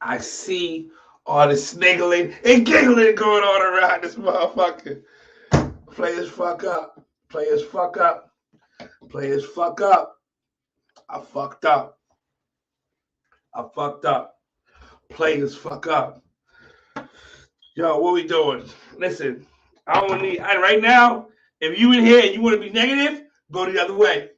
I see all the sniggling and giggling going on around this motherfucker. Players fuck up. Players fuck up. Players fuck up. I fucked up. I fucked up. Players fuck up. Yo, what we doing? Listen, I don't need. Right now, if you in here and you want to be negative, go the other way.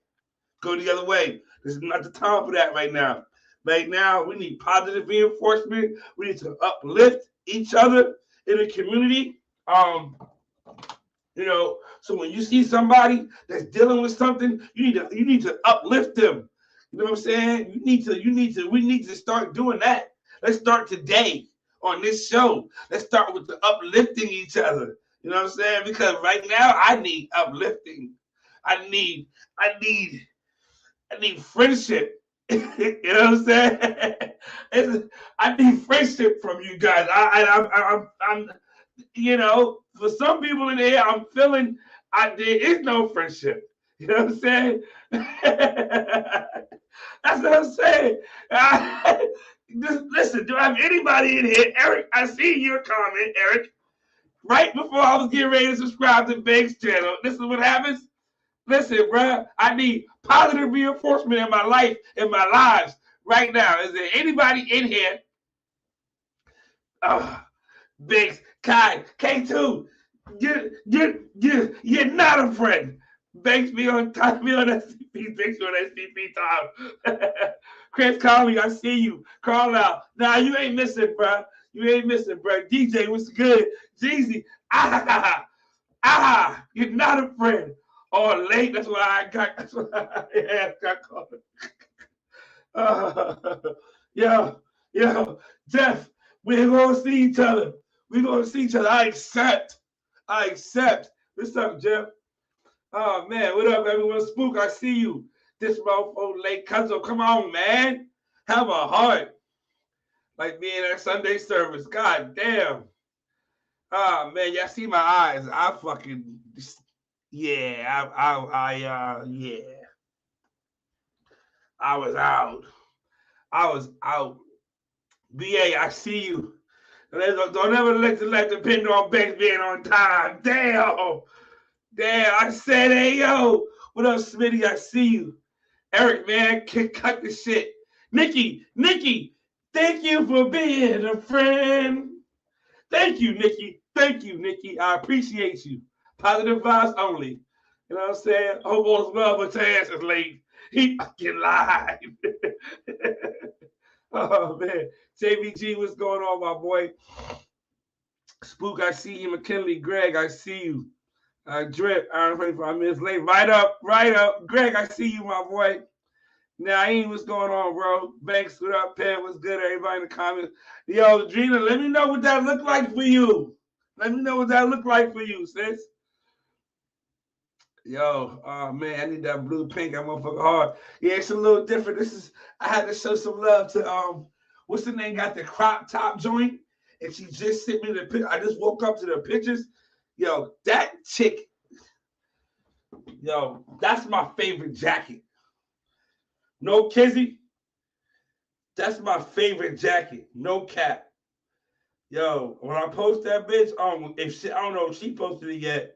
Go the other way. This is not the time for that right now. Right now, we need positive reinforcement. We need to uplift each other in the community. So when you see somebody that's dealing with something, you need to uplift them. You know what I'm saying? We need to start doing that. Let's start today on this show. Let's start with the uplifting each other. You know what I'm saying? Because right now I need uplifting. I need I need I need friendship. You know what I'm saying? I need friendship from you guys. I'm for some people in here, I'm feeling there is no friendship. You know what I'm saying? That's what I'm saying. Just listen, do I have anybody in here? Eric, I see your comment, Eric. Right before I was getting ready to subscribe to Bank's channel, this is what happens. Listen, bro, I need positive reinforcement in my life, in my lives right now. Is there anybody in here? Biggs, Kai, K2, you're not a friend. Banks be on time, be on SCP, Banks on SCP time. Chris Conley, I see you. Call out. Nah, you ain't missing, bro. You ain't missing, bro. DJ, what's good? Jeezy, you're not a friend. Or late, that's why I got called. Yo, Jeff, we're gonna see each other. We're gonna see each other. I accept. What's up, Jeff? Oh man, what up, everyone? Spook, I see you. This motherfucker late cousin. Come on, man. Have a heart. Like being at Sunday service. God damn. Oh man, y'all see my eyes. I fucking yeah, yeah. I was out. I was out. BA, I see you. Don't ever let depend on Bex being on time. Damn. I said, hey, yo. What up, Smitty? I see you. Eric, man, can cut the shit. Nikki, thank you for being a friend. Thank you, Nikki. I appreciate you. Positive vibes only. You know what I'm saying? Hope all is well, but Taz is late. He fucking lied. Oh, man. JBG, what's going on, my boy? Spook, I see you. McKinley, Greg, I see you. Drip, I 25 minutes late. Right up. Greg, I see you, my boy. Naeem, what's going on, bro? Banks, what up, Pat? What's good, everybody in the comments? Yo, Gina, let me know what that look like for you. Sis. Yo, oh man, I need that blue pink. That motherfucker hard. Yeah, it's a little different. I had to show some love to what's the name? Got the crop top joint, and she just sent me the picture. I just woke up to the pictures. Yo, that chick. Yo, that's my favorite jacket. No Kizzy. That's my favorite jacket. No cap. Yo, when I post that bitch, I don't know if she posted it yet.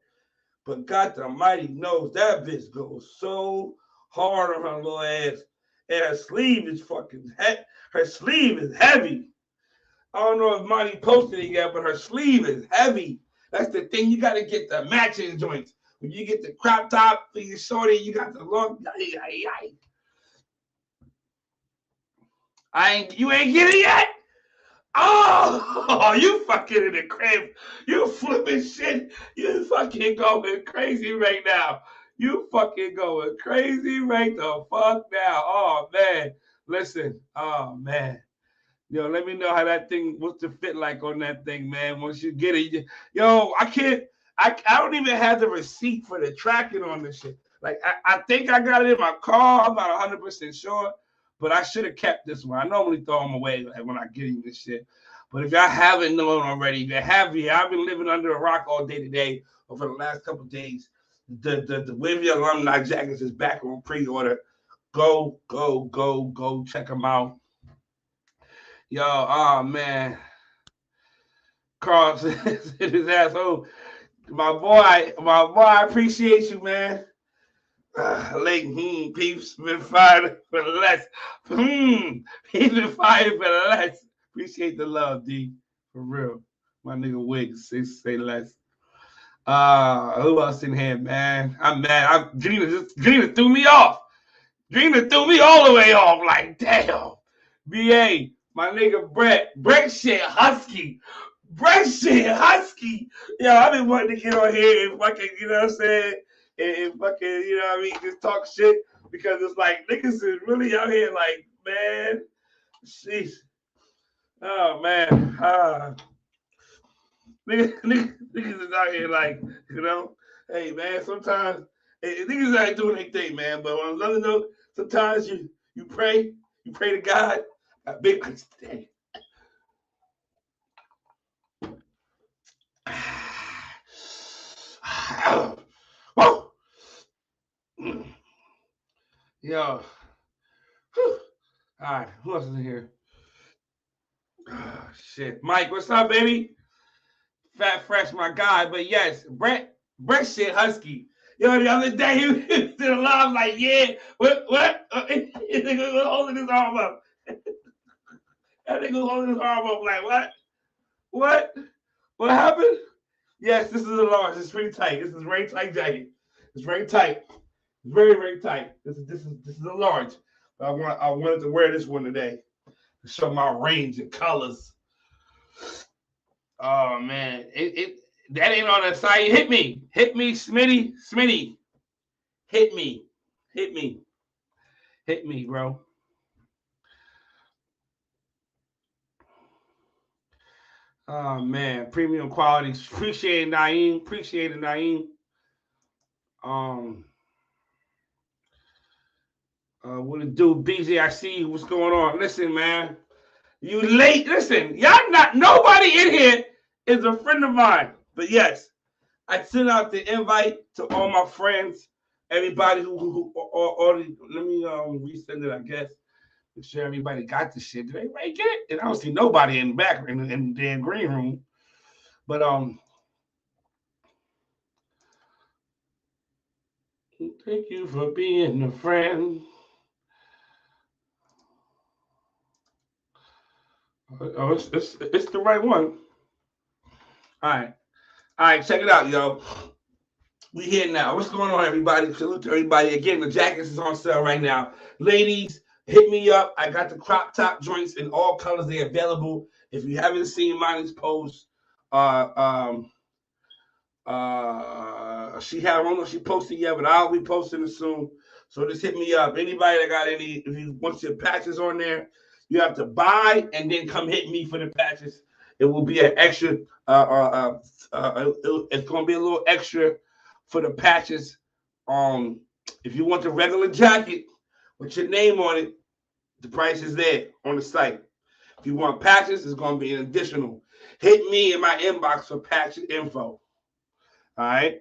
But God the Almighty knows that bitch goes so hard on her little ass. And her sleeve is her sleeve is heavy. I don't know if Monty posted it yet, but her sleeve is heavy. That's the thing. You got to get the matching joints. When you get the crop top for your shorty, you got the long. You ain't get it yet? Oh, you fucking in the crib. You flipping shit. You fucking going crazy right now. You fucking going crazy right the fuck now. Oh, man. Listen. Oh, man. Yo, let me know how that thing, what's the fit like on that thing, man, once you get it. Yo, I don't even have the receipt for the tracking on this shit. Like, I think I got it in my car. I'm not 100% sure. But I should have kept this one. I normally throw them away when I get in this shit. But if y'all haven't known already, if you have here, I've been living under a rock all day today, or for the last couple of days. The Wavy alumni jackets is back on pre-order. Go check them out. Yo, oh man. Carl said his asshole. My boy, I appreciate you, man. Late peeps been fired for less. He's been fired for less. Appreciate the love, D. For real. My nigga Wiggs, say less. Who else in here, man? I'm mad. Gina threw me off. Gina threw me all the way off. Like, damn. BA, my nigga Brett. Brett shit husky. Brett shit husky. Yo, I've been wanting to get on here and fucking, you know what I'm saying? And fucking, you know what I mean, just talk shit. Because it's like, niggas is really out here like, man, jeez. Oh, man. Niggas is out here like, you know, hey, man, sometimes niggas out here doing their thing, man. But on another note, sometimes you pray to God. A big day. Whoa. Yo. Whew. All right, who else is in here? Oh, shit. Mike, what's up, baby? Fat Fresh, my guy. But yes, Brett shit husky. Yo, the other day he was in the live like, yeah, what? That nigga was holding his arm up. That nigga was holding his arm up like, what? What happened? Yes, this is a large. It's pretty tight. This is a very tight jacket. It's very tight. Very, very tight. This is a large. But I wanted to wear this one today to show my range of colors. Oh man, that ain't on the side. Hit me, Smitty. Hit me, bro. Oh man, premium quality. Appreciate it, Naeem. What it do, BJ? I see you. What's going on? Listen, man. You late. Listen, y'all nobody in here is a friend of mine. But yes, I sent out the invite to all my friends, everybody who let me resend it, I guess. Make sure everybody got the shit. Did everybody get it? And I don't see nobody in the back in the damn green room. But thank you for being a friend. Oh, it's the right one. All right, check it out, yo. We here now. What's going on, everybody? Salute to everybody. Again, the jackets is on sale right now. Ladies, hit me up. I got the crop top joints in all colors. They're available. If you haven't seen Monty's post, she had, I don't know if she posted yet, but I'll be posting it soon. So just hit me up. Anybody that got any, if you want your patches on there, you have to buy and then come hit me for the patches. It will be an extra. It's going to be a little extra for the patches. If you want the regular jacket with your name on it, the price is there on the site. If you want patches, it's going to be an additional. Hit me in my inbox for patch info. All right.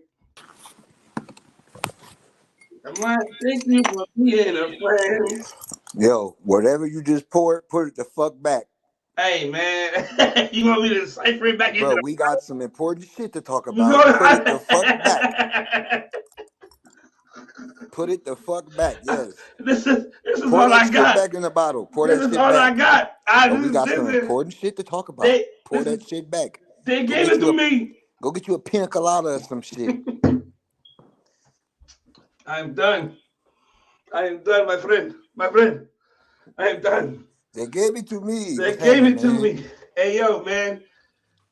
Thank you for being a friend. Yo, whatever you just poured, put it the fuck back. Hey, man. You want me to cipher it back into Bro, we got some important shit to talk about. Put it the fuck back. Put it the fuck back, yes. This is pour all that I shit got. Back in the bottle. Pour this that is shit all back. I got. We got some important shit to talk about. Pour that shit back. They gave it to me. Go get you a pina colada or some shit. I'm done. I am done, my friend. I am done. They gave it to me. They gave it to me. Hey, yo, man.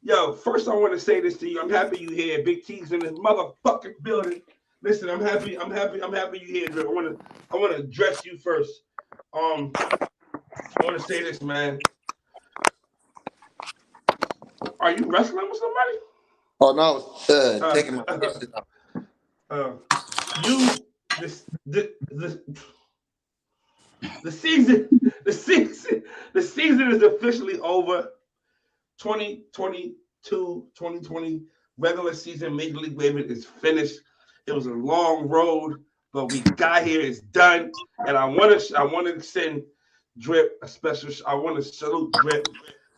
Yo, first I want to say this to you. I'm happy you here. Big T's in this motherfucking building. Listen, I'm happy you here, Drew. I want to address you first. I want to say this, man. Are you wrestling with somebody? Oh no, taking my pictures out. The season is officially over. 2020 regular season Major League Baseball is finished. It was a long road, but we got here. It's done, and I want to send Drip a special. I want to salute Drip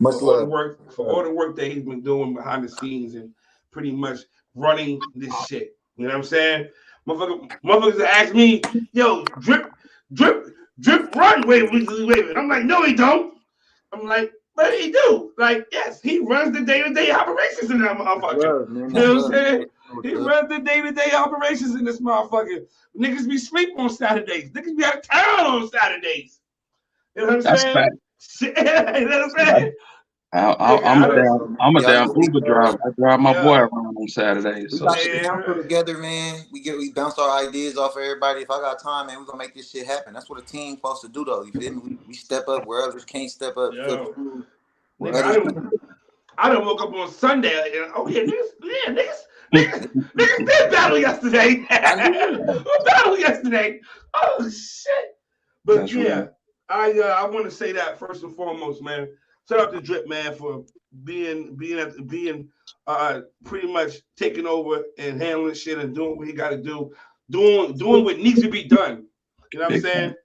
for Much all the love. work that he's been doing behind the scenes and pretty much running this shit. You know what I'm saying? Motherfuckers ask me, yo, drip, drip, run. Wait. I'm like, no, he don't. I'm like, but he do. Like, yes, he runs the day-to-day operations in that motherfucker. Love, man. You know what I'm Love. saying? He runs the day-to-day operations in this motherfucker. Niggas be sleep on Saturdays. Niggas be out of town on Saturdays. You know what I'm That's saying? fact. You know what I'm saying? I'm a Y'all damn know Uber driver. I drive my boy Yeah. around on Saturdays. we So got the shit. council together, man. We bounce our ideas off of everybody. If I got time, man, we're gonna make this shit happen. That's what a team supposed to do, though. You feel me? We step up where others can't step up. Yo, Where nigga, others I done woke up on Sunday. Oh yeah, niggas did battle yesterday. We battled yesterday. Oh shit. But That's yeah, real. I want to say that first and foremost, man. Shout out to Drip, man, for being pretty much taking over and handling shit and doing what he got to do, doing what needs to be done. You know what I'm Big saying? fact.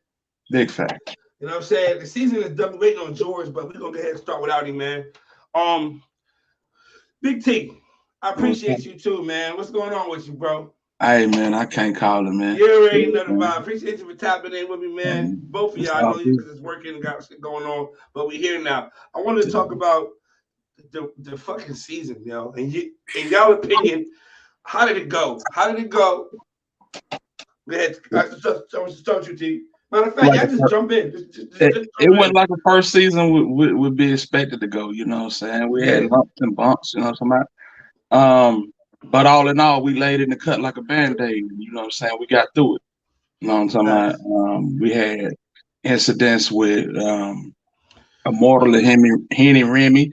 Big fact. You know what I'm saying? The season is done waiting on George, but we're gonna go ahead and start without him, man. Um, Big T, I appreciate you too, man. What's going on with you, bro? Hey man, I can't call it, man. You already know the vibe. Appreciate you for tapping in with me, man. Both of It's y'all, I all know you good. because it's working and got shit going on, but we here now. I wanted to talk about the fucking season, yo. And in y'all opinion, how did it go? How did it go? Go ahead. I just start you, T. Matter of fact, Like y'all just jump in. Just it jump wasn't in. like a first season would be expected to go. You know what I'm saying? We had Yeah. lumps and bumps. You know what I'm saying? But all in all, we laid in the cut like a band-aid. You know what I'm saying? We got through it. You know what I'm talking about? Nice. We had incidents with Immortal and Henny Remy.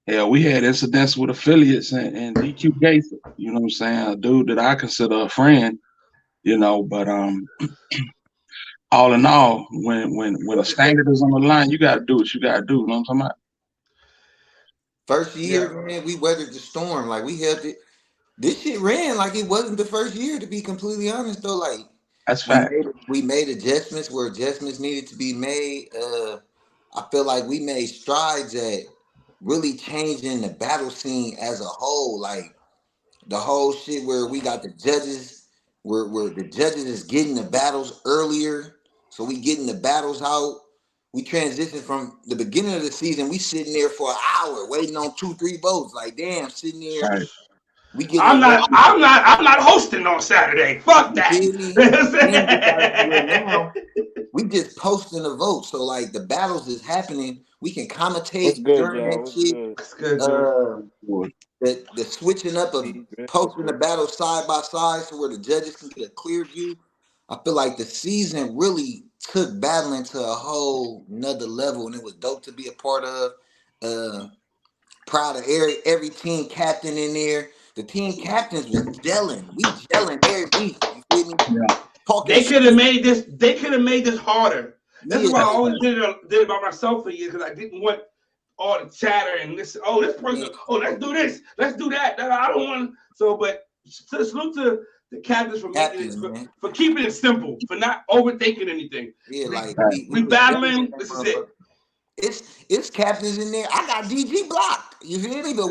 Yeah, we had incidents with affiliates and DQ Gaither. You know what I'm saying? A dude that I consider a friend. You know, but all in all, when a standard is on the line, you got to do what you got to do. You know what I'm talking about? first Yeah. year, man, we weathered the storm. Like we held it. This shit ran like it wasn't the first year. To be completely honest, though, like That's fact. we made adjustments where adjustments needed to be made. I feel like we made strides at really changing the battle scene as a whole. Like the whole shit where we got the judges, where the judges is getting the battles earlier, so we getting the battles out. We transitioned from the beginning of the season. We sitting there for an hour waiting on 2, 3 votes. Like damn, sitting there. Right. We getting the votes. I'm not hosting on Saturday. Fuck You that. feel me? Then we got to where now we just posting the votes. So like the battles is happening. We can What's commentate good, during y'all? that What's shit. good? That's good, George. Uh, Well, the switching up of What's posting the good? battle side by side so where the judges can get a clear view. I feel like the season really took battling to a whole nother level, and it was dope to be a part of. Proud of every team captain in there. The team captains was gelling. We gelling every week. You feel me? yeah, Talking They could have shit. made this. They could have made this harder. That's Yeah, why I that's always fact. did it by myself for years because I didn't want all the chatter and this. Oh, this man. person. Oh, let's do this. Let's do that. I don't want. So, but salute to the captains for making it Captains, man. for keeping it simple, for not overthinking anything. Yeah, like Right. we We was gelling in battling. that This is it. motherfucker. It's captains in there. I got DG blocked. You feel me? But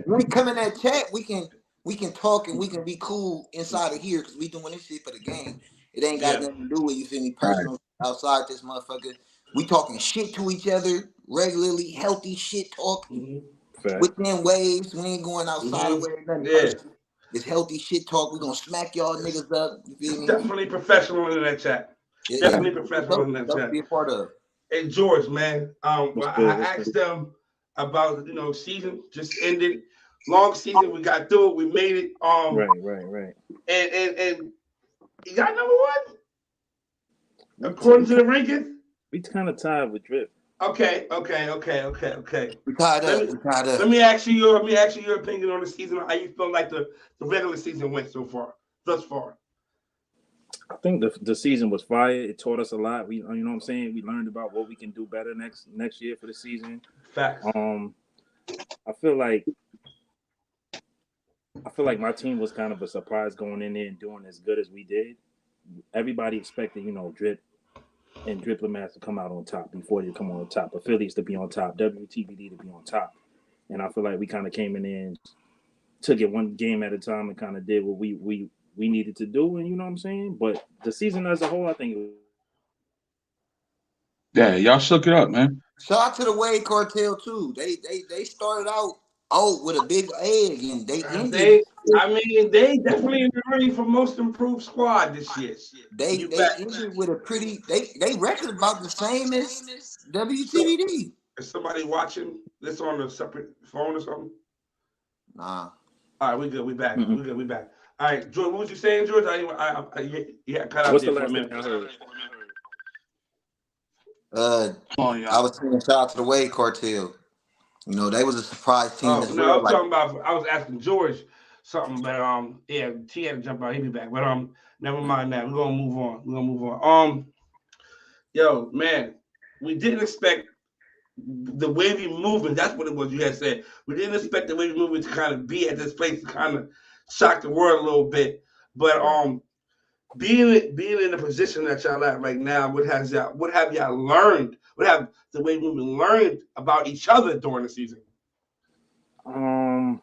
when we come in that chat, we can talk and we can be cool inside of here because we doing this shit for the game. It ain't got Yeah. nothing to do with you feel me Right. personal outside this motherfucker. We talking shit to each other regularly, healthy shit talk Mm-hmm. Fact. within waves. We ain't going outside of Mm-hmm. where nothing Yeah. personal. It's healthy shit talk. We gonna smack y'all It's, niggas up. You it's feel me? definitely professional in that chat. It's Definitely Right. professional in dope. that Dope to chat. be a part of. Hey George, man. What's I good? What's asked good? them about season just ended, long season. We got through it. We made it. Right. And you got number one We t- according we to kind the rankings. we kind of tied with Drip. Okay. We tied Let up. me We tied let up. me ask you your opinion on the season. How you feel like the regular season went so far, thus far. I think the season was fire. It taught us a lot. We, you know what I'm saying. We learned about what we can do better next year for the season. Facts. I feel like my team was kind of a surprise going in there and doing as good as we did. Everybody expected, Drip and Diplomats to come out on top before they come on top. Affiliates to be on top. WTBD to be on top. And I feel like we kind of came in there and took it one game at a time and kind of did what we needed to do. And you know what I'm saying? But the season as a whole, I think it was Yeah, y'all shook it up, man. Shout out to the Wade cartel too. They started out with a big egg and they ended. They definitely in the running for most improved squad this year. You They bet. ended with a pretty. They record about the same as WTBD. Is somebody watching this on a separate phone or something? Nah. All right, we good. We back. Mm-hmm. We good. We back. All right, George. What was you saying, George? Yeah, cut out What's there the for a last thing minute. I heard? I was saying shout out to the Wade cartel. You know, they was a surprise team as Oh no, well. I'm talking about. I was asking George something, but yeah, T had to jump out. He'll be back, but never mind that. We're gonna move on. Yo, man, we didn't expect the wavy movement. That's what it was. You had said we didn't expect the wavy movement to kind of be at this place to kind of shock the world a little bit. But being in the position that y'all at right now, what have y'all learned? What have the wavy movement learned about each other during the season? Learned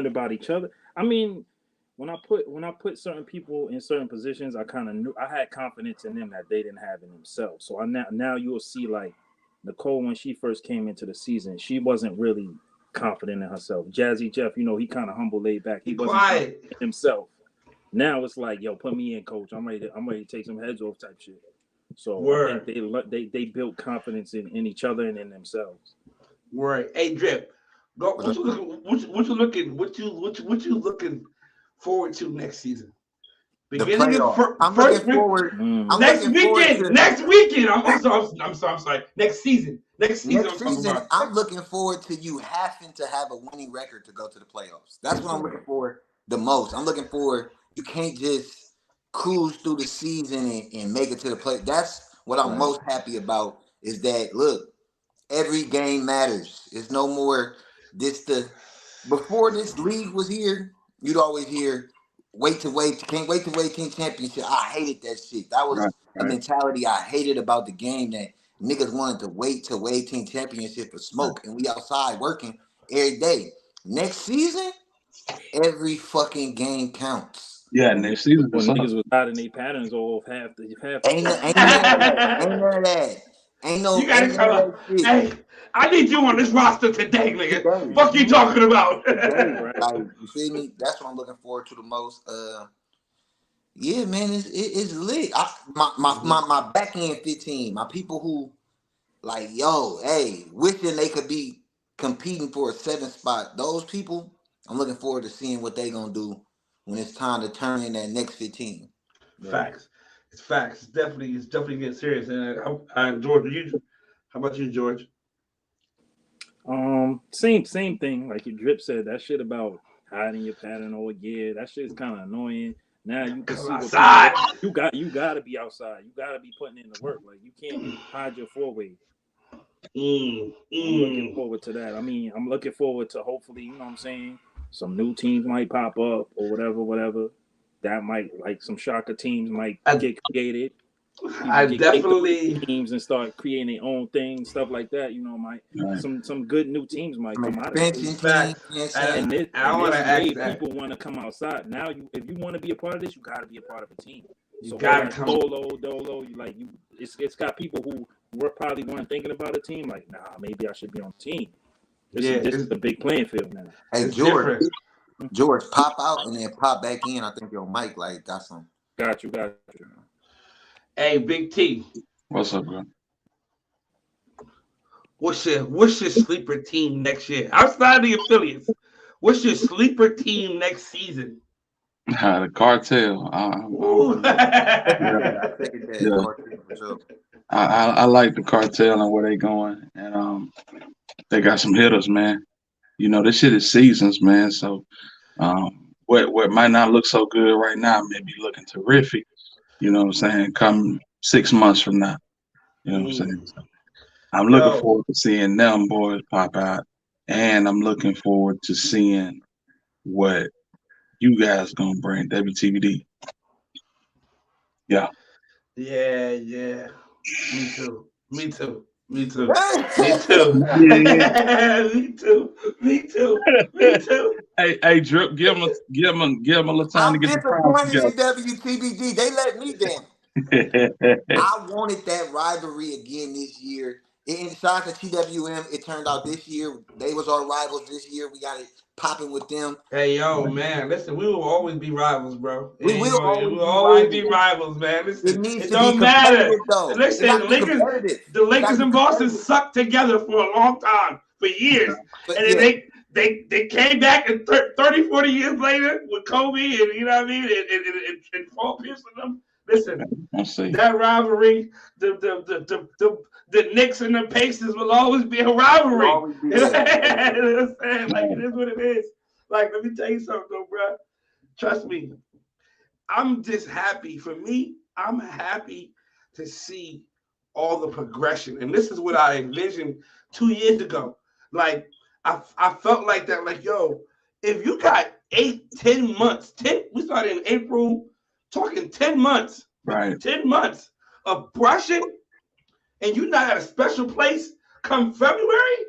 about each other. I mean, when I put certain people in certain positions, I kind of knew I had confidence in them that they didn't have in themselves. So now you will see like Nicole when she first came into the season, she wasn't really confident in herself. Jazzy Jeff, you know, he kind of humble, laid back. He wasn't confident in himself. Now it's like, yo, put me in, coach. I'm ready to take some heads off type shit. So Word. I think they built confidence in each other and in themselves. Word. Hey, Drip. Go. What you looking forward to next season? Beginning of first forward. Next weekend. I'm sorry. Next season. I'm looking forward to you having to have a winning record to go to the playoffs. That's what I'm looking for the most. I'm looking for you can't just cruise through the season and make it to the play. That's what I'm most happy about is that look, every game matters. It's no more before this league was here, you'd always hear can't wait to wait King Championship. I hated that shit. That was a mentality I hated about the game that niggas wanted to wait to wait Team Championship for smoke and we outside working every day. Next season, every fucking game counts. Yeah, next season. When niggas was hiding their patterns off half the Ain't none of that. Ain't no you gotta come up. Hey, I need you on this roster today, nigga. Fuck you talking about? Like, you feel me? That's what I'm looking forward to the most. Yeah, man, it's lit. My back end 15, my people who like, yo, hey, wishing they could be competing for a 7th spot. Those people, I'm looking forward to seeing what they gonna do when it's time to turn in that next 15. Facts. It's facts. It's definitely getting serious. And George, how about you, George? Same thing. Like your Drip said, that shit about hiding your pattern all year. That shit is kind of annoying. Now you can see outside. You gotta be outside. You gotta be putting in the work. Like you can't hide your forward. I'm looking forward to that. I mean, I'm looking forward to hopefully, you know what I'm saying, some new teams might pop up or whatever. That might like some shocker teams might get created. I definitely teams and start creating their own thing, stuff like that. You know, some good new teams might come out of it. And this way, people want to come outside. Now, if you want to be a part of this, you got to be a part of a team. You gotta come dolo. It's got people who were probably weren't thinking about a team. Like, nah, maybe I should be on the team. This is the big playing field now. Hey, George, pop out and then pop back in. I think your mic got some. Got you. Hey, Big T. What's up, bro? What's your sleeper team next year? Outside of the affiliates, what's your sleeper team next season? The cartel. I like the cartel and where they going, and they got some hitters, man. You know, this shit is seasons, man. So, what might not look so good right now may be looking terrific. You know what I'm saying? Come 6 months from now. You know what I'm saying? So I'm looking forward to seeing them boys pop out, and I'm looking forward to seeing what you guys gonna bring WTBD. Yeah. Yeah. Me too. Me too. Me too. Me too. Yeah, Me too. Me too. Me yeah. too. Hey, Drip, give him a little time to I'm get the crowd disappointed in WTBG. They let me down. together. I wanted that rivalry again this year. In shots at TWM, it turned out this year they was our rivals. This year we got it popping with them. Hey yo, man, listen, we will always be rivals, bro. We will It always will be always be rivals. rivals, man. It Listen, needs it to be don't matter. competitive though. It got Listen, to be competitive. The It got Lakers to be and Boston competitive. sucked together for a long time, for years. But And then yeah, they came back and 30, 40 years later with Kobe and you know what I mean, and Paul Pierce and them. Listen, I'll see. that rivalry, the Knicks and the Pacers will always be a it'll rivalry. always be You know there. what I'm saying? Like it is what it is. Like let me tell you something though, bro. Trust me, I'm just happy. For me, I'm happy to see all the progression. And this is what I envisioned 2 years ago. Like I felt like that, like, yo, if you got 8, 10 months, we started in April, talking 10 months, Right. 10 months of brushing, and you're not at a special place come February,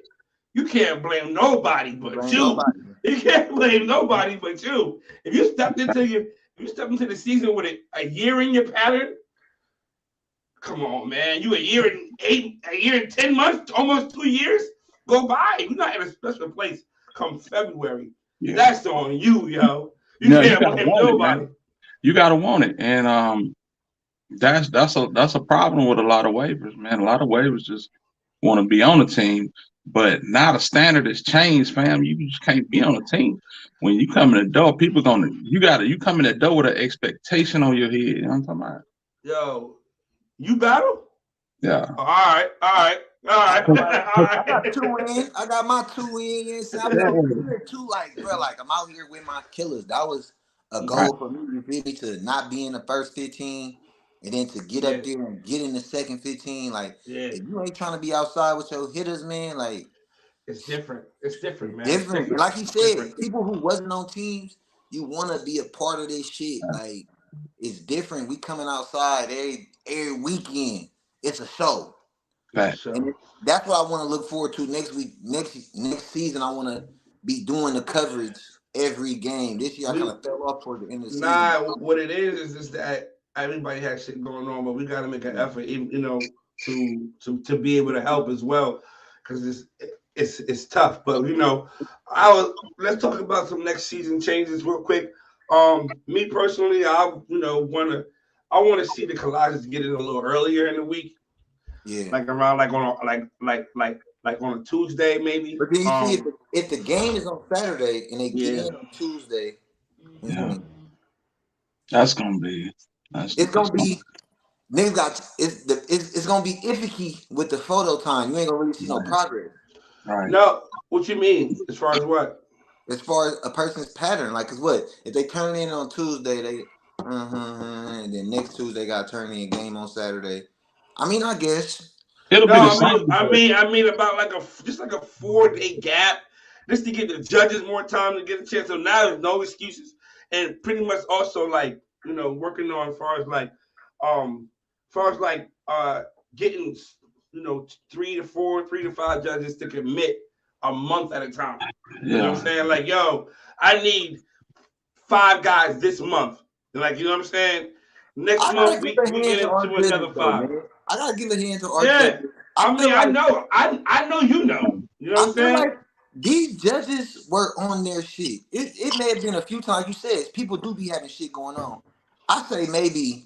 you can't blame nobody but Blame you. nobody. You can't blame nobody but you. If you stepped into the season with a year in your pattern, come on, man. You a year and 10 months, almost 2 years go by. You're not in a special place come February. Yeah. That's on you, yo. You No, you can't gotta blame want it, nobody. man. You gotta want it, and that's a problem with a lot of waivers, man. A lot of waivers just want to be on the team, but now the standard has changed, fam. You just can't be on the team. When you come in the door, people gonna you come in the door with an expectation on your head. You know what I'm talking about? Yo, you battle? Yeah. All right, all right, all I right, got all I got right. 2 in. I got my 2 in. So I'm Yeah. here too. Like, bro, like I'm out here with my killers. That was a Right. goal for me. You feel me? To not be in the first 15, and then to get Yeah, up there and get in the second 15. Like, yeah. if you ain't trying to be outside with your hitters, man, like It's different. It's different, it's man. It's different. And different. like he It's different. said, people who wasn't on teams, you want to be a part of this shit. Like, it's different. We coming outside every weekend. It's a show. It's a Fact. show. And that's what I want to look forward to next week, next season. I want to be doing the coverage every game. This year I kind We of fell off toward the end of the season. Nah, what it is that everybody has shit going on, but we got to make an effort, even to be able to help as well, because it's tough. But let's talk about some next season changes real quick. Me personally, I want to see the collages get in a little earlier in the week, Yeah, like around like on a, like on a Tuesday maybe. but then you see if the game is on Saturday and they get Yeah. in on Tuesday, Yeah. Wednesday, That's gonna be that's it's that's gonna gonna be niggas got it's gonna be iffy with the photo time. You ain't gonna really see no right. progress Right. No, what you mean as far as what? as far as a person's pattern. Like, cause what if they turn in on Tuesday? And then next Tuesday got to turn in a game on Saturday. I mean, I guess. It'll No, be the same, but I mean about like just like a 4 day gap, just to give the judges more time to get a chance. So now there's no excuses, and pretty much also like working on far as like getting 3 to 4, 3 to 5 judges to commit a month at a time. You know what yeah. I'm saying? Like, yo, I need 5 guys this month. Like, you know what I'm saying? Next I month gotta give we a hand get to our into judges another though, 5. man. I gotta give a hand to our Yeah, judges. I I mean, feel like I know you know. You know what I I'm feel saying? like these judges were on their shit. It may have been a few times you said people do be having shit going on. I say maybe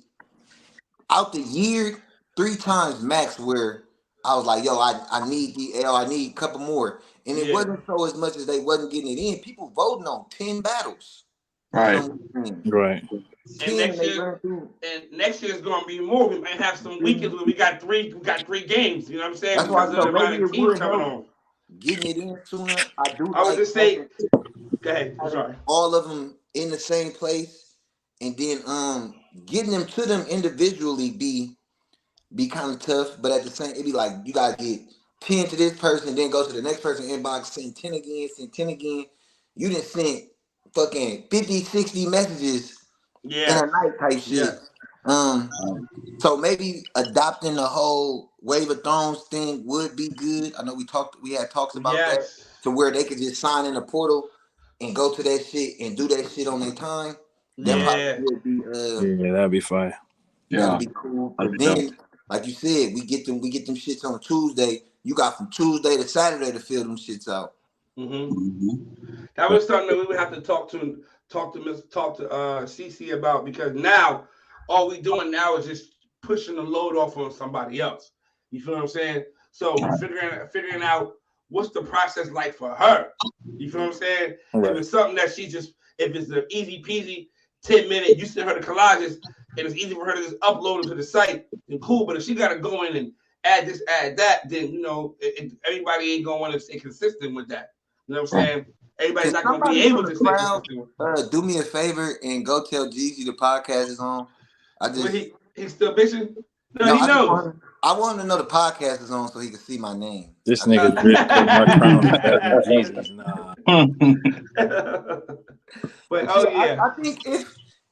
out the year 3 times max where I was like, yo, I need the L, I need a couple more. And it Yeah. wasn't so as much as they wasn't getting it in. People voting on 10 battles. Right. Some weekends. Right. And 10 and they run through. next year is gonna be more. We might have some weekends where we got three games. You know what I'm saying? That's why Because of so the amount maybe of it teams would coming help on. getting it in sooner. I do I would like just say, go ahead. I'm having sorry. all of them in the same place, and then getting them to them individually be kind of tough. But at the same, it'd be like you gotta get 10 to this person, then go to the next person inbox, send 10 again, send 10 again. You didn't send fucking 50, 60 messages in Yeah. a night type Yeah. shit. So maybe adopting the whole Wave of Thrones thing would be good. I know we had talks about that, Yes. to where they could just sign in the portal and go to that shit and do that shit on their time. That probably Yeah. would be Yeah, that'd be fine. that'd Yeah, be cool. that'd But be dope. then, like you said, we get them shits on Tuesday. You got from Tuesday to Saturday to fill them shits out. Mm-hmm. Mm-hmm. That was something that we would have to talk to CC about, because now all we doing now is just pushing the load off on somebody else. You feel what I'm saying? So figuring out what's the process like for her. You feel what I'm saying? Right. If it's something that if it's an easy peasy 10-minute, you send her the collages and it's easy for her to just upload them to the site, then cool. But if she got to go in and add this, add that, then everybody ain't gonna want to stay consistent with that. You know what I'm saying? Everybody's Can not going to be somebody able from the to stay crowd consistent. do me a favor and go tell Jeezy the podcast is on? Well, he's still bitching. No, No, he knows. I want him to know the podcast is on so he can see my name. This nigga drip put my crown on Jasmine Jesus. Nah. But Yeah, oh yeah, I think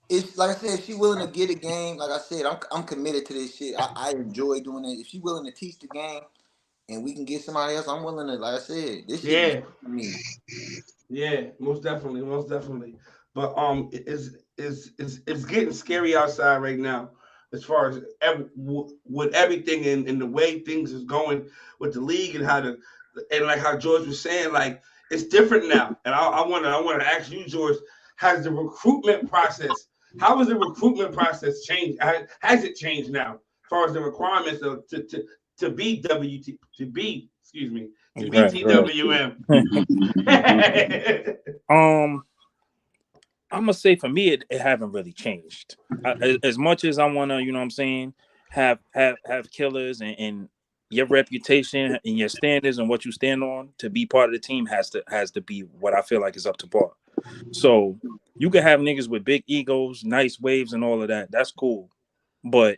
if like I said, if she willing to get a game, like I said, I'm committed to this shit. I enjoy doing it. If she willing to teach the game and we can get somebody else, I'm willing to. Like I said, this shit be yeah, fun for me. yeah, most definitely, most definitely. But it's getting scary outside right now, as far as with everything and the way things is going with the league, and like how George was saying, like it's different now. And I want to ask you, George, has the recruitment process? How has the recruitment process changed? Has it changed now, as far as the requirements to be Right, TWM? I'm gonna say for me, it haven't really changed. As much as I wanna, you know what I'm saying, have killers and your reputation and your standards and what you stand on to be part of the team has to be what I feel like is up to par. So you can have niggas with big egos, nice waves, and all of that. That's cool, but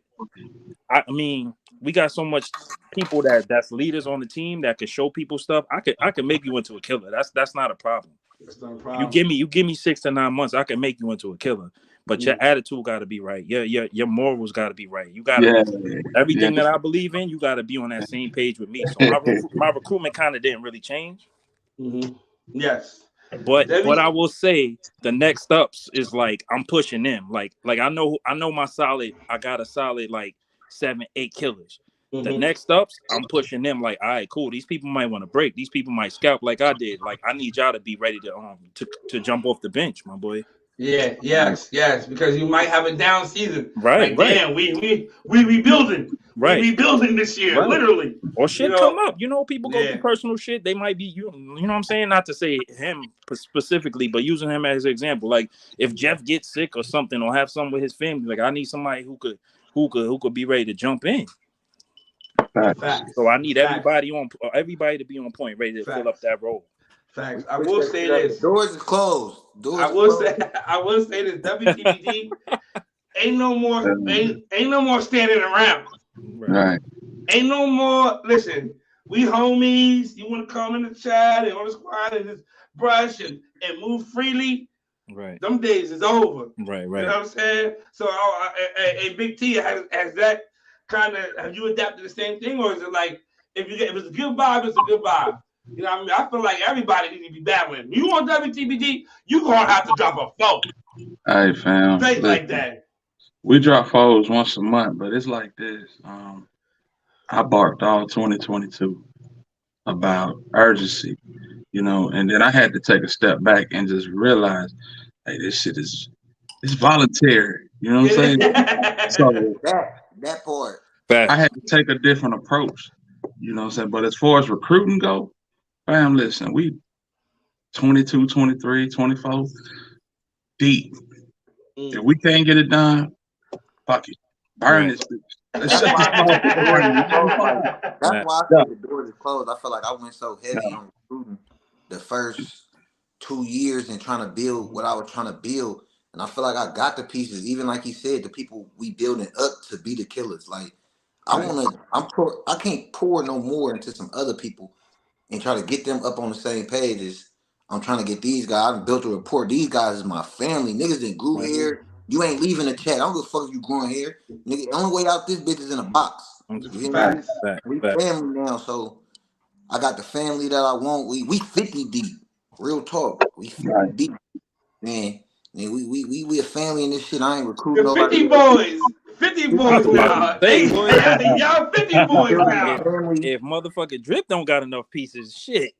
I mean, we got so much people that's leaders on the team that can show people stuff. I could make you into a killer. That's not a problem. That's not a You problem. give me 6 to 9 months, I can make you into a killer. But your attitude got to be right. Your morals got to be right. You got to everything that I believe in. You got to be on that same page with me. So my recruitment kind of didn't really change. Mm-hmm. Yes, But I will say the next ups is like I'm pushing them. Like I know my solid. I got a solid like 7, 8 killers. The next ups, I'm pushing them like, all right, cool. These people might want to break. These people might scalp like I did. Like I need y'all to be ready to jump off the bench, my boy. Yeah, yes, because you might have a down season. Right, like, damn, we rebuilding. Right. We rebuilding this year, literally. Or shit come up. You know, people go through personal shit. They might be you know what I'm saying? Not to say him specifically, but using him as an example. Like if Jeff gets sick or something or have something with his family, like I need somebody who could be ready to jump in. Facts. So I need everybody to be on point, ready to fill up that role. Facts. I will say this. Doors is closed. I will say this. WTBD ain't no more standing around. Right. Ain't no more. Listen, we homies. You want to come in the chat and on the squad and just brush and move freely. Right. Them days is over. Right. You know what I'm saying? So, Big T, has that kind of, have you adapted the same thing, or is it like if it's a good vibe, it's a good vibe? You know what I mean? I feel like everybody needs to be battling. You want WTBD, you gonna have to drop a 4. Hey, fam. Straight like that. We drop 4s once a month, but it's like this. I barked all 2022 about urgency, you know, and then I had to take a step back and just realize, hey, this shit it's voluntary. You know what I'm saying? So that part. I had to take a different approach. You know what I'm saying? But as far as recruiting go, fam, listen, we 22, 23, 24 deep. If we can't get it done, fuck it. Burn this bitch. That's why I said the doors is closed. I feel like I went so heavy on recruiting the first 2 years and trying to build what I was trying to build. And I feel like I got the pieces, even like he said, the people we building up to be the killers. Like I can't pour no more into some other people and try to get them up on the same page as I'm trying to get these guys. I built a rapport. These guys is my family. Niggas that grew here You ain't leaving the chat. I don't give a fuck if you growing hair. Nigga, the only way out this bitch is in a box. You hear me? Facts. We family now, so I got the family that I want. We 50 deep. Real talk. We 50 Right. deep. Man, we a family in this shit. I ain't recruiting The nobody 50 else. boys. 50 50 I boys was about boys. to now. say, They boy, y'all 50 boys Feel like now. family. if motherfucking Drip don't got enough pieces, shit.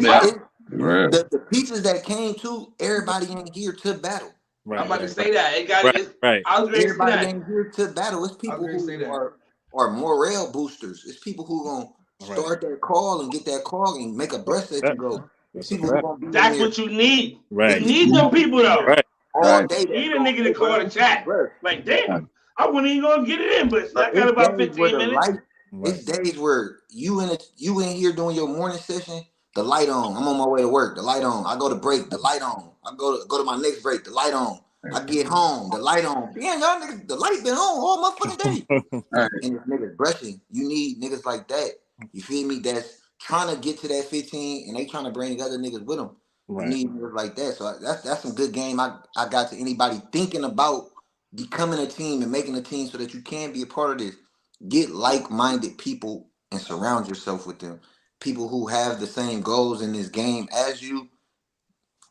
Yeah. It's Real. the pieces that came to everybody ain't here to battle. I'm Right, about to right, say that. It got right, it. right. I was ready to say Everybody that. ain't here to battle. It's I was people ready to say who that. are morale boosters. It's people who gonna Right. start that call and get that call and make a breast session That, go. It's that's a people who fact. gonna be in That's there what you need. You Right, need them people though. right, all right, day. You That's need a gonna nigga to say, call bro, the we need a chat. breast. Like, Right. damn, I wasn't even gonna get it in, but Bro, I got it's about days where 15 the minutes. light. right, It's days where you in here doing your morning session. The light on. I'm on my way to work. The light on. I go to break. The light on. I go to my next break. The light on. I get home. The light on. Damn, y'all niggas, the light been on all motherfucking day. Right. And if niggas brushing, you need niggas like that. You feel me? That's trying to get to that 15 and they trying to bring other niggas with them. You right, need niggas like that. So that's some good game I got to anybody thinking about becoming a team and making a team so that you can be a part of this. Get like-minded people and surround yourself with them. People who have the same goals in this game as you,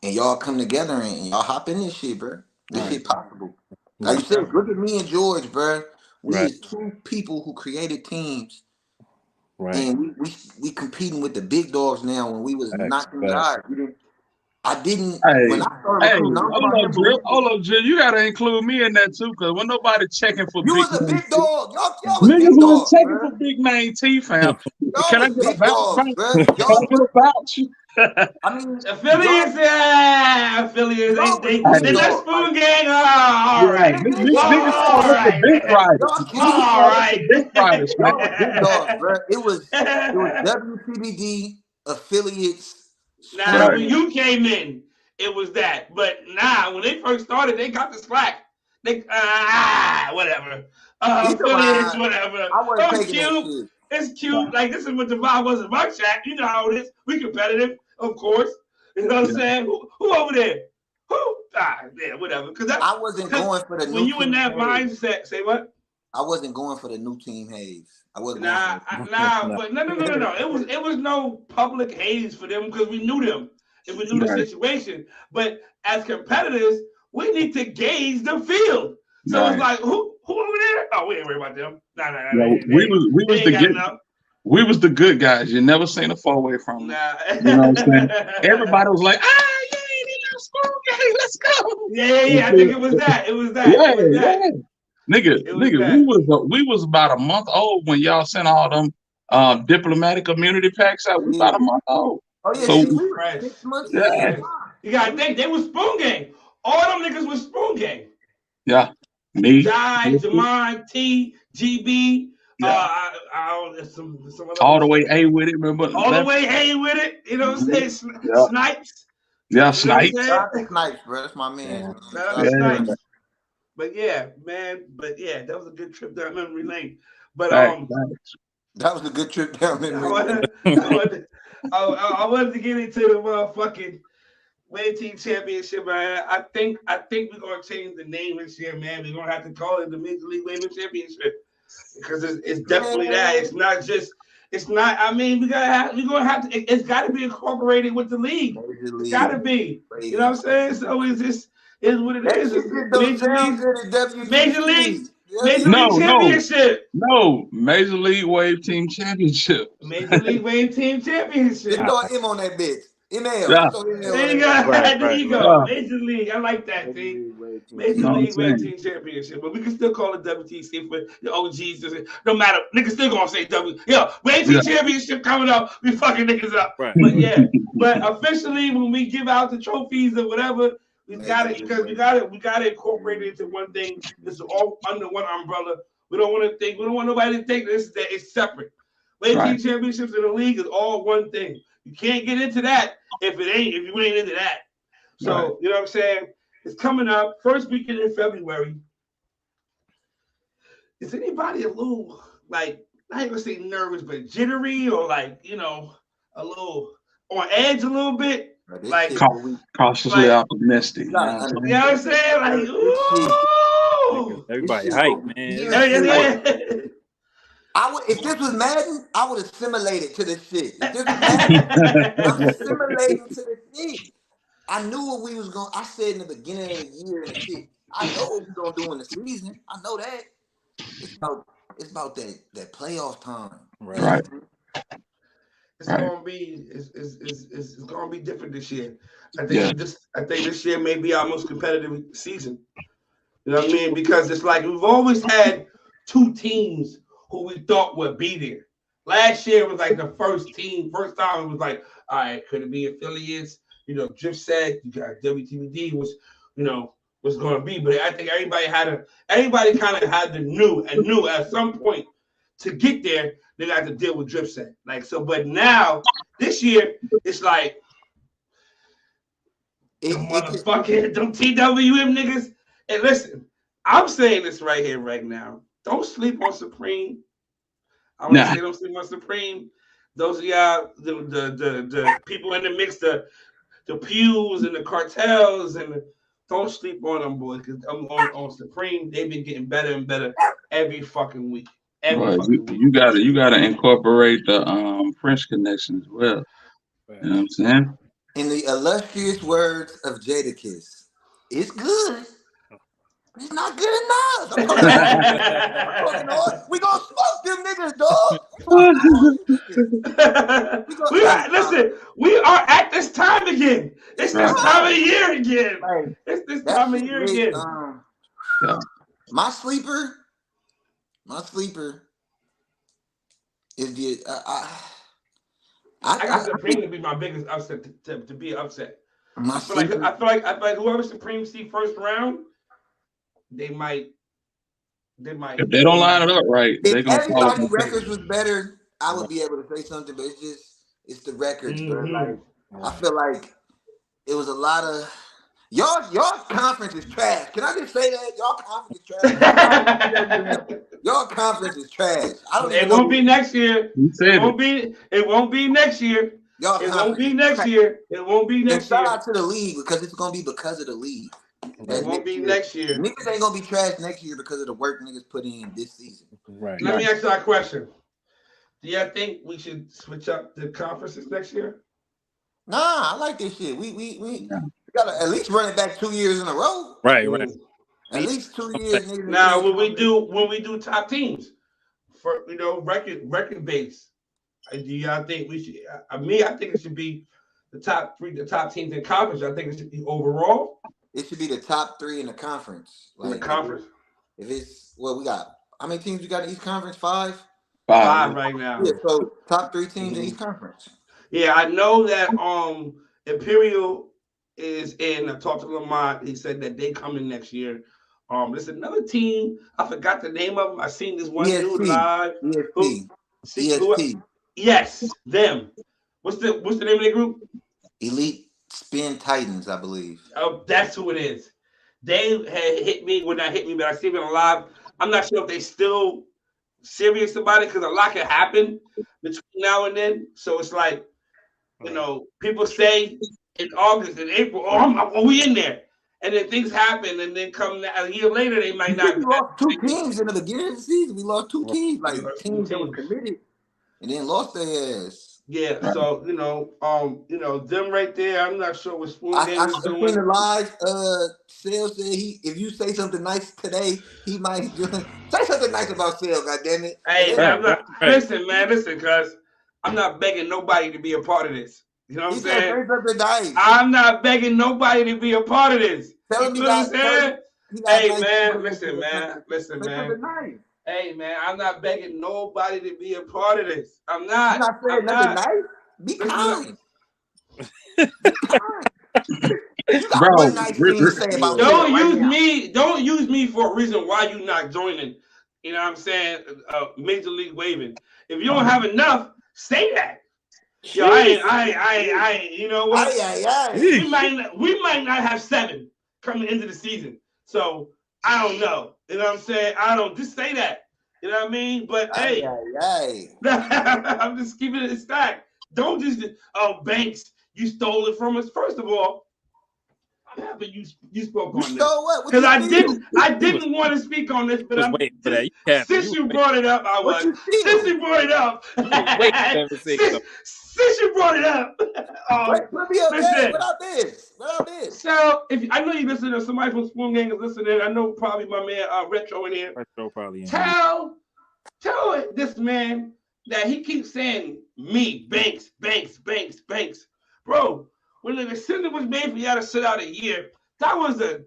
and y'all come together and y'all hop in this shit, bro. This right, shit possible. Like you right, said, look at me and George, bro. We right, is two people who created teams, right. and we competing with the big dogs now. When we was Facts, knocking facts. guys, I didn't. When Hey, I started hey, recruiting, I don't know hold about up, him, but Drip. Hold up, Drip. You gotta include me in that too, cause when nobody checking for you big was a name big T, dog. Y'all was niggas big was dogs, checking bro. for big name T, fam. Y'all Can I was get a big vouch, dogs, fam? bro. Can I get a vouch? I mean, Affiliates, affiliates, y'all was they big Hey, let dogs. Like, Spoon Gang. Oh, all yeah, right. nigga, big niggas All call us the right. big riders. y'all came. Niggas All call us the right. big riders, man. Y'all was big dogs, bro. It was WCBD affiliates, Now, Right. Spoon when Gang. you came in, it was that. But now, when they first started, they got the slack. They whatever. You know Affiliates, why whatever. I wasn't Oh, it's taking that cute. shit. It's cute. Like this is what the vibe was in my chat. You know how it is. We competitive, of course. You know what I'm Yeah. saying? Who over there? Who? Yeah, whatever. I wasn't Because going for the when new you in team that haze. mindset, say what? I wasn't going for the new team haze. I wasn't going for Nah, that. No. but no. It was no public haze for them because we knew them and we knew the Right. situation. But as competitors, we need to gauge the field. So it's Right. like, who over there? Oh, we ain't worried about them. Nah, Yeah, they ain't got enough. we was the good guys. You never seen a four way from us. Nah. You know what I'm saying? Everybody was like, you ain't in our school game. Let's go. Yeah. I think it was that. It was that. Yeah, It was that. yeah. Nigga, It was nigga, that. we was about a month old when y'all sent all them diplomatic immunity packs out. We about a Yeah. month old. Oh yeah, Yeah, So we shit. was We were fresh. 6 months in. yeah, Yeah. You gotta think they was spoon gang. All them niggas was spoon gang. yeah. Me. Jai, Jamon, T, GB, Yeah. some other All the hoes. way A with it, remember All the left? way A with it. You know what I'm Mhm. saying? Yeah. Snipes. Yeah, You know what I'm snipes. saying? Shout out to Snipes, bro. That's my man's, Yeah. man. Shout out Shout to Yeah, out to Snipes. Snipes. But yeah, man. But yeah, that was a good trip down memory lane. But facts, facts. That was a good trip down I memory lane. wanted, I wanted, I wanted to get into the motherfucking Wave Team Championship, man. I think we're gonna change the name this year, man. We're gonna have to call it the Major League Waving Championship because it's definitely that. Man, It's not just. It's not. I mean, we're gonna have to. It's got to be incorporated with the league. Major It's League got to be. You know Waving what I'm saying? So Championship. it's just is what it That is. shit It's just don't Major sound League, good at Major League, WTC. Major League No, no, Championship, no. Major League Wave Team Championship. Major League Wave Team Just Championship. throw an M on that bitch. ML. Yeah, Just throw an ML on There you that go. bitch. Right, There right, you right. go. yeah. Major League. I like that. Major See, League Wave Team Major You know what I'm League Wave Championship. saying? Team Championship, but we can still call it WTC for the OGs. No matter, niggas still gonna say W. Yo, Wave Yeah. Team Championship coming up. We fucking niggas up. Right. But yeah, but officially when we give out the trophies or whatever, we got Major it League because Wave. we got to incorporate it into one thing. It's all under one umbrella. We don't want to think. We don't want nobody to think this that it's separate. Wave Right, Team Championships in the league is all one thing. You can't get into that if you ain't into that. right. So you know what I'm saying? It's coming up first weekend in February. Is anybody a little like I ain't gonna say nervous, but jittery or like a little on edge a little bit This Like, shit, Cautiously like, optimistic. You know what I'm you you know what I'm saying? Like, this shit, ooh. this Everybody shit hype, go man. Yeah, years yeah, forward. yeah. I would, if this was Madden, I would assimilate it to this shit. If this was Madden, I'm assimilating to the shit. I knew what we was going. I said in the beginning of the year and the shit. I know what we're gonna do in the season. I know that. It's about that playoff time. Right. Right. It's Right. gonna be it's gonna be different this year. Yeah. I think this year may be our most competitive season. You know what I mean? Because it's like we've always had two teams who we thought would be there. Last year was like the first time it was like, all right, could it be affiliates? You know, Drift said you got WTBD was going to be, but I think everybody kind of had to knew at some point to get there they got to deal with Drift set. Like so, but now this year it's like the motherfucking them TWM niggas. And listen, I'm saying this right here, right now. Don't sleep on Supreme. I want to say don't sleep on Supreme. Those of y'all, the people in the mix, the pews and the cartels, and don't sleep on them boys. Because on Supreme, they've been getting better and better every fucking week. Well, you gotta incorporate the French connection as well. Right. You know what I'm saying? In the illustrious words of Jadakiss, it's good. It's not good enough. I'm talking all. We gonna smoke them niggas, dog. We are at this time again. It's this Right. time of year again. Like, It's this that time of shit year lit, again. Yeah. My sleeper is the I got Supreme to be my biggest upset to be upset. my I feel like whoever Supreme see first round, they might. If they don't line it up right, they're If gonna fall everybody apart. records was better, I would be able to say something, but it's the records, bro. Like I feel like it was a lot of y'all conference is trash. Can I just say that? Y'all conference is trash. Y'all conference is trash. I don't even know. It won't be next year. It won't be next year. Y'all It won't be next year. It won't be next year. Shout out to the league because it's gonna be because of the league. It won't be next year. Niggas ain't gonna be trash next year because of the work niggas put in this season. Right. Let me ask you a question. Do y'all think we should switch up the conferences next year? Nah, I like this shit. We gotta at least run it back 2 years in a row. Right. Right. At least 2 years. Niggas now, when we do top teams for record base, do y'all think we should? I think it should be the top teams in conference. I think it should be overall. It should be the top 3 in the conference. In the conference. If it's we got how many teams we got in each conference? 5? 5 right now. Yeah, so top 3 teams in each conference. Yeah, I know that Imperial is in. I talked to Lamont. He said that they coming next year. There's another team. I forgot the name of them. I seen this one dude live. ESP. Yes, them. What's the name of their group? Elite Spin Titans, I believe. Oh, that's who it is. They had hit me. Well, not hit me, but I see them live. I'm not sure if they still serious about it because a lot can happen between now and then. So it's like, people say in August and April, we in there. And then things happen, and then come a year later, they might not. We lost 2 teams in the beginning of the season. We lost 2 teams, like teams that was committed, and then lost their ass. Yeah, so them right there. I'm not sure what Spoon I is doing. seen the live. Sale said if you say something nice today, he might say something nice about Sale. God damn it! Hey, listen, cuz I'm not begging nobody to be a part of this. You know what I'm saying? I'm not begging nobody to be a part of this. Tell him you know what I'm saying? Hey, man, listen, man. Hey, man, I'm not begging nobody to be a part of this. I'm not. You're not saying nothing nice. Be kind. You got Bro, one nice thing to say about don't use me for a reason why you not joining. You know what I'm saying? Major League Waving. If you don't have enough, say that. Yo, I you know what? We might not have 7 coming into the season. So I don't know. You know what I'm saying? I don't just say that. You know what I mean? But hey, I'm just keeping it stacked. Don't just Banks. You stole it from us. First of all, I'm happy you spoke You on this. stole what? What Because you steal? I didn't want to speak on this, but was I'm waiting for just that. You since you brought it up, I What was. you Since steal? you brought it up, was waiting for them to say something. since you brought it up, Put me up there. listen. What I did? What I did? So if I know you listen to somebody from Spoon Gang is listening, I know probably my man Retro in here. Retro probably in here. Tell this man that he keeps saying me, Banks, Banks, Banks, Banks. Bro, when the decision was made for y'all to sit out a year, that was a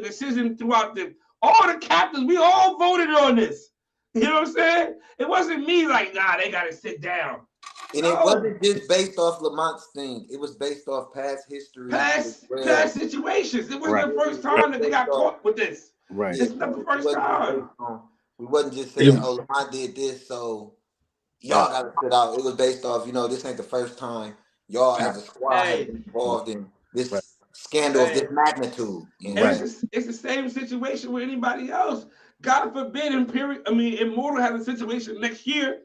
decision throughout all the captains. We all voted on this. You know what I'm saying? It wasn't me like, nah, they gotta sit down. And it wasn't just based off Lamont's thing. It was based off past history. Past situations. It wasn't the first time that they got caught with this. Right. It's not the first time. We wasn't just saying, oh, Lamont did this, so y'all got to sit out. It was based off, this ain't the first time y'all as a squad have been involved in this scandal of this magnitude. It's the same situation with anybody else. God forbid, Immortal has a situation next year.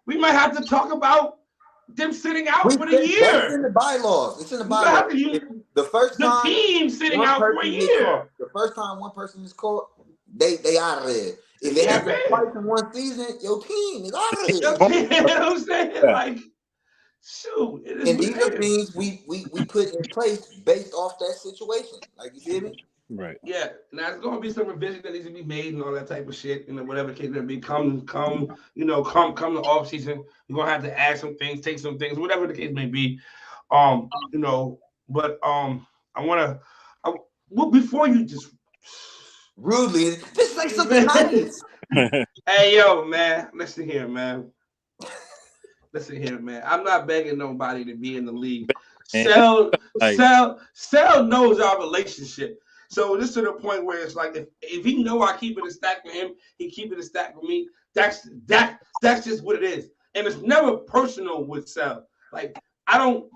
We might have to talk about them sitting out for the year. That's in the bylaws. It's in the bylaws. The first time the team sitting out for a year. The first time one person is caught, they out of there. If it happens twice in one season, your team is out of there. You know what I'm saying? Like, shoot. And these are things we put in place based off that situation. Like, you feel me? Right. Yeah. Now there's gonna be some revision that needs to be made and all that type of shit. Whatever the case may be, come the off season. You're gonna have to add some things, take some things, whatever the case may be. But before you just rudely just say something nice. Hey yo, man, listen here, man. I'm not begging nobody to be in the league. Sell knows our relationship. So this to the point where it's like if he know I keep it a stack for him, he keep it a stack for me. That's just what it is. And it's never personal with Sel. Like I don't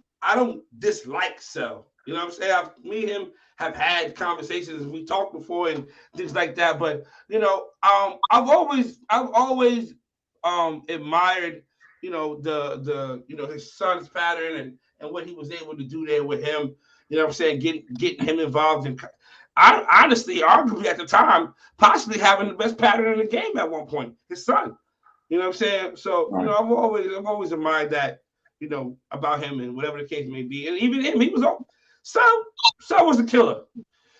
dislike Sel. You know what I'm saying? Me and him have had conversations. We talked before and things like that. But I've always admired his son's pattern and what he was able to do there with him. You know what I'm saying? Getting him involved in. I honestly, arguably at the time, possibly having the best pattern in the game at one point. His son. You know what I'm saying? So I've always admired that. About him and whatever the case may be. And even him, he was all. So was a killer.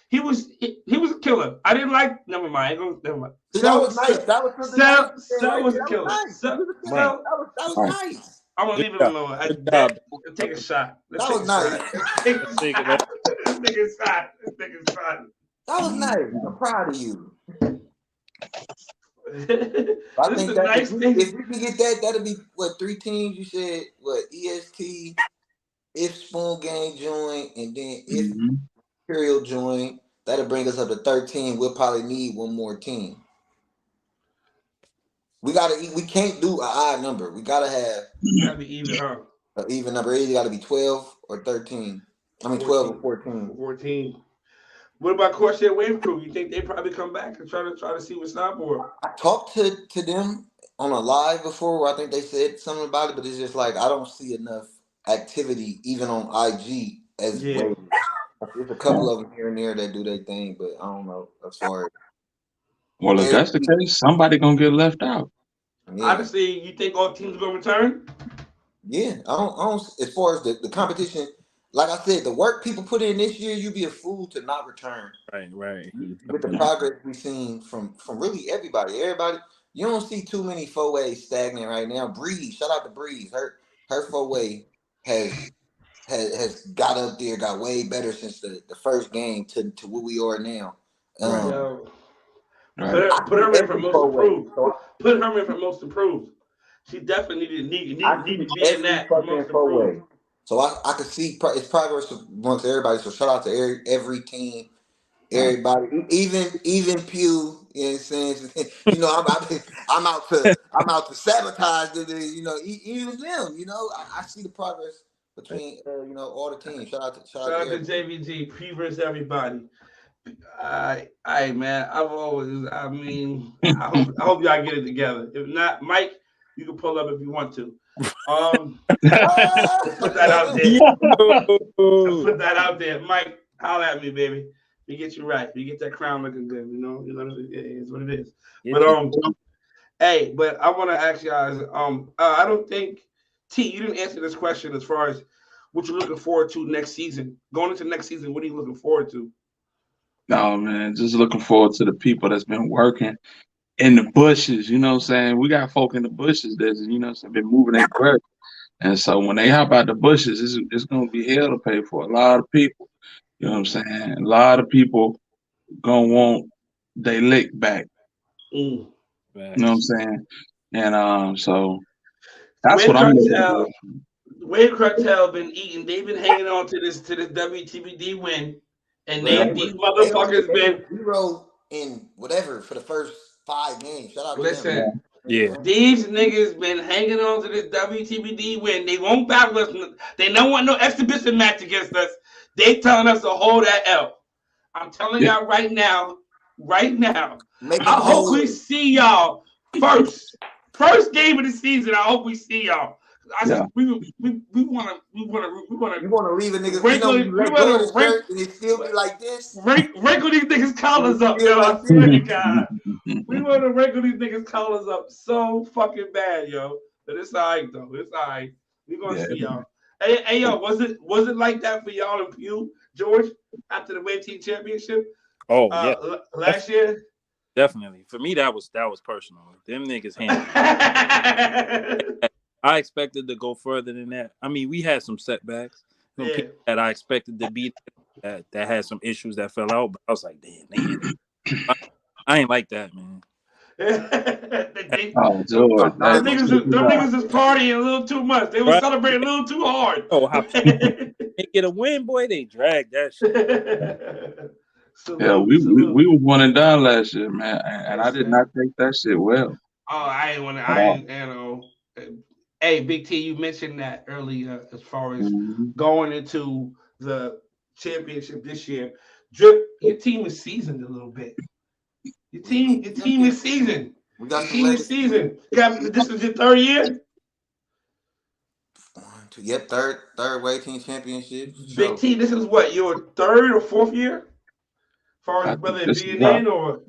He was a killer. I didn't like. Never mind. Never mind. That was nice. That was something nice. Sel was a killer. That was nice. I'm gonna leave it alone. Take a shot. That was nice. Take a shot. That was nice. I'm proud of you. I think nice if you can get that, that'll be what 3 teams. You said what EST, if Spoon Gang join, and then if Imperial join, that'll bring us up to 13. We'll probably need one more team. We can't do an odd number. We gotta be even, huh? An even number. It either gotta be 12 or 13. I mean 12 or 14. 14. What about Corsair Wave Crew? You think they probably come back and try to see what's up? Or I talked to them on a live before where I think they said something about it, but it's just like I don't see enough activity even on IG as Wave. There's a couple of them here and there that do their thing, but I don't know as far as. Well, if that's the case, somebody gonna get left out. Yeah. Honestly, you think all teams are gonna return? Yeah, I don't. As far as the competition, like I said, the work people put in this year, you'd be a fool to not return. Right. With the progress we've seen from really everybody, you don't see too many 4-way stagnant right now. Breeze, shout out to Breeze. Her 4-way has got up there, got way better since the first game to what we are now. Put her in for most improved. Put her in for most improved. She definitely need to be in that most improved. So I could see it's progress amongst everybody. So shout out to every team, everybody, even Pew. You know what I'm saying? I'm out to sabotage the even them. I see the progress between all the teams. Shout out to JVG, Pew versus everybody. Man, I hope y'all get it together. If not, Mike, you can pull up if you want to. Put that out there. Yo. Put that out there, Mike. Holler at me, baby. We get you right. We get that crown looking good. It is what it is. But hey, but I want to ask you guys. I don't think you didn't answer this question as far as what you're looking forward to next season. Going into next season, what are you looking forward to? No, man, just looking forward to the people that's been working in the bushes. You know what I'm saying? We got folk in the bushes that's been moving their butt, and so when they hop out the bushes, it's gonna be hell to pay for a lot of people. You know what I'm saying? A lot of people gonna want they lick back. Mm. You know what I'm saying? And so that's Where what I'm looking for. Where Cartel been eating? They've been hanging on to this WTBD win, and these motherfuckers they been 0 in whatever for the first 5 games. Shout out to them. listen. Yeah. These niggas been hanging on to this WTBD win. They won't battle us. They don't want no exhibition match against us. They telling us to hold that L. I'm telling y'all right now. I hope we see y'all first game of the season. I hope we see y'all. We want to leave a nigga. Wrinkle, we want to shirt and it still be like this. Wrinkle these niggas collars up, yo. I swear to God. We want to wrinkle these niggas collars up so fucking bad, yo. But it's all right though. It's all right. We gonna see y'all. Hey, yo, was it like that for y'all and Pew, George, after the WAVE Team Championship? Oh yeah, last year. Definitely. For me, that was personal. Them niggas handled. I expected to go further than that. I mean, we had some setbacks. Some people that I expected to beat that had some issues that fell out. But I was like, damn, I ain't like that, man. George, them niggas is partying a little too much. They were celebrating a little too hard. Oh, how they get a win, boy? They dragged that shit. Yeah, we were 1 and done last year, man, and I did not take that shit well. Oh, I ain't want to. Hey, Big T, you mentioned that earlier as far as going into the championship this year. Drip, your team is seasoned a little bit. Your team is seasoned. Your team is seasoned. This is your 3rd year? Yep, third WAVE Team Championship. Big T, this is what, your 3rd or 4th year? As far as whether it being in or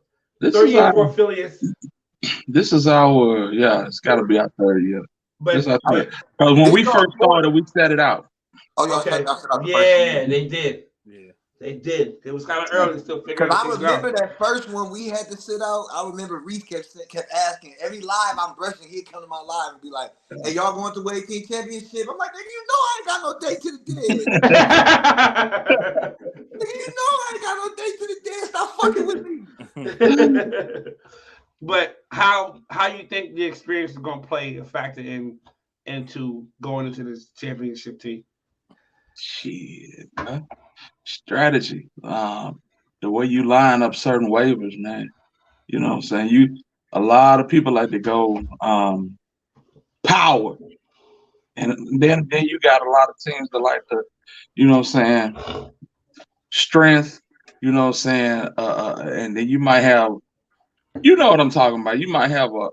3rd year for affiliates. This is our, it's got to be our 3rd year. Because when we first started, we set it out. Oh, okay. Yeah, they did. Yeah, they did. It was kind of early still figuring things out. Because I remember that first one we had to sit out. I remember Reese kept asking every live I'm brushing. He'd come to my live and be like, "Hey, y'all going to WAVE Team Championship?" I'm like, "Nigga, you know I ain't got no date to the dead." Nigga, you know I ain't got no date to the dead. Stop fucking with me. But how you think the experience is gonna play a factor into going into this championship team? Shit, man. Strategy. The way you line up certain waivers, man. You know what I'm saying? A lot of people like to go power. And then you got a lot of teams that like to, you know what I'm saying, strength, you know what I'm saying, and then you might have, you know what I'm talking about. You might have your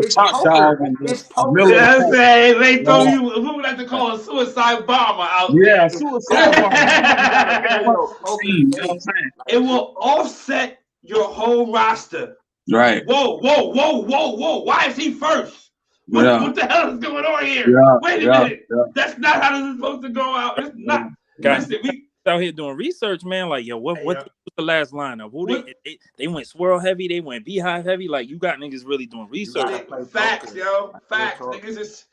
top dog and it's poker. They throw you who would like to call a suicide bomber out there. Yeah, suicide bomber. You know what I'm saying? It will offset your whole roster. Right. Whoa. Why is he first? What the hell is going on here? Wait a minute. That's not how this is supposed to go out. It's not. Listen, we out here doing research, man. Like, yo, what was the last lineup? They went swirl heavy, they went beehive heavy. Like, you got niggas really doing research. Facts, yo. Facts. Niggas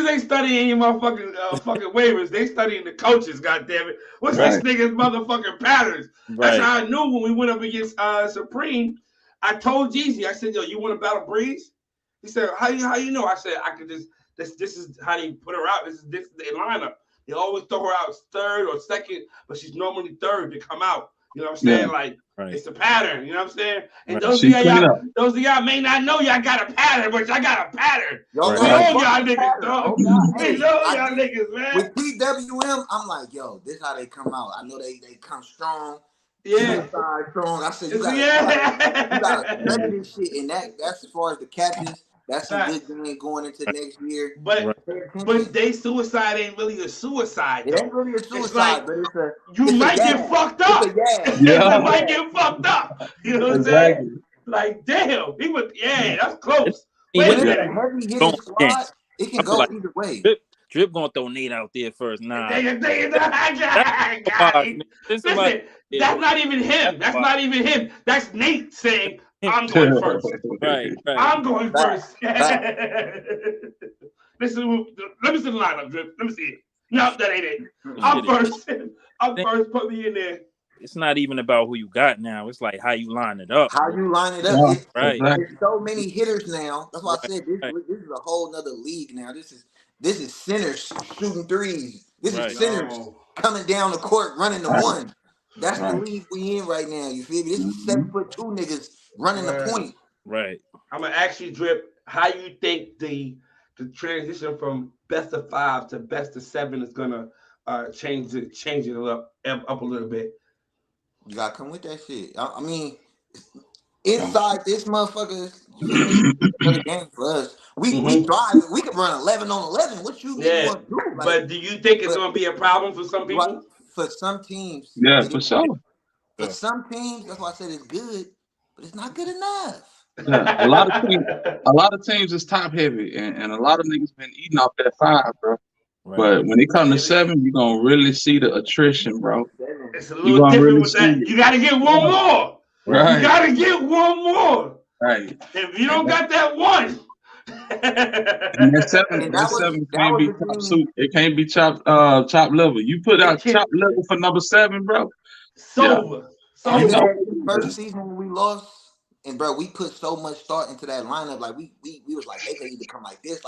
ain't studying your motherfucking fucking waivers. They studying the coaches, goddammit. What's this nigga's motherfucking patterns? That's how I knew when we went up against Supreme. I told Jeezy, I said, yo, you want to battle Breeze? He said, how you know? I said, I could just this is how they put her out. This is their lineup. They always throw her out 3rd or 2nd, but she's normally 3rd to come out. You know what I'm saying? Like, it's a pattern. You know what I'm saying? And those of y'all may not know y'all got a pattern, but y'all got a pattern. We know y'all niggas, dog. We know y'all niggas, man. With PWM, I'm like, yo, this how they come out. I know they come strong. Yeah. Strong. I said, you gotta this shit. And that's as far as the captains. That's some good game going into next year. But they suicide ain't really a suicide. It ain't really a suicide, it's like, but it's a you might get fucked up. Yeah. You might get fucked up. You know what I'm saying? Like, damn, he was. Yeah, that's close. Wait a minute. Heavy hitting squad, it can go either way. Drip gonna throw Nate out there first. Nah. Listen, that's not even him. That's not even him. That's Nate saying, I'm going first. Right. I'm going first. Listen, let me see the lineup, Drip. Let me see it. No, that ain't it. I'm first. I'm first. Put me in there. It's not even about who you got now. It's like how you line it up. How you line it up. Right. There's so many hitters now. That's why I said this is a whole nother league now. This is centers shooting threes. This is centers coming down the court running the one. That's the league we in right now. You feel me? This is 7'2" niggas running the point. Right. I'm gonna ask you, Drip, how you think the transition from best of 5 to best of 7 is gonna change it up a little bit. You gotta come with that shit. I mean, inside this motherfucker, another game for us. We thrive. We could run 11 on 11. What you want to do? Like, but do you think it's gonna be a problem for some people? For some teams, yeah, for sure. For some teams, that's why I said it's good, but it's not good enough. Yeah, a lot of teams is top heavy, and a lot of niggas been eating off that 5, bro. Right. But when it comes to 7, you're gonna really see the attrition, bro. It's a little different with that. You gotta get one more. Right. You gotta get one more. Right. If you don't got that one. And that 7 can't be top suit. It can't be top level. You put out top level for number 7, bro. Sober. First season when we lost, and bro, we put so much thought into that lineup. Like we was like, they could either come like this.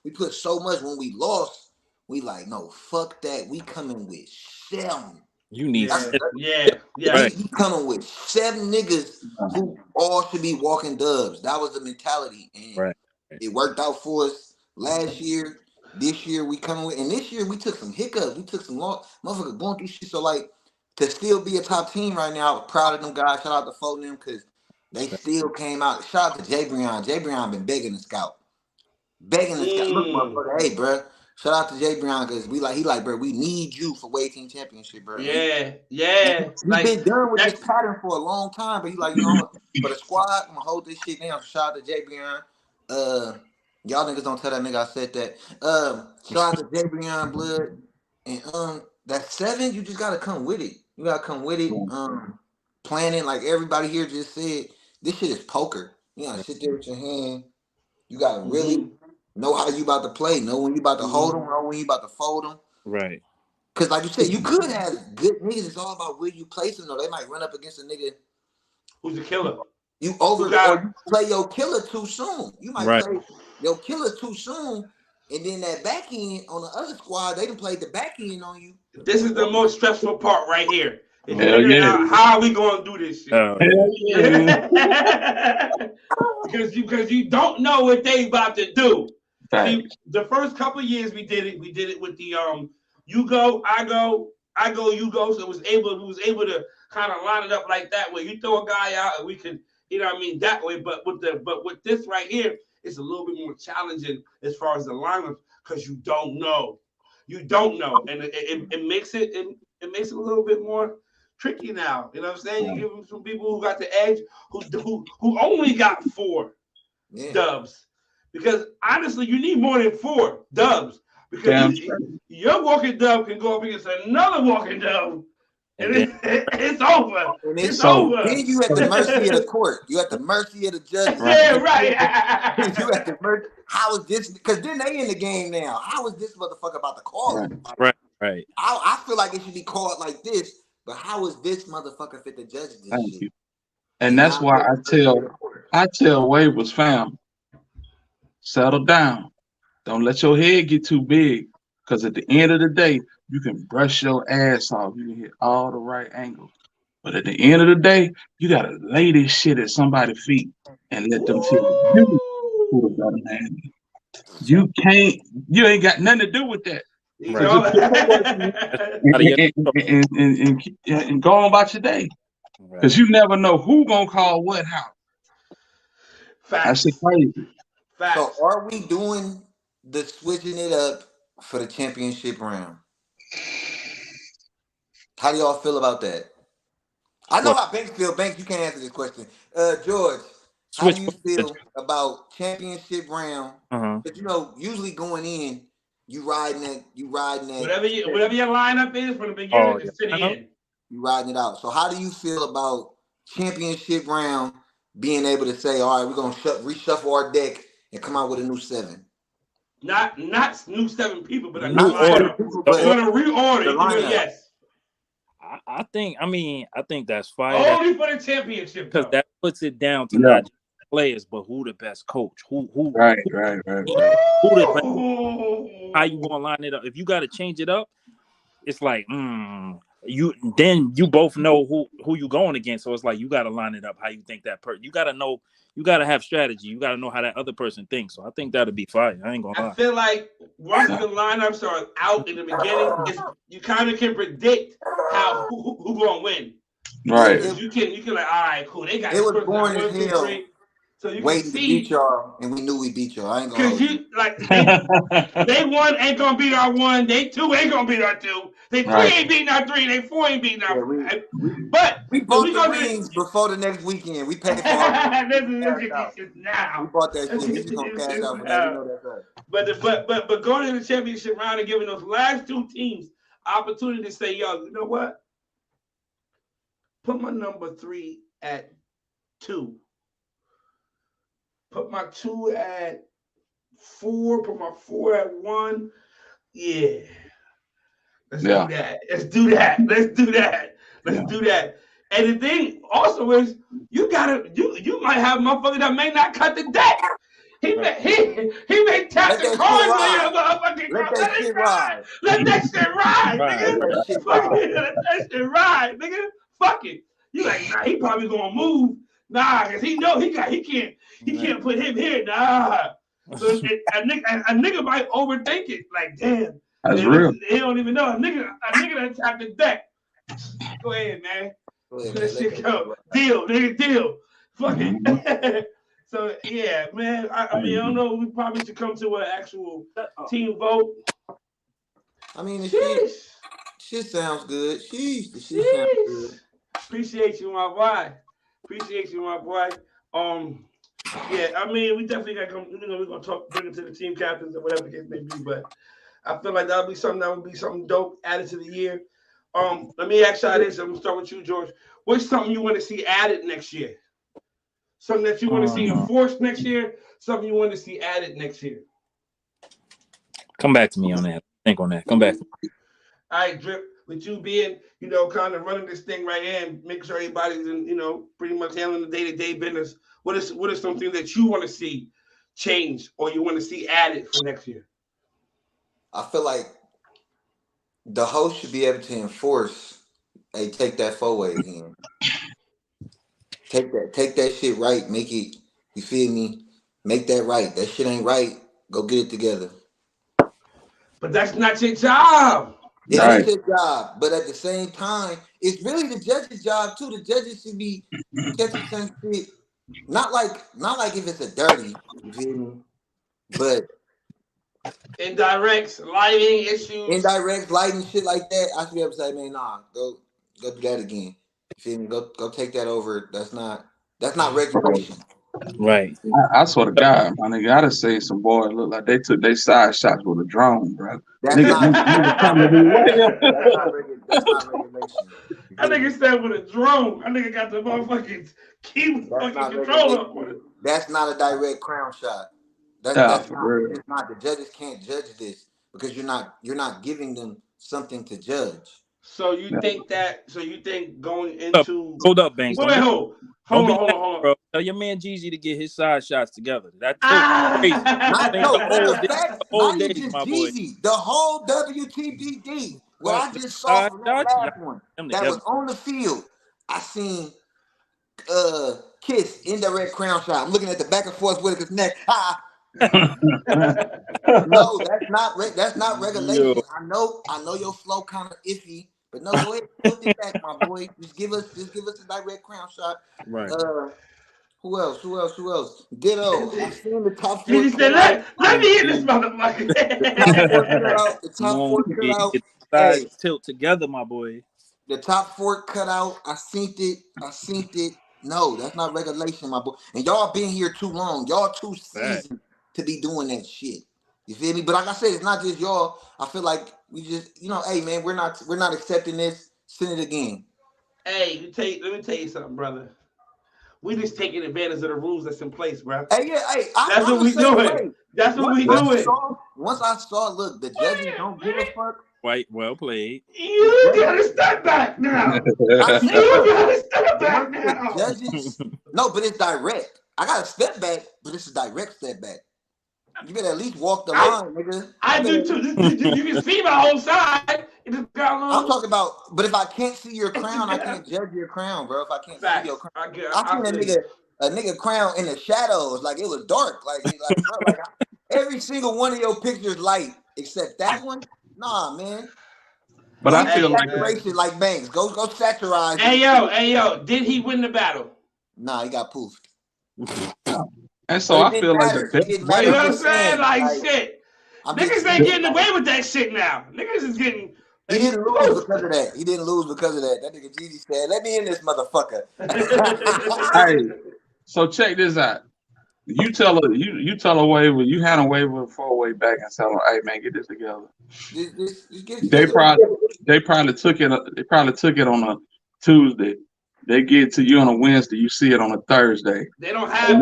We put so much when we lost. We like, no, fuck that. We coming with 7. You need Right. We coming with 7 niggas who all should be walking dubs. That was the mentality. And it worked out for us last year. This year we coming with, and this year we took some hiccups. We took some motherfuckers going through shit. So like to still be a top team right now, I was proud of them guys. Shout out to Foden them because they still came out. Shout out to Jay Breon. Jay Breon been begging the scout. Look, motherfucker, hey, bro. Shout out to Jay Brown because he like, bro, we need you for Way Team Championship, bro. Yeah. He's been done with this pattern for a long time, but he like, for the squad, I'm gonna hold this shit down. Shout out to Jay Brown. Y'all niggas don't tell that nigga I said that. Shout out to Jay Brown, blood. And that 7, you just gotta come with it. You gotta come with it. Planning, like everybody here just said, this shit is poker. You gotta sit there with your hand. You gotta really know how you about to play. Know when you about to hold them. Know when you about to fold them. Right. Because like you said, you could have good niggas. It's all about where you place them. Though they might run up against a nigga who's a killer. You play your killer too soon. You might play your killer too soon, and then that back end on the other squad, they done played the back end on you. This is the most stressful part right here. How are we gonna do this shit? Because you don't know what they about to do. See, the first couple of years we did it with the you go, I go, you go. So it was able to kind of line it up like that where you throw a guy out and we can, that way. But with this right here, it's a little bit more challenging as far as the lineup because you don't know, and it makes it a little bit more tricky now. You know what I'm saying? You give them some people who got the edge, who only got 4 dubs. Because honestly, you need more than 4 dubs. Because your walking dub can go up against another walking dub. And it's over. It's over. Then you at the mercy of the court. You at the mercy of the judge. Yeah, right. You at the mercy. How is this? Because then they in the game now. How is this motherfucker about to call it? Right. I feel like it should be called like this. But how is this motherfucker fit the judge this Thank shit? you. And that's why I tell Waivers fam, settle down. Don't let your head get too big. Because at the end of the day, you can brush your ass off. You can hit all the right angles. But at the end of the day, you got to lay this shit at somebody's feet and let them tell you who the better man is. You ain't got nothing to do with that. And go on about your day. Because you never know who gonna call what how. Facts. That's crazy. Facts. So are we doing the switching it up for the championship round? How do y'all feel about that? I know What how Banks feel. Banks, you can't answer this question. George, how do switch? you feel about championship round? Uh-huh. Because usually going in, you riding that, Whatever your lineup is from the beginning Oh to yeah. the I know. end. you riding it out. So how do you feel about championship round being able to say, all right, we're gonna reshuffle our deck and come out with a new 7? Not new 7 people, but a new New Not order. 7 lineup. people, The You're but order. gonna reorder. the You can do it, lineup. yes. I think that's fire. Only for the championship Because though. that puts it down to Yeah. not just players, but who the best coach, who Right. who the best, Ooh. how you gonna line it up. If you got to change it up, it's like you both know who you going against. So it's like you got to line it up how you think that person. You got to know. You got to have strategy. You got to know how that other person thinks. So I think that'll be fire. I ain't gonna I lie. feel like once the lineups are out in the beginning, you kind of can predict who gonna win. Right. Because you can like, all right, cool. They got It this was person boring at as 1, 2, hell 3. So you can waiting to beat see y'all, and we knew we beat y'all. I ain't gonna because hold you. you like they 1 ain't gonna beat our 1. They 2 ain't gonna beat our 2. They 3 Right. ain't beating our 3. They 4 ain't beating our. Yeah, 5. But we if bought we the go to rings before the next weekend. We paid for our let's cash get out. these shit We now. bought that Let's shit. We get just gonna these cash shit out for that. We now. know that's us. But going to the championship round and giving those last 2 teams opportunity to say, yo, you know what? Put my number 3 at 2. Put my 2 at 4. Put my 4 at 1. Yeah. Let's do that. Let's do that. Let's do that. Let's do that. And the thing also is, you might have a motherfucker that may not cut the deck. He may tap Let the that shit cards for your ride. motherfucking Let cards. Let that it shit ride. ride. Let that shit ride, Right. nigga. Let that shit Fuck ride. it. Let that shit ride, nigga. Fuck it. You like, nah, he probably gonna move. Nah, cause he know he can't put him here. Nah. So a nigga might overthink it. Like, damn. That's real. He don't even know. A nigga that tapped the deck. Go ahead, man. Go ahead, Let man. that shit go. Deal, nigga, deal. Fuck it. So yeah, man. I mean, I don't know. We probably should come to an actual team vote. I mean, the Sheesh. shit sounds good. Sheesh, the shit sounds good. Appreciate you, my boy. Appreciate you, my boy. Yeah, I mean, we definitely got to come. We're gonna talk, bring it to the team captains or whatever the case may be. But I feel like that would be something dope added to the year. Let me ask y'all this. I'm gonna start with you, George. What's something you want to see added next year? Something that you want to see enforced next year? Something you want to see added next year? Come back to me on that. Think on that. Come back. All right, Drip. With you being, kind of running this thing right in, making sure everybody's in, pretty much handling the day-to-day business. What is something that you want to see change or you want to see added for next year? I feel like the host should be able to enforce, hey, take that 4-way again. Take that shit right. Make it, you feel me? Make that right. That shit ain't right. Go get it together. But that's not your job. It ain't your job. But at the same time, it's really the judge's job too. The judges should be catching some shit. Not like if it's a dirty, you feel me? But Indirects, lighting issues. indirect lighting shit like that, I should be able to say, man, nah, go do that again. You feel me? Go take that over. That's not regulation. Right. I swear to God, my nigga, I done seen some boys look like they took their side shots with a drone, bro. That's Nigga, not nigga coming the way. that's not regulation. That nigga said with a drone. That nigga got the motherfucking That's not controller on regulation. it. That's not a direct crown shot. Yeah, That's for not. real. It's not. The judges can't judge this because you're not giving them something to judge. So you think going into Hold up, Banks. wait, hold on. Bro. Tell your man Jeezy to get his side shots together. That's crazy. Matter of fact, The old not even days, just my boy. Jeezy, the whole WTBD. What Bro, I the just saw side from that shots, last one them that together. was on the field, I seen Kiss indirect crown shot. I'm looking at the back and forth with his neck. Ha! No, that's not regulation. Yo. I know your flow kind of iffy, but no, go ahead, put it back, my boy. Just give us a direct crown shot. Right. Who else? Ditto. I seen the top four He said, cut out. let me hit this The motherfucker. top four cut out. The Come top on, four cut out. get the Hey, sides tilt together, my boy. the top four cut out. I seen it. No, that's not regulation, my boy. And y'all been here too long. Y'all too Fact. seasoned to be doing that shit. You feel me? But like I said, it's not just y'all. I feel like we just, hey man, we're not accepting this. Send it again. Hey, let me tell you something, brother. We just taking advantage of the rules that's in place, bro. Hey, yeah, That's I'm what the we same doing. way. That's what we Once doing. I saw, look, the judges don't give a fuck. Quite well played. You gotta step back now. I You said, look, gotta step back once the now. judges, no, but it's direct. I got to step back, but it's a direct step back. You better at least walk the line, nigga. I do too. You can see my whole side. It just got a I'm little talking about, but if I can't see your crown, I can't judge your crown, bro. If I can't see your facts. crown, I I seen feel you. a nigga crown in the shadows, like it was dark, bro, like every single one of your pictures light except that one. Nah, man. But Go I hit feel the like saturation like Banks. Go satirize it. Hey yo, did he win the battle? Nah, he got poofed. and so But it I didn't feel like the matter. It best didn't way, You matter. know I'm what I'm just saying? saying. Like Like, shit. I'm just Niggas ain't saying. getting away with that shit now. Niggas is getting. He didn't lose because of that. That nigga Gigi said, "Let me in this motherfucker." hey, so check this out. You tell a waiver, you hand a waiver 4-way back and tell them, hey man, get this together. Just get it They together. probably took it on a Tuesday. They get to you on a Wednesday, you see it on a Thursday. They don't have.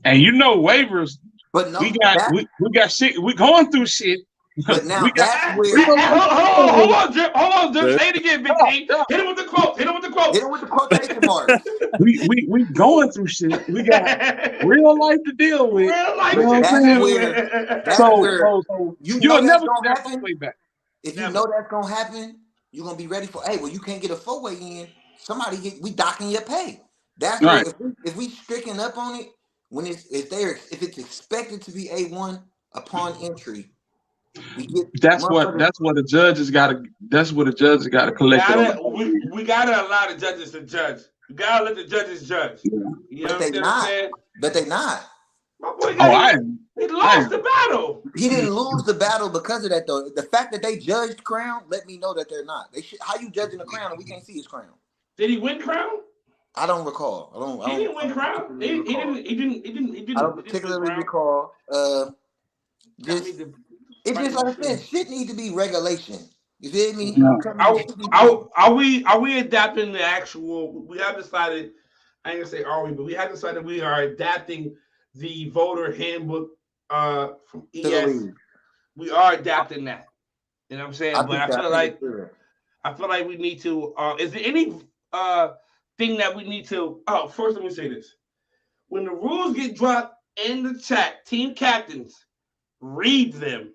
And waivers, But no, we got shit, we going through shit. but now we got that's we where Hold on, Drip. Say it again, Big T. yeah, Hit him with the quote. hit him with the quotation marks. we going through shit. We got real life to deal with. Real life You know shit what I'm to That's saying? deal where with. that's So, where so, so you know you'll that's never get gonna that happen. 4-way back. If you Never. know that's gonna happen, you're gonna be ready for. Hey, well, you can't get a 4-way in. We docking your pay. That's where Right. if we stricken up on it when if it's expected to be A1 upon entry, we get That's what motherfuckers. the judges got to. That's what the judges got to collect it on. We gotta allow the judges to judge. We gotta let the judges judge. Yeah. You But they understand what I'm not. saying? But they not. My boy Oh, he lost the battle. He didn't lose the battle because of that though. The fact that they judged Crown let me know that they're not. They should. How you judging the Crown and we can't see his crown? Did he win crown? I don't recall. He didn't win crown. He didn't. I don't Win particularly crown. recall. Got me Just the it's just right like I said, shit. shit need to be regulation. You feel me? no. Are we adapting the actual? We have decided. I ain't gonna say are we, but we have decided we are adapting the voter handbook from To the ES. league. We are adapting that. You know what I'm saying? I But think I feel like we need to. Is there any thing that we need to? Oh, first let me say this: when the rules get dropped in the chat, team captains read them.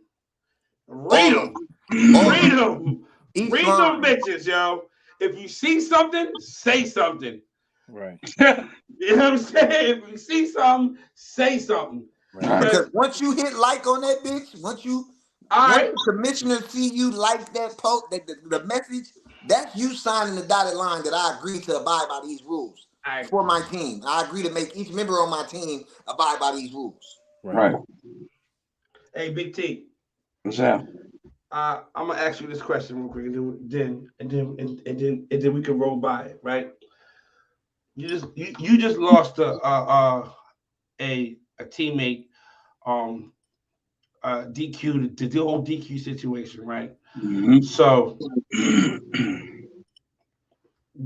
Read them. Read them. Read them bitches, yo. If you see something, say something. Right. You know what I'm saying? If you see something, say something. Right. Because once you hit like on that bitch, once the commissioner see you like that post, the message, that's you signing the dotted line that I agree to abide by these rules for my team. I agree to make each member on my team abide by these rules. Right. Hey, Big T. What's that? I'm gonna ask you this question real quick, and then we can roll by it, right? You just lost a teammate, DQ to the whole DQ situation, right? Mm-hmm. So,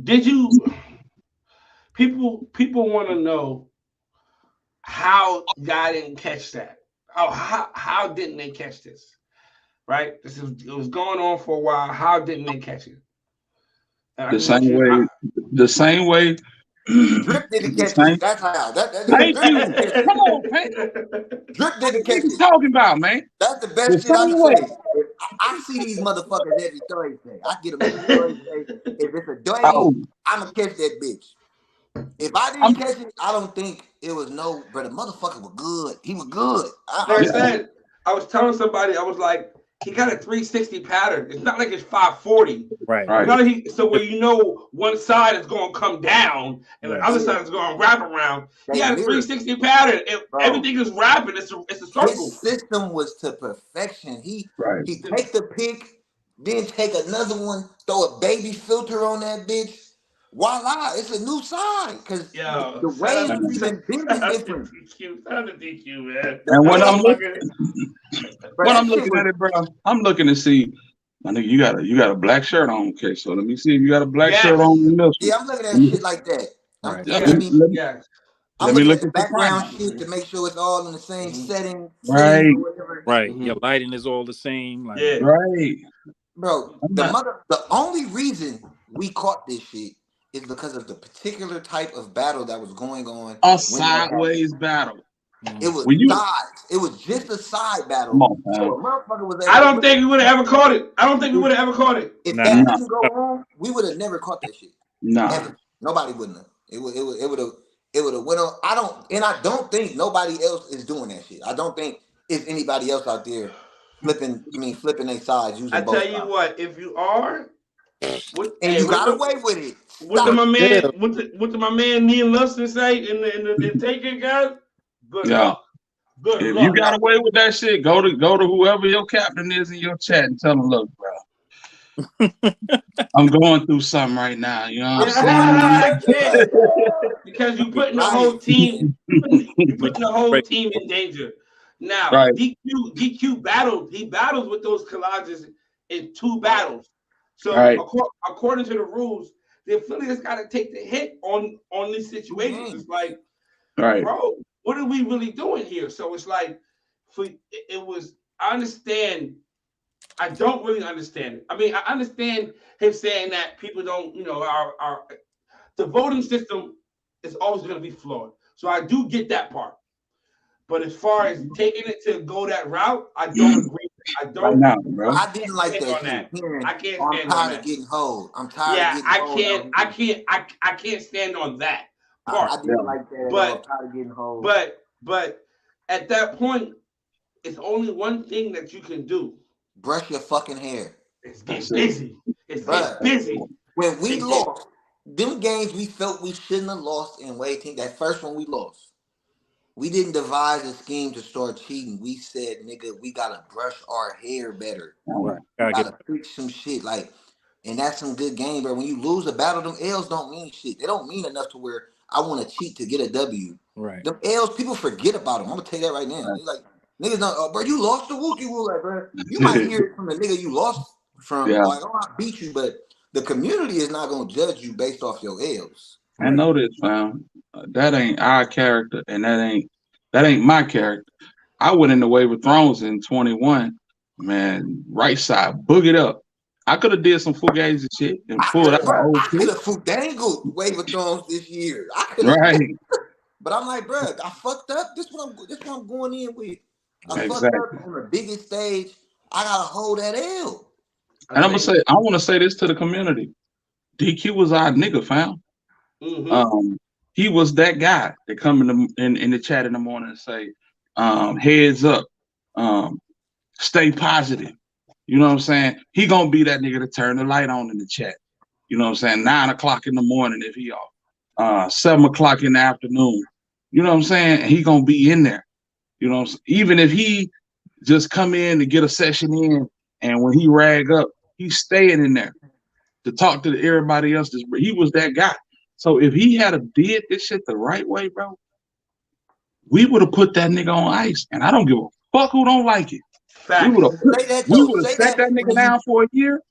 did you? People want to know how y'all didn't catch that. Oh, how didn't they catch this? Right? It was going on for a while. How didn't they catch it? The same way. Drip didn't catch it. That's how. Thank you. Come on, man. Drip didn't catch What you it. talking about, man? That's the best shit I can say. I see these motherfuckers every Thursday. I get them every Thursday. If it's a day, I'm going to catch that bitch. If I didn't catch it, I don't think it was but the motherfucker was good. He was good. I was telling somebody, I was like, he got a 360 pattern. It's not like it's 540. Right. It's Right. not like so where you know one side is going to come down and the Right. other side is going to wrap around. He They had a mirror, 360 pattern. And bro. everything is wrapping. It's a circle. His system was to perfection. Right. He take the pick, then take another one, throw a baby filter on that bitch. Voila, it's a new side. Cause Yo, the shout out way to he been bending different. DQ. Shout out to DQ, man. The And I when way, I'm love look, fucking. bro, when I'm that shit looking was at it, bro, I'm looking to see. My nigga, you got a black shirt on. Okay, so let me see if you got a black shirt on Yes. in this yeah, one. I'm looking at Let me, shit like that. I'm Right. let and I me, mean let me, Yes. I'm let me looking look at the at the background print. shit to make sure it's all in the same Mm-hmm. setting Right, or whatever. Right. Mm-hmm. Your lighting is all the same. Like, Yeah. right. Bro, I'm not the only reason we caught this shit is because of the particular type of battle that was going on a when that happened. sideways battle. It mm, was When you sides. It was just a side come battle. on, So man. a motherfucker was I able to don't look think we would have ever caught it. I don't think we if would have ever caught it. that nah. No, didn't go wrong, we would have never caught that shit. nah. Ever. Nobody wouldn't have. It would have went on. I don't think nobody else is doing that shit. I don't think if anybody else out there flipping their sides I using tell both you sides. what, if you are, And you got away with it. what did Stop But my it. man still, what did my man Neil Luston say in Taken guys? Good Yeah. luck. Good If you luck. got away with that shit, go to whoever your captain is in your chat and tell them, look, bro, I'm going through something right now. You know what I'm I'm Yeah, going through saying? I something, can't bro. because you but putting the Right. whole team you but putting the whole right. team in danger. Now Right, DQ battled. He battles with those collages in two battles. So right, according to the rules, the affiliates got to take the hit on these Two situations. games. It's like, right. bro, what are we really doing here? So it's like, for it was. I understand. I don't really understand it. I mean, I understand him saying that people don't, our the voting system is always going to be flawed. So I do get that part. But as far as taking it to go that route, I don't agree. I Right don't now, bro. I didn't like stand that on shit. that. Hearing, I can't oh, I'm stand on tired of that. getting hold. I'm tired of Yeah, getting hold out here. I can't stand on that I part. didn't Yeah, like that at all. I'm But tired of getting hold. but at that point, it's only one thing that you can do. Brush your fucking hair. It's that's get it. busy. It's get But busy. when we And get lost, them games we felt we shouldn't have lost in waiting, that first one we lost. We didn't devise a scheme to start cheating. We said, nigga, we gotta brush our hair better. Right. Right. We Gotta get gotta fix some shit. Like, and that's some good game, bro. When you lose a battle, them L's don't mean shit. They don't mean enough to where I want to cheat to get a W. right. Them L's, people forget about them. I'm gonna tell you that right now. Right. It's like niggas don't. Oh, bro, you lost the Wookiee rule, like, bro. You might hear it from the nigga you lost from, Yeah, like, oh, I beat you, but the community is not gonna judge you based off your L's. I Right. know this, fam. That ain't our character, and that ain't my character. I went in the Wave of Thrones in 21. Man, right side, boogied up. I could have did some fugazi shit and I pulled could out have, an bro. old I could trick. have dangled Wave of Thrones this year. I could have. Right, But I'm like, bro, I fucked up. This what I'm going in with. I Right. fucked up exactly. on the biggest stage. I gotta hold that L. I And I'm gonna think say, I want to say this to the community. DQ was our nigga, fam. mm-hmm. Um, he was that guy that come in the chat in the morning and say, heads up, um, stay positive. You know what I'm saying? He gonna be that nigga to turn the light on in the chat. You know what I'm saying? 9 o'clock in the morning if he off. 7 o'clock in the afternoon. You know what I'm saying? He gonna be in there. You know what I'm saying? Even if he just come in to get a session in, and when he rag up, he's staying in there to talk to everybody else. He was that guy. So if he had a did this shit the right way, bro, we would have put that nigga on ice. And I don't give a fuck who don't like it. We would Facts. have put, Say that we though. would have Say set that that nigga when you. down for a year,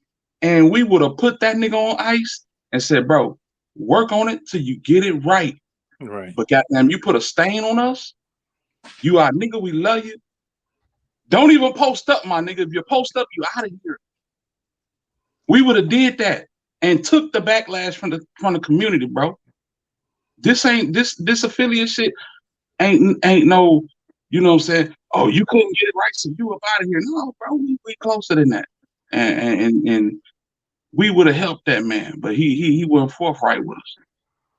and we would have put that nigga on ice and said, bro, work on it till you get it right. Right. But goddamn, you put a stain on us. You our nigga, we love you. Don't even post up, my nigga. If you post up, you out of here. We would have did that and took the backlash from the community, bro. This affiliate shit ain't no, you know what I'm saying? Oh, you couldn't get it right, so you up out of here. No, bro, we closer than that. And we would have helped that man, but he wasn't forthright with us.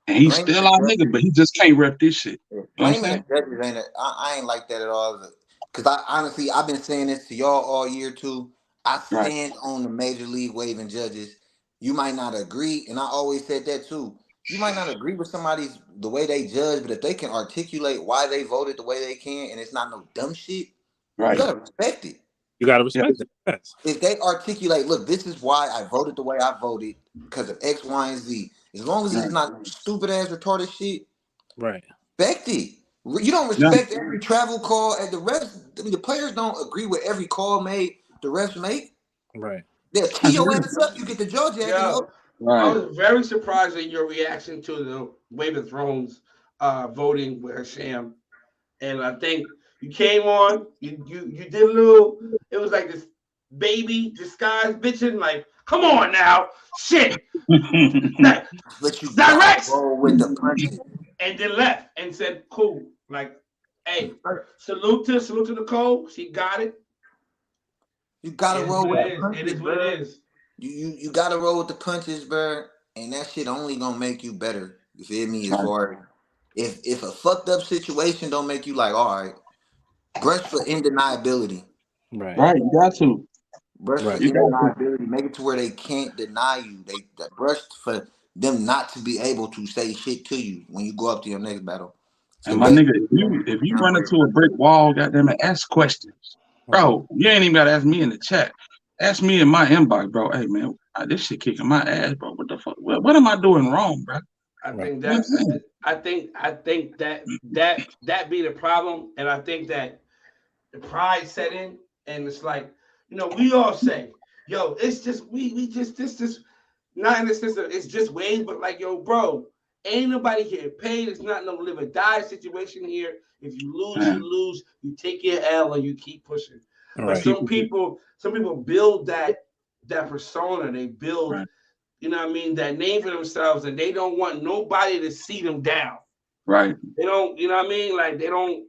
And he's Blaming still the our nigga, judges. but he just can't rep this shit. Yeah, You know what I'm blaming the saying? judges ain't. I ain't like that at all. Cause I honestly, I've been saying this to y'all all year too. I Right. stand on the major league waving judges. You might not agree, and I always said that too. You might not agree with somebody's the way they judge, but if they can articulate why they voted the way they can, and it's not no dumb shit, you Right. gotta respect it. You gotta Yeah. respect that. Yes. If they articulate, look, this is why I voted the way I voted because of X, Y, and Z. As long as it's Right. not stupid ass retarded shit, Right. respect it. You don't Yeah. respect every travel call at the refs. I mean, the players don't agree with every call made the refs make. Right. They'll I tee your agree. ass up. You get the jaw jack and Yeah, oh, I Right. was very surprised at your reaction to the Wave of Thrones voting with Hasham. And I think you came on, you did a little. It was like this baby disguise bitching, like, come on now, shit, like but you gotta direct, roll with the punches. and then left and said, cool, like, hey, salute to Nicole, she got it. You gotta It is roll what with it the is. It punches, is what it bro. is. You gotta roll with the punches, bro. And that shit only gonna make you better. You feel me? As Right. far as if a fucked up situation don't make you like, all right, brush for indeniability. Right. Right. You got to. Brush for Right. You got to. indeniability. Make it to where they can't deny you. They brush for them not to be able to say shit to you when you go up to your next battle. So And my nigga, basically, if you run into a brick wall, goddamn it, ask questions, Right. bro. You ain't even gotta ask me in the chat. Ask me in my inbox, bro. Hey man, this shit kicking my ass, bro. What the fuck? What am I doing wrong, bro? I Right. think You know what I'm that saying? I think that be the problem, and I think that the pride set in, and it's like, we all say, yo, it's just we just this not in the sense of it's just Wayne, but like, yo, bro, ain't nobody getting paid. It's not no live or die situation here. If you lose, you Man, lose. You take your L and you keep pushing. But Right. keep some people build that persona. They build, right, what I mean, that name for themselves, and they don't want nobody to see them down. right. They don't, what I mean, like they don't.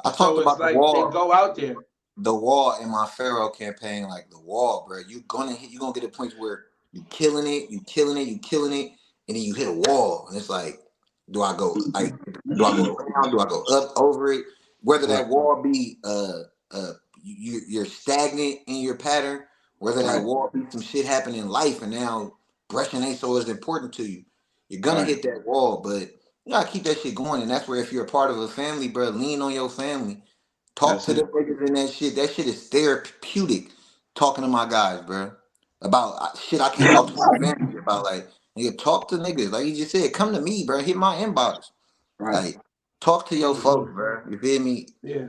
I talked So it's about the like they wall. go out there. The wall in my Pharaoh campaign, like the wall, bro. You gonna get a point where you killing it, you killing it, you killing it, and then you hit a wall, and it's like, do I go around, do I go up over it? Whether Right. that wall be you're stagnant in your pattern, whether that Right, wall be some shit happening in life, and now brushing ain't so as important to you. You're gonna right. hit that wall, but you gotta keep that shit going, and that's where if you're a part of a family, bro, lean on your family. Talk That's to it. the niggas in that shit. That shit is therapeutic. Talking to my guys, bro, about shit I can't talk to my family about. Like, nigga, talk to niggas. Like you just said, come to me, bro. Hit my inbox. Right. Like, talk to your Mhm. folks, bro. You feel me? Yeah.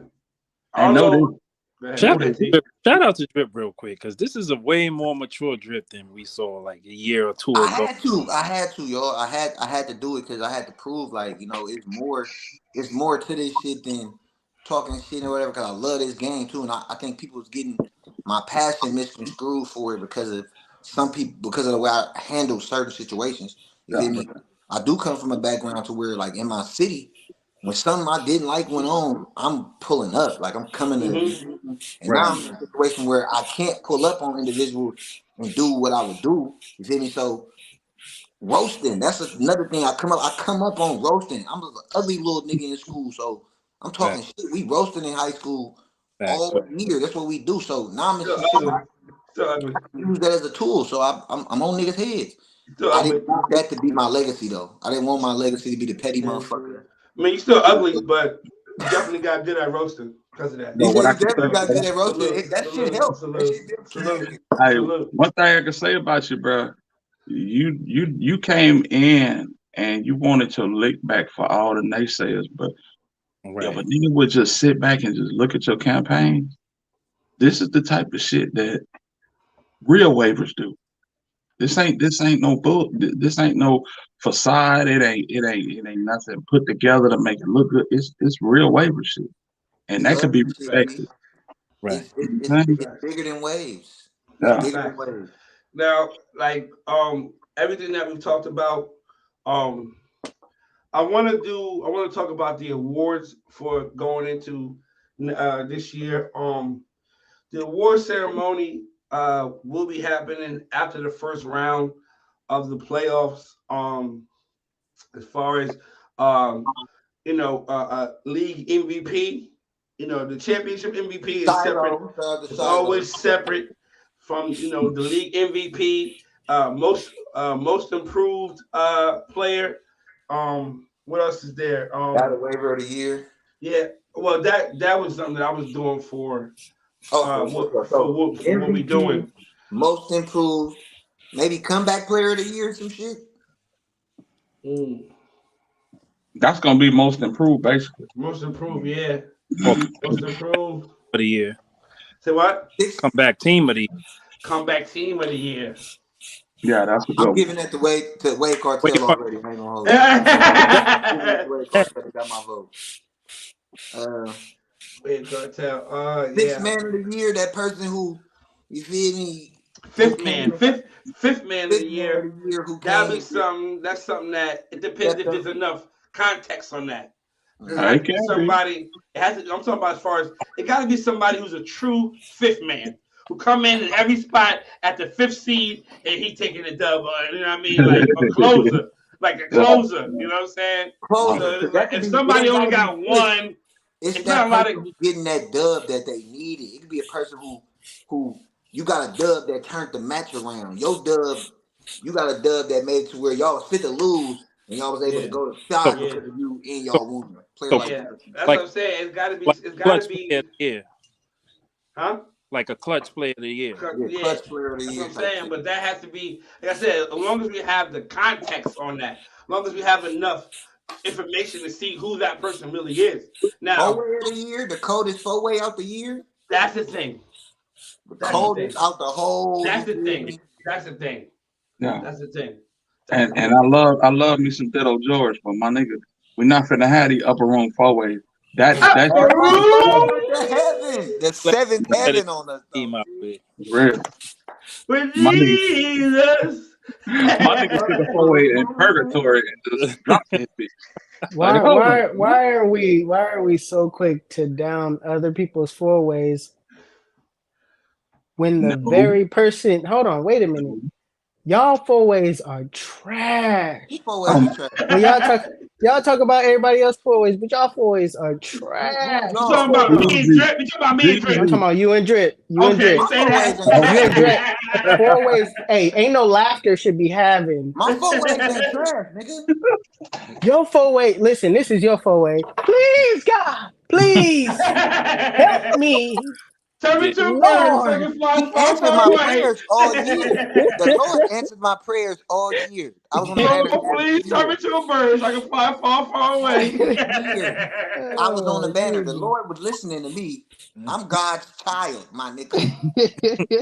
I And don't know know. this. Go ahead. Know Shout Go this. ahead, out to T. Drip. Shout out to Drip real quick, because this is a way more mature Drip than we saw like a year or two I ago. had to. I had to, y'all. I had to do it because I had to prove, like, it's more. It's more to this shit than talking shit or whatever. Because I love this game too, and I think people's getting my passion misconstrued for it because of some people, because of the way I handle certain situations. You Yeah. feel me? I do come from a background to where, like, in my city, when something I didn't like went on, I'm pulling up. Like, I'm coming Mm-hmm. to, and now Right. I'm in a situation where I can't pull up on individuals and do what I would do. You feel me? So roasting. That's another thing. I come up on roasting. I'm an ugly little nigga in school, so I'm talking Facts. shit. We roasting in high school Facts. all year. That's what we do. So now I'm in Still some shit where ugly. Still ugly. I use that as a tool. So I'm on niggas' heads. Still I ugly. didn't want that to be my legacy though. I didn't want my legacy to be the petty Yeah. motherfucker. I mean, you still ugly, but you definitely got good at roasting because of that. He But what said I he can definitely So got good at roasting. salute, That shit salute, helped. That salute, shit salute, definitely. Hey, salute. one thing I can say about you, bro, you came in and you wanted to lick back for all the naysayers, but if a Right. nigga would just sit back and just look at your campaign, this is the type of shit that real waivers do. This ain't no bull. This ain't no facade. It ain't nothing put together to make it look good. It's real waiver shit, and We that could love be this shit, Facts. B. respected. Right. It's, it's, You know it's, what I'm saying? it's Facts. bigger than waves. It's Yeah, bigger than Facts. waves. Now, like everything that we've talked about, um, I want to talk about the awards for going into this year. The award ceremony will be happening after the first round of the playoffs. As far as league MVP. the championship MVP is separate. It's always separate from the league MVP, most improved player. What else is there? Battle waiver of the year. Yeah, well that was something that I was doing for what we MVP, doing. most improved, maybe comeback player of the year, some shit. That's gonna be most improved, basically. Most improved, yeah. Or Most improved. of the year. Say what? Comeback team of the year. Comeback team of the year. Yeah, that's a good I'm one. giving it to Wade Cartel already. I ain't gonna hold it. I'm giving it to Wade Cartel. Got my vote. Wade Cartel. Sixth Yeah. man of the year, that person who, you feel me? Fifth man of the year. Who That'll came be something. That's something that it depends if there's enough context on that. It has to be somebody. It has to. I'm talking about as far as it got to be somebody who's a true fifth man who come in every spot at the fifth seed and he taking the dub. You know what I mean? Like a closer, You know what I'm saying? Closer. So if somebody only got one, it's that person who's getting that dub that they needed. It could be a person who you got a dub that turned the match around. Your dub, you got a dub that made it to where y'all was fit to lose and y'all was able to go to shot because of you in y'all movement. Player like that. That's what I'm saying. It's gotta be. It's gotta be. Yeah. Huh? Like a clutch player of the year. Clutch player of the year. That's what I'm saying. But that has to be, like I said, as long as we have the context on that, as long as we have enough information to see who that person really is. Now, 4-way of the year, the coldest 4-way out the year. That's the thing. The coldest out the whole. That's the thing. That's the thing. Yeah. That's the thing. And I love me some Ditto George, but my nigga, we're not finna have the upper room 4-ways. That's the seventh heaven on us. Real. With Jesus. My nigga took a 4-way in purgatory and just dropped his bitch. Why are we so quick to down other people's 4-ways when the very person? Hold on, wait a minute. Y'all 4-ways are trash. When y'all talk about everybody else 4-ways, but y'all 4-ways are trash. You talking about me and Drip? You talking about me and Drip? I'm talking about you and Drip. You and Drip. Say that. You and Drip. 4-ways. Hey, ain't no laughter should be having. My 4-ways ain't trash, nigga. Your 4-way. Listen, this is your 4-way. Please, God, please help me. Turn me to a Lord, he answered my prayers all year. The Lord answered my prayers all year. I was on the banner. Please turn me to a bird so I can fly far away. I was on the banner. The Lord was listening to me. I'm God's child, my nigga.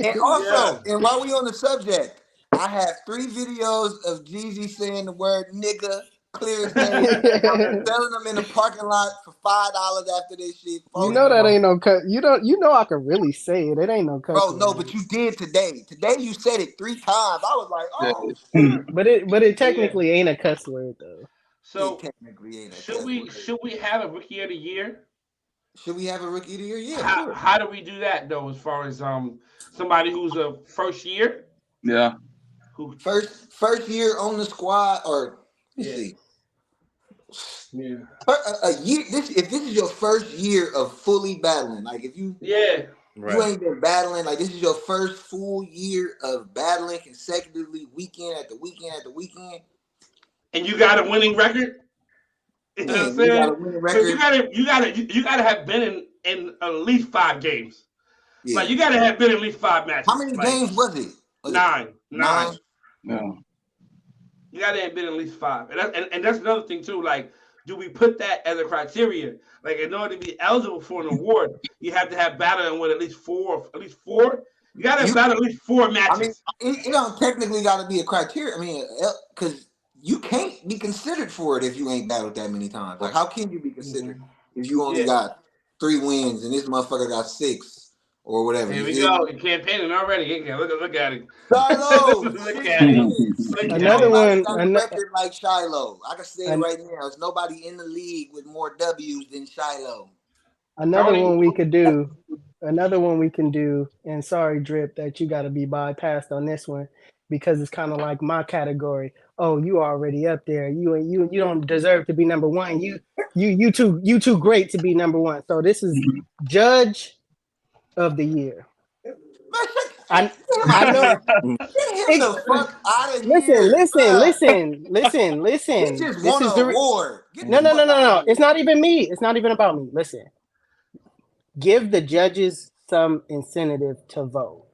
And also, and while we on the subject, I have 3 videos of Jeezy saying the word nigga clear as day. I'm selling them in the parking lot for $5 after this shit. You know that ain't no cut. You know I can really say it. It ain't no cut. Bro, no, but you did today. Today you said it 3 times. I was like, oh shit. But it technically ain't a cuss word though. So should we have a rookie of the year? Should we have a rookie of the year? Yeah. How do we do that though? As far as somebody who's a first year? Yeah. Who first year on the squad or let's see. Yeah. A year. If this is your first year of fully battling, like if you you ain't been battling, like this is your first full year of battling consecutively, weekend after weekend after weekend, and you got a winning record. You know what I'm saying? You got a winning record. You gotta have been in at least 5 games. Yeah. Like you gotta have been at least 5 matches. How many games was it? 9. No. You gotta have been at least 5, and that's another thing too. Like, do we put that as a criteria? Like, in order to be eligible for an award, you have to have battled with at least 4. You gotta have battled at least 4 matches. I mean, it don't technically gotta be a criteria. I mean, because you can't be considered for it if you ain't battled that many times. Like, how can you be considered if you only got 3 wins and this motherfucker got 6? Or whatever. Here we go. You're campaigning already. Look at it. Shiloh. Look at it. Another one. Record like Shiloh. I can say it right now. There's nobody in the league with more W's than Shiloh. Another one we could do. And sorry, Drip, that you got to be bypassed on this one because it's kind of like my category. Oh, you already up there. You don't deserve to be number 1. You too great to be number one. So this is Judge of the Year. I know. Get him the fuck out of Listen, here. listen. He just This won is an the award. Get no. the fuck out of here. It's not even me. It's not even about me. Listen, give the judges some incentive to vote.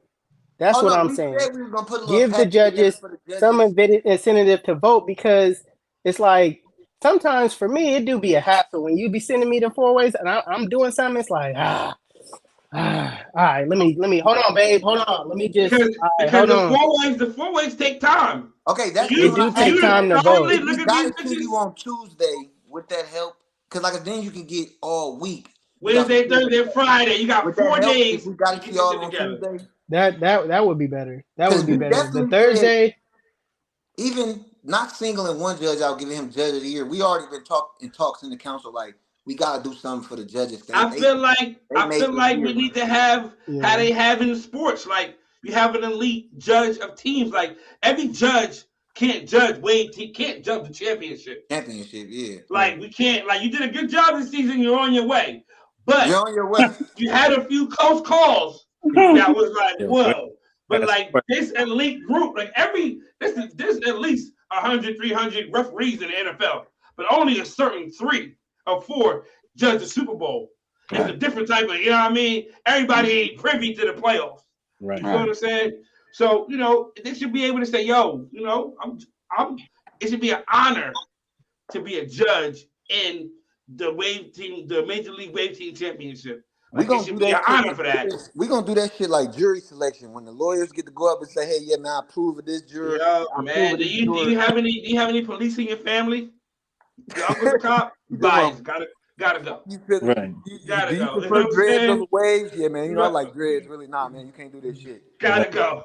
That's what I'm saying. We were gonna put a little Give the judges for the judges. some incentive to vote because it's like sometimes for me it do be a hassle when you be sending me the 4-ways and I'm doing something. It's like all right, let me hold on, babe. Hold on. Let me just because the 4-ways take time. Okay, that's it do take time to vote. If we got it to you on Tuesday, would that help? Because like then you can get all week. Wednesday, Thursday, Friday. You got 4 days. If we got it to y'all on Tuesday. That would be better. That would be better. The Thursday. Even not singling one judge out, giving him Judge of the Year. We already been talks in the council like we gotta do something for the judges. I feel like we need to have how they have in sports. Like you have an elite judge of teams. Like every judge can't judge can't judge the championship. Yeah. Like we can't. Like you did a good job this season. You're on your way. But you're on your way. You had a few close calls. That was like, whoa. But like this elite group, like there's at least 100, 300 referees in the NFL, but only a certain 3 or 4 judge the Super Bowl. It's a different type of, you know what I mean? Everybody ain't privy to the playoffs. Right. You know what I'm saying? So, they should be able to say, yo, it should be an honor to be a judge in the Major League Wave Team Championship. We're gonna do that. Honor for that. We're gonna do that shit like jury selection when the lawyers get to go up and say, "Hey, yeah, man, I approve of this juror." Yo, man, do you have any police in your family? Your uncle's a cop. Bias, gotta go. Right. You gotta go. You prefer dreads over waves? Yeah, man. I like dreads. Really, nah, man. You can't do this shit. Gotta go.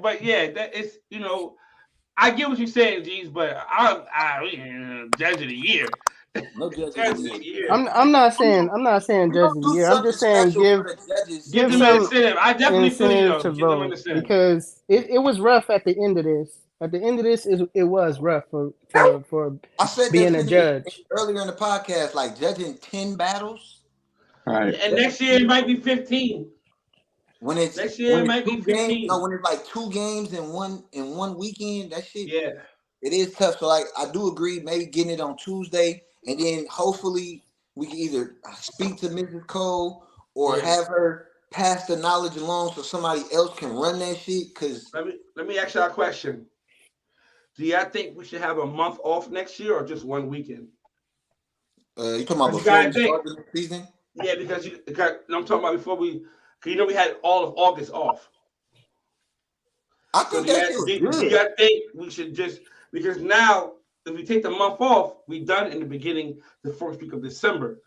But yeah, that is I get what you're saying, G's, but I Judge of the Year. No judge of the year. I'm not saying judge of the year. I'm just saying give them an incentive. I definitely feel to vote because it was rough at the end of this. At the end of this, it was rough for I said being a judge earlier in the podcast, like judging 10 battles. Right. And next year it might be 15. When it's next year it might be 15. When it's like 2 games in one weekend, that shit. Yeah. It is tough. So like I do agree, maybe getting it on Tuesday. And then hopefully we can either speak to Mrs. Cole or have her pass the knowledge along so somebody else can run that shit. Cause let me ask y'all a question. Do y'all think we should have a month off next year or just one weekend? You talking about before we start the season? Yeah, because I'm talking about before we had all of August off. I think that's good. Do y'all think we should just because now if we take the month off, we done in the first week of December.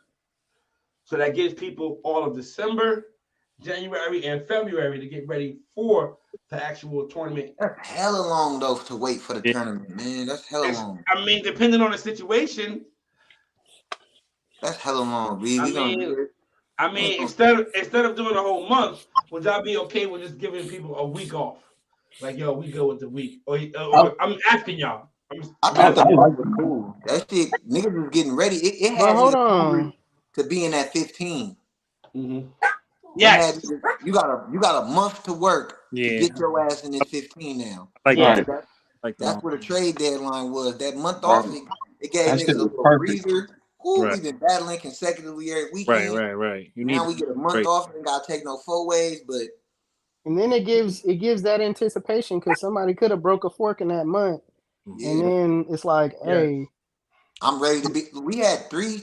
So that gives people all of December, January, and February to get ready for the actual tournament. That's hella long though to wait for the tournament, man. That's hella long. I mean, depending on the situation. That's hella long, B. I mean, instead of doing a whole month, would y'all be okay with just giving people a week off? Like, yo, we go with the week. Or I'm asking y'all. I thought that was cool. That shit, niggas was getting ready. It had hold on to be in that 15. Mm-hmm. Yes, you got a month to work to get your ass in this 15 now. That's where the trade deadline was. That month off, it gave niggas a little breather. We've been battling consecutively every weekend. Right. Now we get a month off and gotta take no 4-ways, but. And then it gives that anticipation because somebody could have broke a fork in that month. Yeah. And then it's like, hey, I'm ready to be. We had three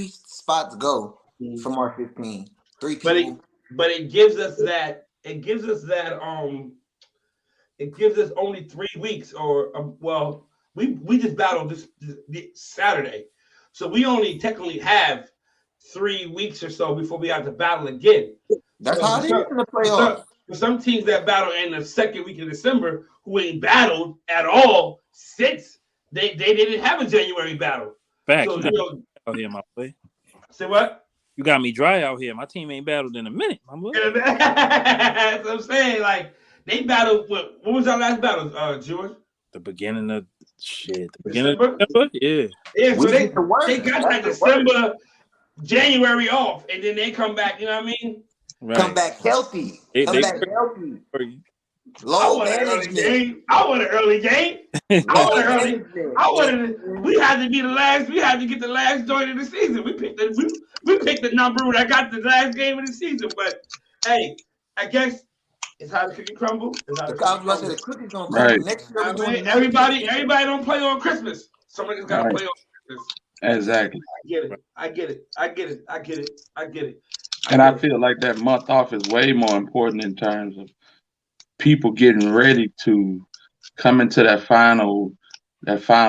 spots go from our 15. 3 people. But it gives us that. It gives us only 3 weeks, or we just battled this Saturday, so we only technically have 3 weeks or so before we have to battle again. That's how it is in the playoffs. For some teams that battle in the second week of December who ain't battled at all since they didn't have a January battle. Facts. So, out here, my boy. Say what? You got me dry out here. My team ain't battled in a minute, my boy. That's what I'm saying. Like they battled. What was our last battle, George? The beginning of shit. The beginning of December? December? Yeah. Yeah, so We get to work. they got that That's the work. December, January off, and then they come back. You know what I mean? Come Right. back healthy. Come They back healthy. I Low want an early management. game. I want an early game. I Low want an early. management. I wanted. We had to be the last. We had to get the last joint of the season. We picked the number that got the last game of the season. But hey, I guess it's how the cookie crumble. It's how the The I cookie was about to say crumble. the cookies gonna crumble. Right. Next year I we're doing mean, the 19th. everybody don't play on Christmas. Somebody's got to Right. play on Christmas. Exactly. I get it. I get it. I get it. I get it. I get it. And I feel like that month off is way more important in terms of people getting ready to come into that final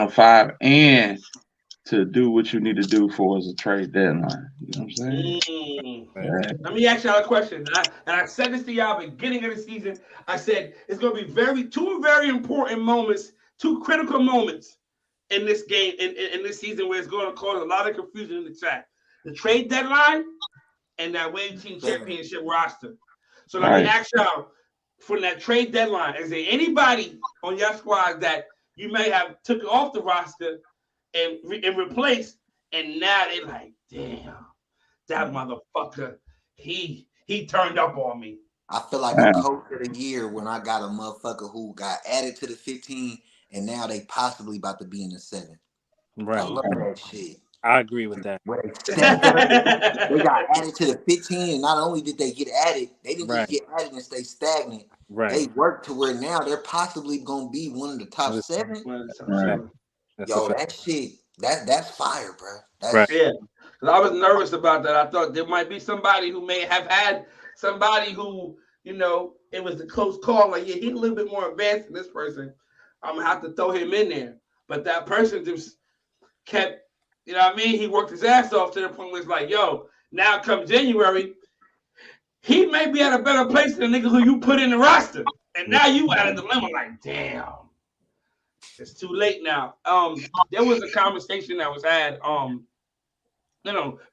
five and to do what you need to do for as a trade deadline. You know what I'm saying? Mm. Let me ask y'all a question. I said this to y'all beginning of the season. I said it's going to be two very important moments, two critical moments in this game, in this season, where it's going to cause a lot of confusion in the chat. The trade deadline and that Wave Team Championship roster. So let me ask y'all, from that trade deadline, is there anybody on your squad that you may have took off the roster and replaced, and now they like, damn, that motherfucker, he turned up on me. I feel like a coach of the year when I got a motherfucker who got added to the 15 and now they possibly about to be in the 7. Right. I love that shit. I agree with that. Where they got added to the 15, and not only did they get added, they didn't just get added and stay stagnant. Right. They worked to where now they're possibly gonna be one of the top 7. Yo, that shit, that's fire, bro. That's yeah. Because I was nervous about that. I thought there might be somebody who may have had somebody who, you know, it was a close call. Like, yeah, he's a little bit more advanced than this person. I'm gonna have to throw him in there. But that person just kept, you know what I mean? He worked his ass off to the point where it's like, yo, now come January, he may be at a better place than the nigga who you put in the roster. And now you at a dilemma, like, damn, it's too late now. There was a conversation that was had.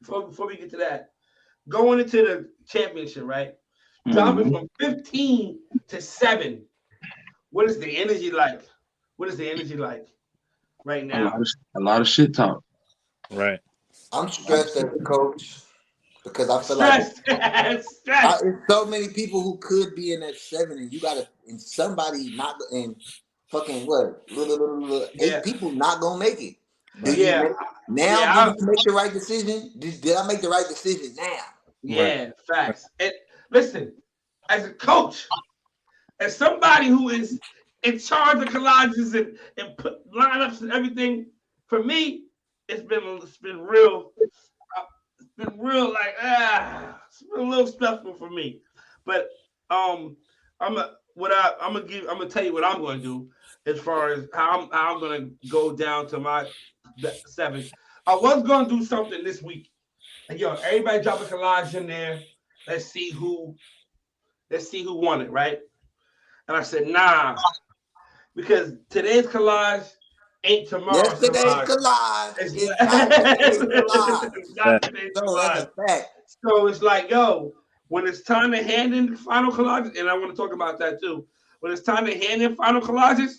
Before we get to that, going into the championship, right? Dropping from 15 to 7. What is the energy like? What is the energy like right now? A lot of shit talk. Right. I'm stressed as a coach because I feel stressed. There's so many people who could be in that 7, and you gotta, and somebody not, and fucking what, 8 people not gonna make it. Do you make the right decision? Did I make the right decision now? Yeah, facts. And listen, as a coach, as somebody who is in charge of collages and put lineups and everything, for me, it's been real. It's been real like it's been a little stressful for me. But I'm gonna tell you what I'm gonna do as far as how I'm gonna go down to my 7. I was gonna do something this week. Like, yo, everybody drop a collage in there. Let's see who won it, right? And I said, nah, because today's collage ain't tomorrow's collage. It's not today's collage. It's not today's collage. That's a fact. So it's like, yo, when it's time to hand in final collages, and I want to talk about that too. When it's time to hand in final collages,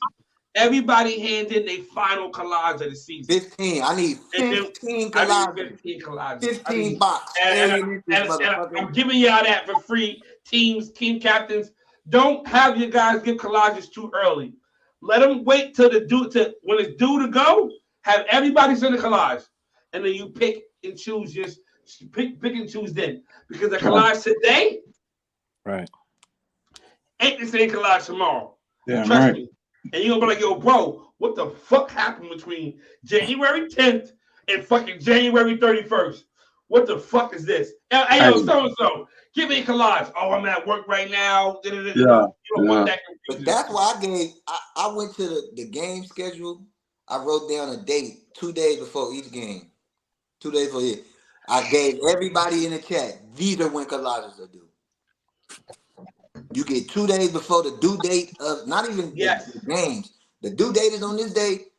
everybody hand in their final collage of the season. 15. I need 15 collages. 15 collages. 15 box. And I'm giving y'all that for free. Team captains, don't have your guys give collages too early. Let them wait till when it's due to go. Have everybody send a collage, and then you pick and choose. Just pick and choose then, because the collage today, right, ain't the same collage tomorrow. Yeah, Trust me. And you're gonna be like, yo, bro, what the fuck happened between January 10th and fucking January 31st? What the fuck is this? Hey, yo, so-and-so, give me a collage. Oh, I'm at work right now. You don't want that confusion. But that's why I went to the game schedule. I wrote down a date 2 days before each game. 2 days before it. I gave everybody in the chat, these are when collages are due. You get 2 days before the due date of not even the games. The due date is on this date.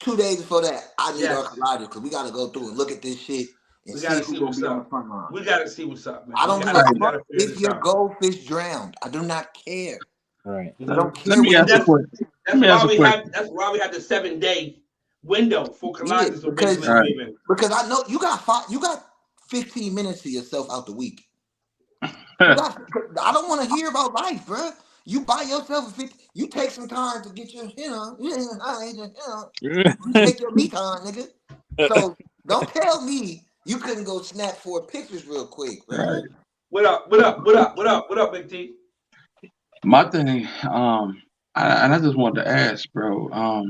2 days before that, I need our collages because we got to go through and look at this shit and see who's going to be on the front line. We got to see what's up, man. I don't give a fuck if your goldfish drowned. I do not care. Right. I don't Let care me what ask you a do. question. Let me ask a question. That's why we had the 7-day window for Yeah, collages to because basically All wave in. I know you got 15 minutes to yourself out the week. You right. got. I don't want to hear about life, bro. You buy yourself a 50. You take some time to get your, you take your me time, nigga. So don't tell me you couldn't go snap 4 pictures real quick, bro. What up? What up? What up? What up? What up, Big T? My thing, and I just wanted to ask, bro,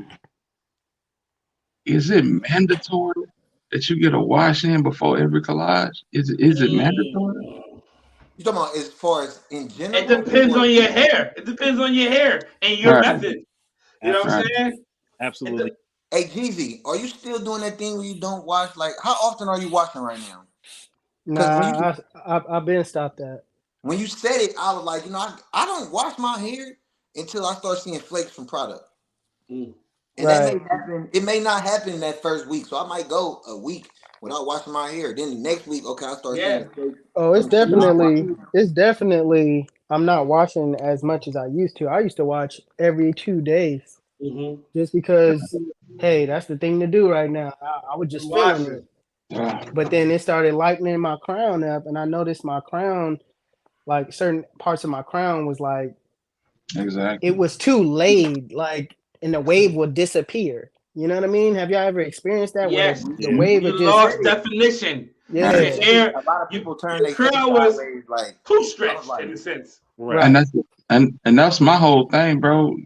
is it mandatory that you get a wash in before every collage? Is it mandatory? You talking about as far as in It general, depends or on your hair. It depends on your hair and your Right, method. You know what I'm right. saying? It Absolutely. de- hey, Jeezy, are you still doing that thing where you don't wash? Like, how often are you washing right now? Because Nah, I've been stopped that. when you said it, I was like, I don't wash my hair until I start seeing flakes from product. Mm. And that Right. may happen. It may not happen that first week. So I might go a week without washing my hair. Then the next week, okay, I start seeing Yeah. the flakes Oh, from the shit I wash. it's definitely. I'm not watching as much as I used to. I used to watch every 2 days Mm-hmm. just because, hey, that's the thing to do right now. I was You just feeling washing. it. Uh, But then it started lightening my crown up, and I noticed my crown, like certain parts of my crown, was like it exactly. was too laid, like, and the wave would disappear. You know what I mean? Have y'all ever experienced that where Yes. the Yeah. wave When would you just, said Lost it, definition. when you Your yeah, said it, hair, a lot of people turn your their face crown was sideways. Like too I was stretched like, in a sense. Right. And right, that's and that's my whole thing, bro.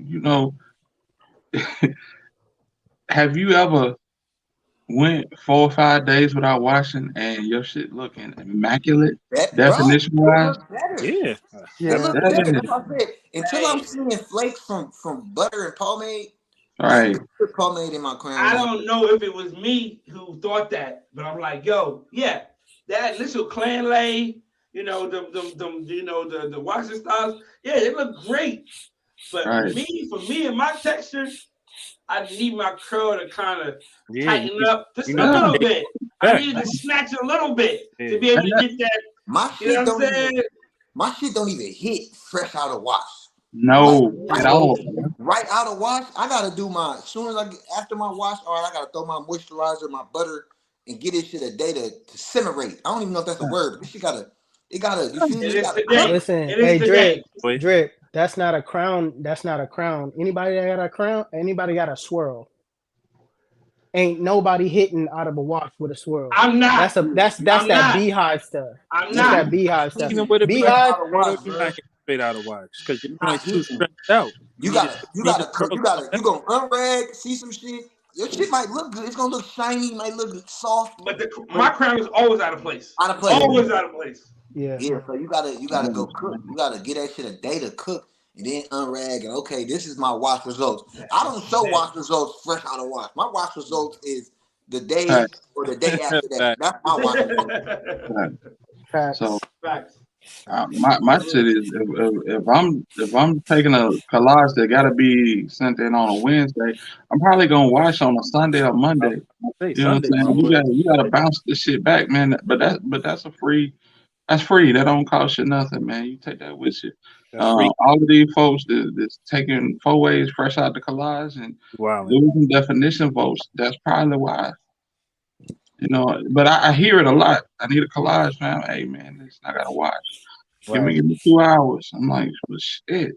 Have you ever went 4 or 5 days without washing and your shit looking immaculate, that, bro. definition It wise? looks better. Yeah. It yeah, looks better. That That's what I said. Until I'm Hey, seeing flakes from butter and pomade, I right, could put pomade in my crown I now. don't know if it was me who thought that, but I'm like, yo, yeah, that initial clan lay, the washing styles, yeah, they look great. But right. for me and my texture, I need my curl to kind of Yeah. tighten up just You a need to Yeah. little take bit. it I back. needed to snatch a little bit to Yeah. be able And to that get that. My You know shit what I'm don't even saying? my shit don't even hit fresh out of wash. Like no at right, all. right out of wash, I gotta do my as soon as I get after my wash, all right, I gotta throw my moisturizer, my butter, and get this shit a day to simmerate. I don't even know if that's a word, but this shit gotta you feel It me? It is gotta cook. today. listen, It is hey, today. Wait. drip. That's not a crown. That's not a crown. Anybody that got a crown, anybody got a swirl. Ain't nobody hitting out of a wash with a swirl. I'm not. That's I'm that not. beehive stuff. I'm That's Yeah, not. that beehive stuff. Even hitting with it being fresh Beehive, out of bro, wash, you're bro. not getting straight out of wax because your You're not joint's too hitting. stretched out. You You need gotta the cook. curls to You gonna unrag, see some shit. Your shit might look good. It's gonna look shiny, might look soft, But but my crown is always out of place. out of place. Yeah, Always out of place. yeah. Yeah, so you I gotta go cook. understand. You gotta get that shit a day to cook and then unrag and okay, this is my wash results. I don't show wash results fresh out of wash. My wash results is the day Fact, or the day after that. back. That's my wash results. fact. So Facts. Facts. my shit is if I'm taking a collage that gotta be sent in on a Wednesday, I'm probably gonna wash on a Sunday or I was Monday. about to say You know what Sunday. I'm saying? You gotta bounce this shit back, man. That's a free. That's free. That don't cost you nothing, man. You take that with you. That's free. All of these folks that's taking 4 ways fresh out the collage and Wilding. losing definition votes. That's probably why. But I hear it a lot. I need a collage, man. Hey, man, listen, I gotta watch. Right. Give me 2 hours. I'm like, well, shit. It,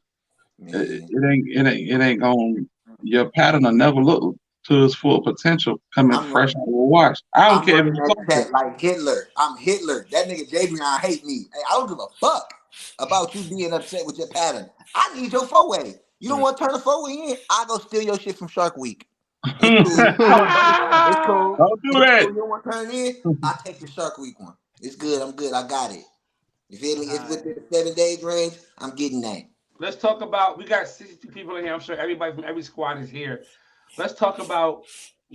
Man, it ain't it ain't it ain't going. Your pattern will never look to its full potential coming I'm fresh running out of a wash. I don't I'm care if running it's that Sunday. chat like Hitler. I'm Hitler. That nigga Javion hate me. Hey, I don't give a fuck about you being upset with your pattern. I need your 4-way. You don't Mm. want to turn the 4-way in? I go steal your shit from Shark Week. It's cool. Don't It's cool. do It's cool. that. You don't want to turn it in? I take the Shark Week one. It's good. I'm good. I got it. You feel me? It's Alright. within the 7 days range. I'm getting that. Let's talk about. We got 62 people in here. I'm sure everybody from every squad is here. Let's talk about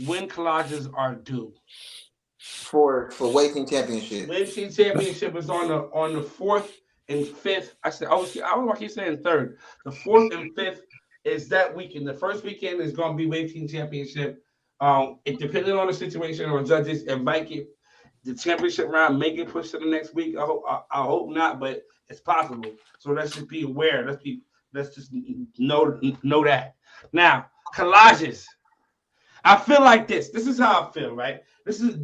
when collages are due. For weighting championship. Win Team Championship is on the 4th and 5th. I keep saying third. The 4th and 5th is that weekend. The first weekend is going to be Wave Team Championship. It depending on the situation or judges, it might get the championship round may get pushed to the next week. I hope not, but it's possible. So let's just be aware. Let's just know that. Now, collages. I feel like this. This is how I feel, right? This is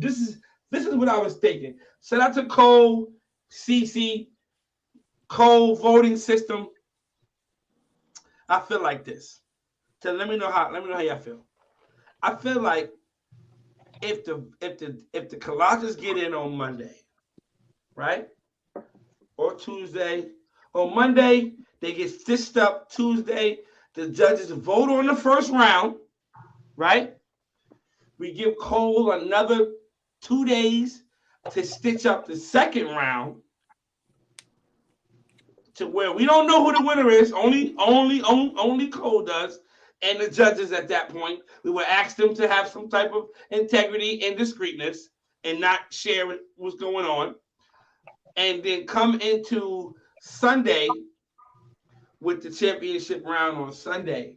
what I was thinking. Shout out to Cole, CC, Cole voting system. I feel like this. So let me know how y'all feel. I feel like if the collages get in on Monday, right? Or Tuesday, or Monday, they get stitched up. Tuesday, the judges vote on the first round, right? We give Cole another 2 days to stitch up the second round, to where we don't know who the winner is. Only Cole does, and the judges at that point. We will ask them to have some type of integrity and discreetness and not share what's going on, and then come into Sunday with the championship round on Sunday.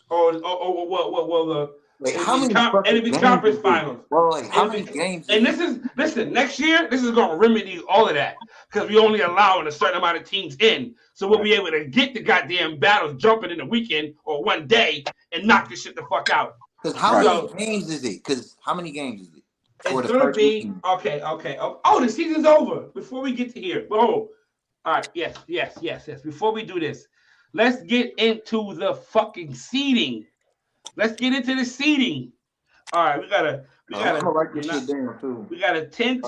Or the Wait, how many fucking games conference finals. Well, like, how many games? And listen, next year, this is going to remedy all of that because we only allow a certain amount of teams in. So we'll be able to get the goddamn battles jumping in a weekend or one day and knock this shit the fuck out. Because how many games is it? It's going to be, okay. Oh, the season's over. Before we get to here. Oh, all right, yes. Before we do this, let's get into the fucking seeding. Let's get into the seeding. All right, we got a 10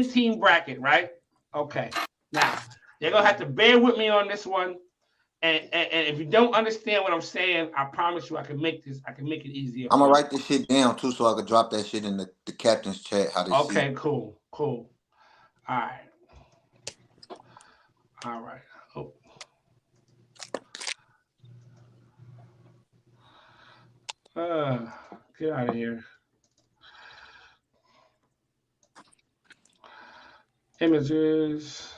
team bracket, right? Okay. Now, you're gonna have to bear with me on this one. And if you don't understand what I'm saying, I promise you I can make it easier. I'm gonna write this shit down too so I can drop that shit in the captain's chat. Okay, cool. All right. Oh. Get out of here. Images.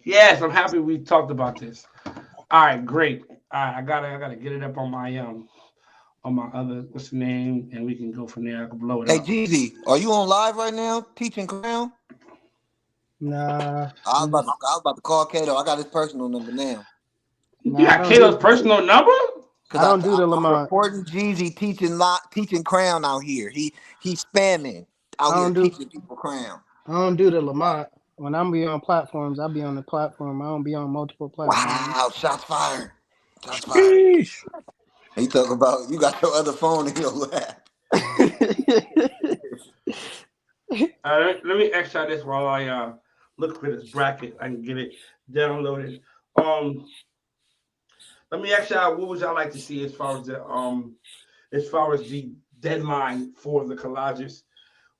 Yes, I'm happy we talked about this. All right, great. All right, I gotta get it up on my other, what's the name, and we can go from there. I can blow it up. Hey, Jeezy, are you on live right now teaching Crown? Nah. I was about to call Kato. I got his personal number now. Nah, you got Kato's personal number? I don't do the Lamont. I'm reporting Jeezy teaching Crown out here. He's spamming out here teaching people Crown. I don't do the Lamont. When I'm be on platforms, I'll be on the platform. I don't be on multiple platforms. Wow, shots fired. He talking about you got your other phone in your lap. Let me extra this while I look for this bracket. I can get it downloaded. Let me ask y'all, what would y'all like to see as far as the deadline for the collages,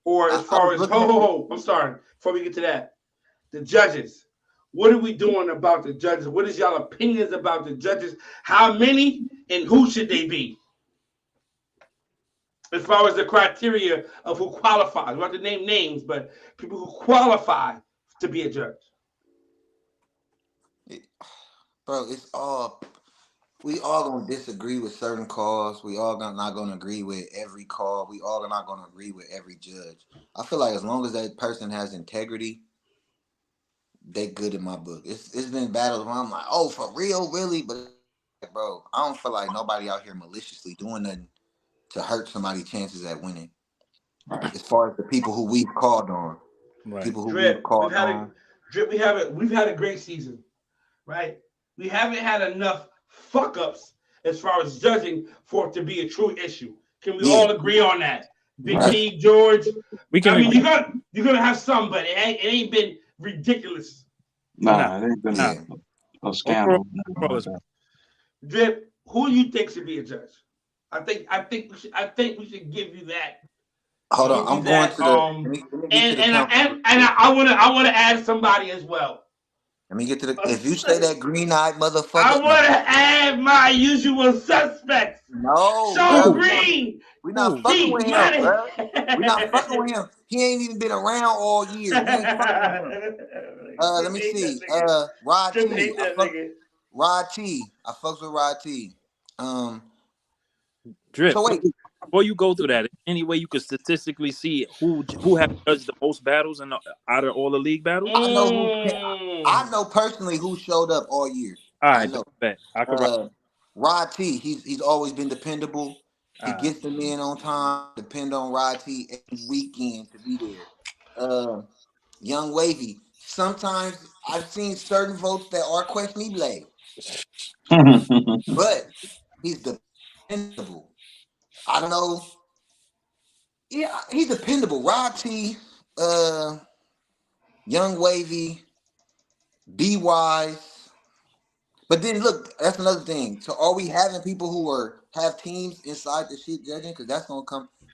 or as far as I'm sorry. Before we get to that, the judges. What are we doing about the judges? What is y'all opinions about the judges? How many and who should they be? As far as the criteria of who qualifies, we don't have to name names, but people who qualify to be a judge. Bro, we all gonna disagree with certain calls. We all not gonna agree with every call. We all not gonna agree with every judge. I feel like as long as that person has integrity, they good in my book. It's been battles where I'm like, oh, for real, really? But bro, I don't feel like nobody out here maliciously doing nothing to hurt somebody's chances at winning. Right. As far as the people who we've called on, people who we've called on. We've had a great season, right? We haven't had enough fuck ups as far as judging for it to be a true issue. Can we all agree on that? Big T, George. You're gonna have some, but it ain't been ridiculous. Nah, it ain't been a scandal. Drip, who do you think should be a judge? I think we should give you that. Hold on, I'm going to I want to add somebody as well. Let me get to the. If you say that green-eyed motherfucker, I want to add my usual suspects. No, Show bro. Green. We not fucking D with him, money. bro. We not fucking with him. He ain't even been around all year. We ain't fucking with him. Let me see. Rod Strip T. hate that nigga. Rod T. I fucks with Rod T. Drip. So wait. Before you go through that, any way you could statistically see who has judged the most battles out of all the league battles? I know personally who showed up all year. All right, I know. bet. I could Rod T. He's always been dependable. He All gets them in on time. Depend on Rod T every weekend to be there. Young Wavy. Sometimes I've seen certain votes that are questionable, but he's dependable. I don't know. Yeah, he's dependable. Rod T, Young Wavy, B Wise. But then look, that's another thing. So are we having people who have teams inside the shit judging? Because that's gonna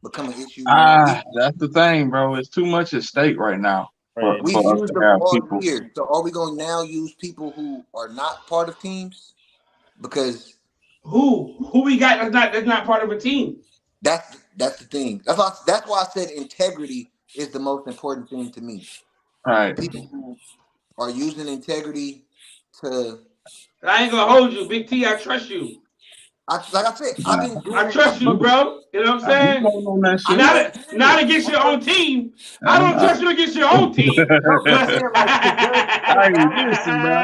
become an issue now. That's the thing, bro. It's too much at stake right now Right. We've for us used to them have all people. year. So are we going to now use people who are not part of teams? Because who we got that's not part of a team. that's the thing. That's why I said integrity is the most important thing to me. Right. People who are using integrity to. I ain't gonna hold you, Big T. I trust you. Like I said, I've been doing I it. trust you, bro. You know what I'm I be saying? voting on that shit. Not against your own team. I don't trust you against your own team. No, I'm But saying like to judge. Hey, listen, bro.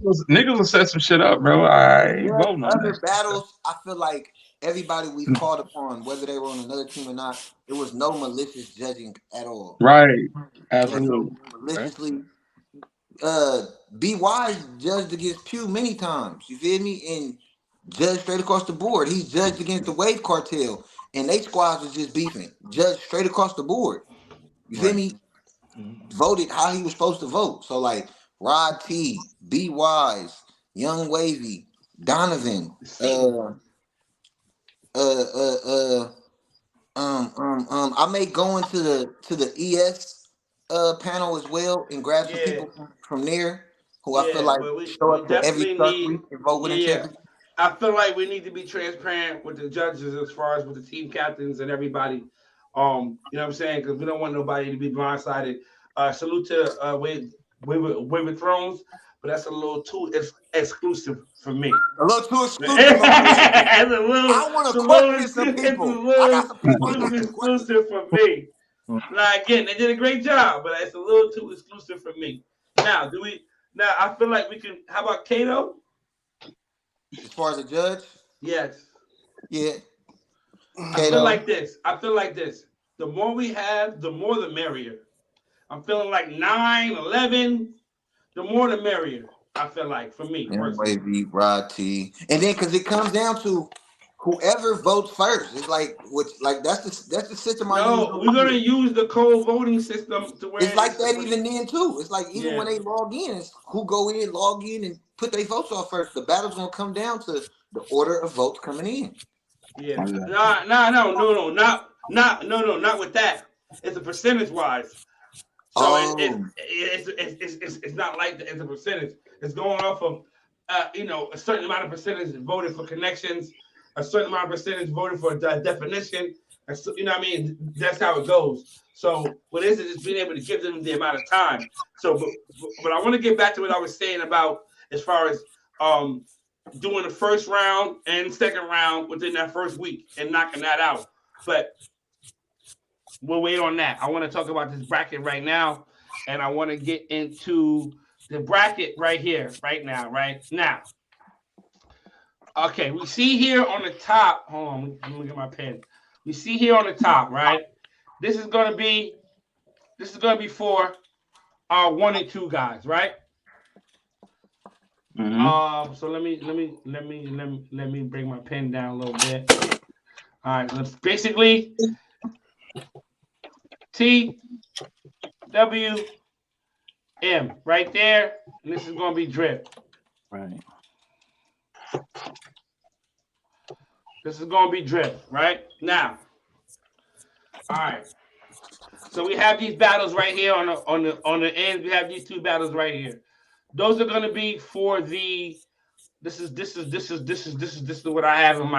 Listen, niggas will set some shit up, bro. I To ain't judge voting on other that shit. battles, I feel like everybody we've called upon, whether they were on another team or not, it was no malicious judging at all. Right. There was no Absolutely. maliciously. B Wise judged against Pew many times. You feel me? And judged straight across the board. He's judged against the Wave Cartel, and they squads was just beefing. Judged straight across the board. You feel me? Voted how he was supposed to vote. So like Rod T, B Wise, Young Wavy, Donovan, I may go into the ES panel as well and grab some people from there who I feel like show we up to every definitely Suck need. Week and vote with integrity. I feel like we need to be transparent with the judges as far as with the team captains and everybody. You know what I'm saying? Because we don't want nobody to be blindsided. Salute to Wave Thrones, but that's a little too exclusive for me. A little too exclusive. I want to question some people. I got some people I got to question. Exclusive for me. Now again, they did a great job, but it's a little too exclusive for me. Now, I feel like we can. How about Kato? As far as a judge, Yes. yeah. I feel like this. The more we have, the more the merrier. I'm feeling like 9, 11. The more the merrier. I feel like for me personally. Wavy, Rod T, and then because it comes down to whoever votes first. It's like that's the system I use. No, we're gonna use the cold voting system to where It's like that even then too. It's like even when they log in, it's who go in, log in, and put their votes off first. The battle's gonna come down to the order of votes coming in. Yeah. No, not with that. It's a percentage wise. So it's not like it's a percentage. It's going off of a certain amount of percentage voted for connections, a certain amount of percentage voted for definition. You know what I mean? That's how it goes. So what is it? Is being able to give them the amount of time. So, but I want to get back to what I was saying about as far as doing the first round and second round within that first week and knocking that out. But we'll wait on that. I want to talk about this bracket right now, and I want to get into the bracket right here, right now. Okay, we see here on the top. Hold on, let me get my pen. We see here on the top, right? This is gonna be for our 1 and 2 guys, right? Mm-hmm. So let me bring my pen down a little bit. All right, let's basically T W M right there, and this is gonna be drip. Right. This is gonna be drip, right? Now. All right. So we have these battles right here on the ends. We have these 2 battles right here. Those are gonna be for the This is what I have in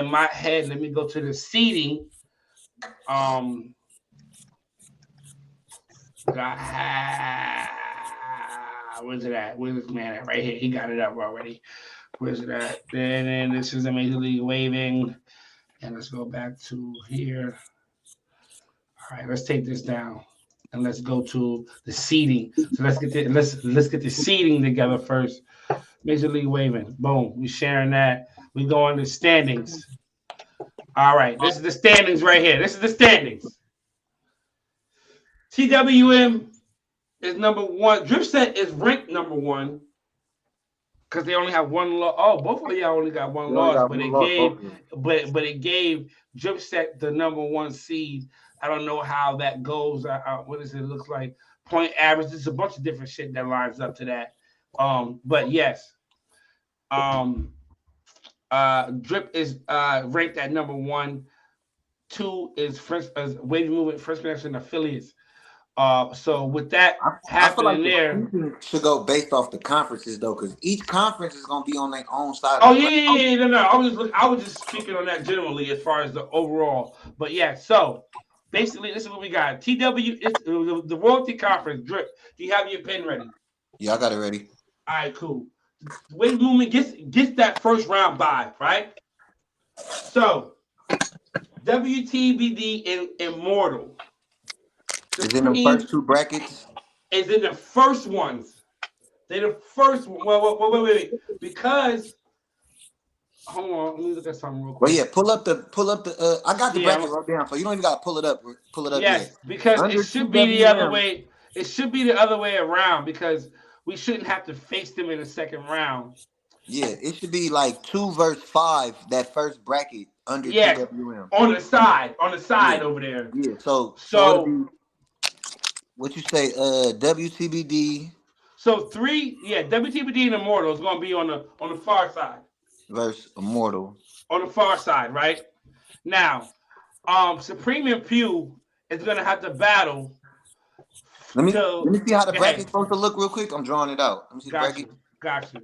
my head. Let me go to the seating. That I have. Where's it at? Where's this man at? Right here. He got it up already. Where's it at? Then this is a Major League Waving. And let's go back to here. All right, let's take this down. And let's go to the seating. So let's get the seating together first. Major League Waving. Boom. We sharing that. We go on the standings. All right. This is the standings right here. This is the standings. TWM is number one. Dripset is ranked number one because they only have one loss. Oh, both of y'all only got one loss, but it gave Dripset the number one seed. I don't know how that goes. What does it look like? Point average. There's a bunch of different shit that lines up to that. But yes, Drip is ranked at number one. 2 is Wavy Movement First Connection affiliates. So with that happening there, should go based off the conferences though, because each conference is gonna be on their own side. Oh yeah, no. I was just speaking on that generally as far as the overall. But yeah, so basically this is what we got. TW is the royalty conference. Drip. Do you have your pen ready? Yeah, I got it ready. All right, cool. The Wave Movement gets that first round bye, right? So WTBD and Immortal. Is in the first 2 brackets? Is in the first ones. They're the first one. Wait. Because hold on, let me look at something real quick. Well, yeah, pull up the I got the bracket wrote down, so you don't even gotta pull it up. Yes, yet. because it should be the other way. It should be the other way around because we shouldn't have to face them in the second round. Yeah, it should be like 2 versus 5, that first bracket under TWM. On the side over there. Yeah, so it'll be, what you say, WTBD. So 3, WTBD and Immortal is gonna be on the far side. Versus Immortal. On the far side, right? Now, Supreme and Pew is gonna have to battle. Let me see how the bracket's supposed to look real quick. I'm drawing it out. Let me see the bracket. Got you.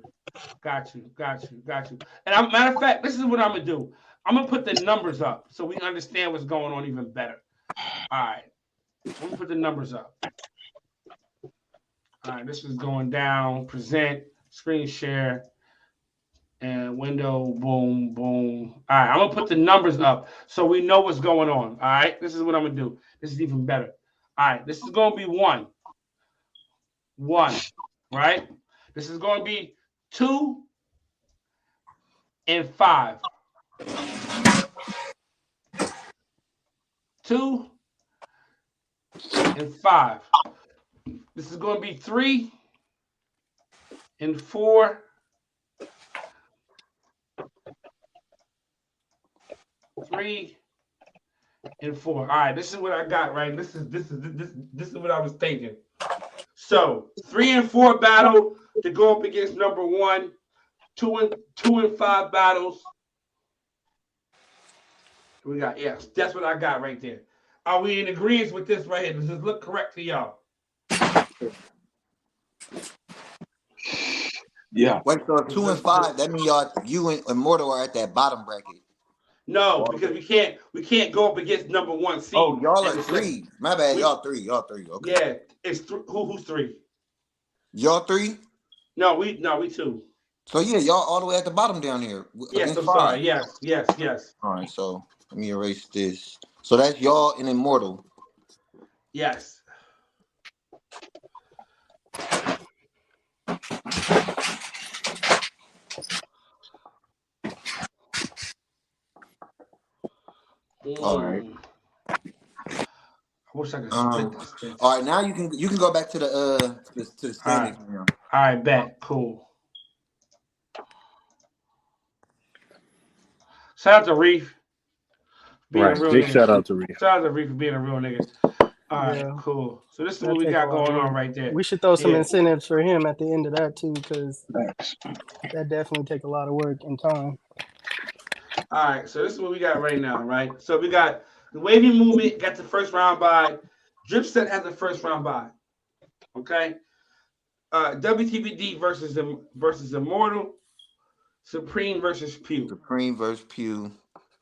And matter of fact, this is what I'm gonna do. I'm gonna put the numbers up so we understand what's going on even better. All right, let me put the numbers up. All right, this is going down. Present, screen share, and window. Boom. All right, I'm gonna put the numbers up so we know what's going on. All right, this is what I'm gonna do. This is even better. All right, this is gonna be 1, right? This is gonna be 2 and 5. 2 and 5. This is going to be 3 and 4. 3 and 4. All right, this is what I got. Right, this is what I was thinking. So 3 and 4 battle to go up against number 1. 2 and 5 battles. We got that's what I got right there. Are we in agreement with this right here? Does this look correct to y'all? Yeah. Wait, so 2 and 5, that means you and Immortal are at that bottom bracket. No, because we can't go up against number 1 seed. Oh, y'all are 3. My bad, y'all 3. Okay. Yeah, it's who's 3? Y'all 3? No, we 2. So yeah, y'all all the way at the bottom down here. Yes, I'm sorry. Yes. All right, so let me erase this. So that's y'all and Immortal. Yes. All right. I wish I could split this bitch. All right, now you can go back to the standings. All right, bet. Cool. Shout out to Reef. Big shout out to Reef. Shout out to Reef for being a real nigga. All right, cool. So this is what we got going on right there. We should throw some incentives for him at the end of that too, because that definitely take a lot of work and time. All right, so this is what we got right now, right? So we got the Wavy Movement got the first round bye. Dripset has the first round bye. Okay. WTBD versus Immortal. Supreme versus Pew. Supreme versus Pew.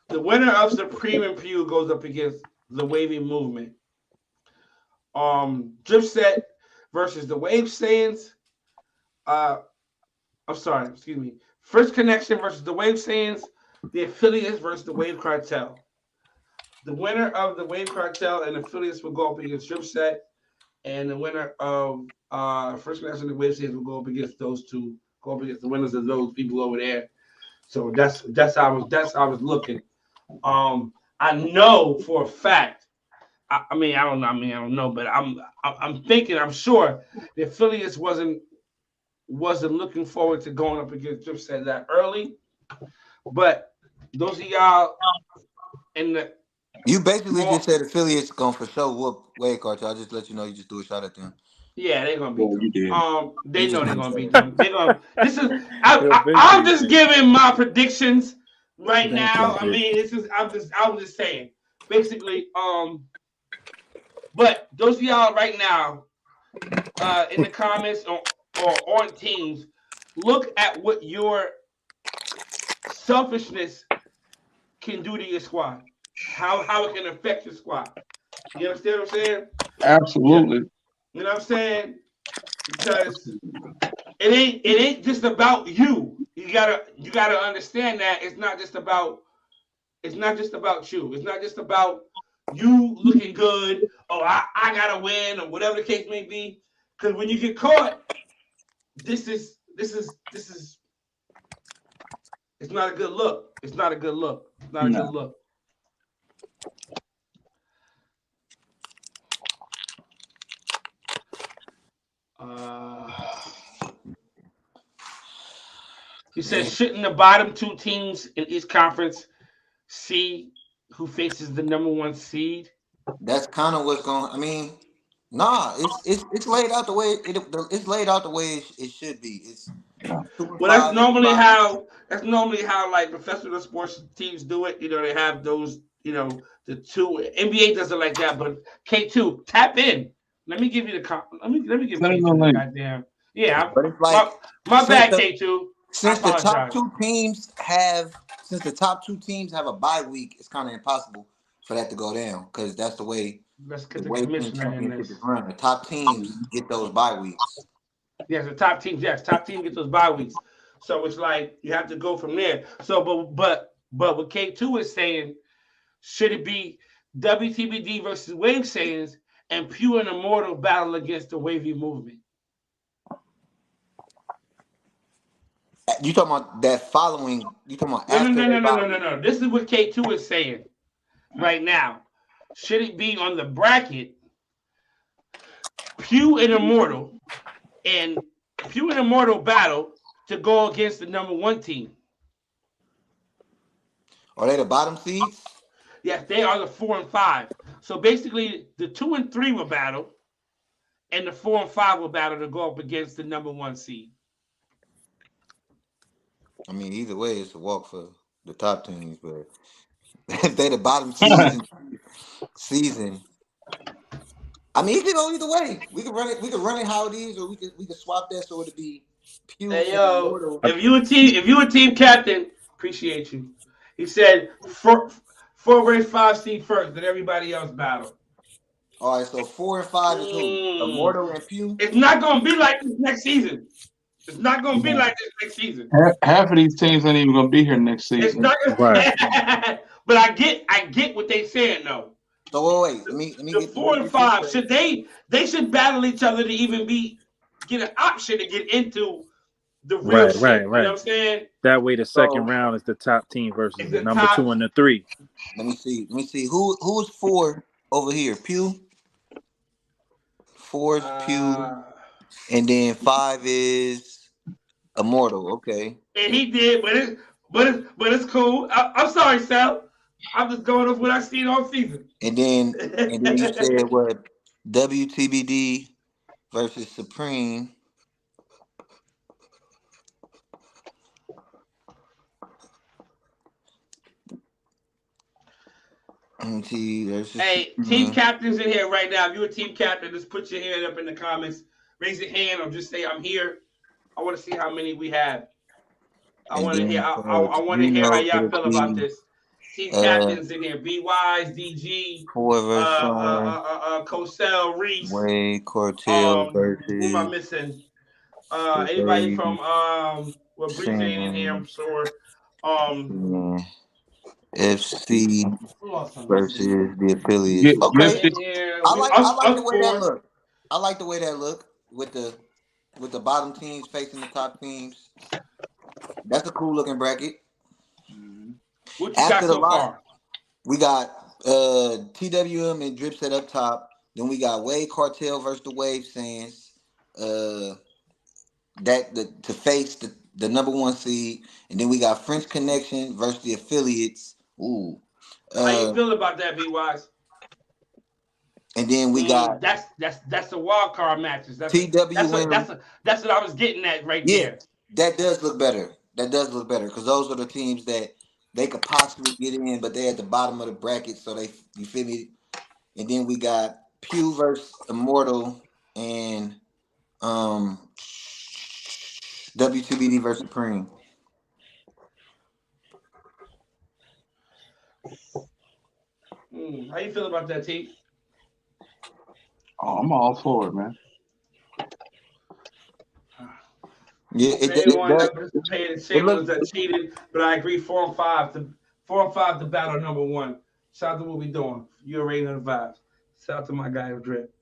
The winner of Supreme and Pew goes up against the Wavy Movement. Dripset versus the Wave Sayings. I'm sorry, excuse me. First Connection versus the Wave Sayings. The Affiliates versus the Wave Cartel. The winner of the Wave Cartel and Affiliates will go up against Dripset, and the winner of First Connection and the Wave Sayings will go up against those two. Go up against the winners of those people over there. So that's how I was looking. I know for a fact. I mean, I don't know, but I'm thinking, I'm sure the Affiliates wasn't looking forward to going up against Dripset that early. But those of y'all in the You basically just said Affiliates going for sure whoop Wave Cartel. I just let you know you just threw a shot at them. yeah, they're gonna beat Well, you did. them. They You know just they're didn't gonna say beat it. them. They're gonna. This is I'm just giving my predictions right now. I mean, I'm just saying. Basically, but those of y'all right now, in the comments or on teams, look at what your selfishness can do to your squad. How it can affect your squad. You understand what I'm saying? Absolutely. You know what I'm saying? Because it ain't just about you. You gotta understand that it's not just about you. It's not just about you looking good. Oh, I gotta win or whatever the case may be. Because when you get caught, this is it's not a good look. It's not a good look. It's not a good look. He says, shouldn't the bottom two teams in each conference see who faces the number one seed? That's kind of what's going. I mean, nah, it's laid out the way it's laid out the way it should be. It's Yeah. 2 and Well, that's 5 normally everybody. how like professional sports teams do it. You know, they have those. You know, the two NBA does it like that, but K2 tap in. Let me give you the let me give Send them K2 the the link. goddamn. Yeah, But it's like my since bad, the K2. I since the top apologize. two teams have since the top two teams have a bye week, it's kind of impossible for that to go down because that's the way Let's the get the weightlifting commissioner in championship is this. run. The top teams get those bye weeks. Yes, the top teams. Yes, top team gets those bye weeks. So it's like you have to go from there. So, but what K2 is saying, should it be WTBD versus Wave Sayings and Pure and Immortal battle against the Wavy Movement? You talking about that following? You talking about No, no, after no, no, they no, bye no, no, week? no. This is what K2 is saying right now. Should it be on the bracket Pew and Immortal and Pew and Immortal battle to go against the number one team? Are they the bottom seeds? Yes, they are the 4 and 5. So basically, the 2 and 3 will battle, and the 4 and 5 will battle to go up against the number one seed. I mean, either way, it's a walk for the top teams. But if they the bottom seeds in the season, I mean, it could go either way. We could run it. We could run it how it is, or we could swap that so it'd be Pew Hey and yo, Immortal. if you a team captain, appreciate you. He said four race 5 seed first, then everybody else battle. All right, so 4 and 5 is who? Mm. Immortal and Pew. It's not gonna be like this next season. It's not gonna be Yeah. like this next season. Half of these teams ain't even gonna be here next It's season. not. Right. But I get what they saying though. So wait. The Let me 4 and get this 5 straight. should they should battle each other to even get an option to get into the real shit. You know what I'm saying? That way, the second So round is the top team versus It's the the number top. 2 and the 3. let me see. Who's 4 over here? Pew. 4 is Pew, Uh, and then 5 is Immortal. Okay, and he did, but it's cool. I'm sorry, Sal. I'm just going off what I seen all season. and then you said what? WTBD versus Supreme. MT versus Hey, team Supreme. captains in here right now. If you're a team captain, just put your hand up in the comments. Raise your hand or just say I'm here. I want to see how many we have. I and want to hear. then I want to hear how Gino to y'all the feel about P. this. Team captains in here: B Wise, DG, Four versus Cosell, Reese. Wade Cortell Who am I versus missing? the Anybody Wade from well, Breeze ain't in here, I'm Sands sure. Um, and FC who else am I versus missing? the affiliates. Get Okay, gifted. In here, I like the us way that four. look. I like the way that look with the bottom teams facing the top teams. That's a cool looking bracket. What you got After the so lot, far? we got TWM and Dripset up top. Then we got Wade Cartel versus the Wave Sands. Uh, to face the number one seed, and then we got French Connection versus the affiliates. Ooh. How you Uh, feel about that, B Wise? and then we got That's the wild card matches. TWM. That's what I was getting at right Yeah, there. that does look better. That does look better because those are the teams that they could possibly get in, but they're at the bottom of the bracket. So you feel me? And then we got Pew versus Immortal and WTBD versus Supreme. How you feel about that, T? Oh, I'm all for it, man. Yeah, it Anyone does. that participated, It shame looks. ones that cheated, but I agree 4 and 5 to battle number one. Shout out to what we doing. You already know the vibes. Shout out to my guy Drip.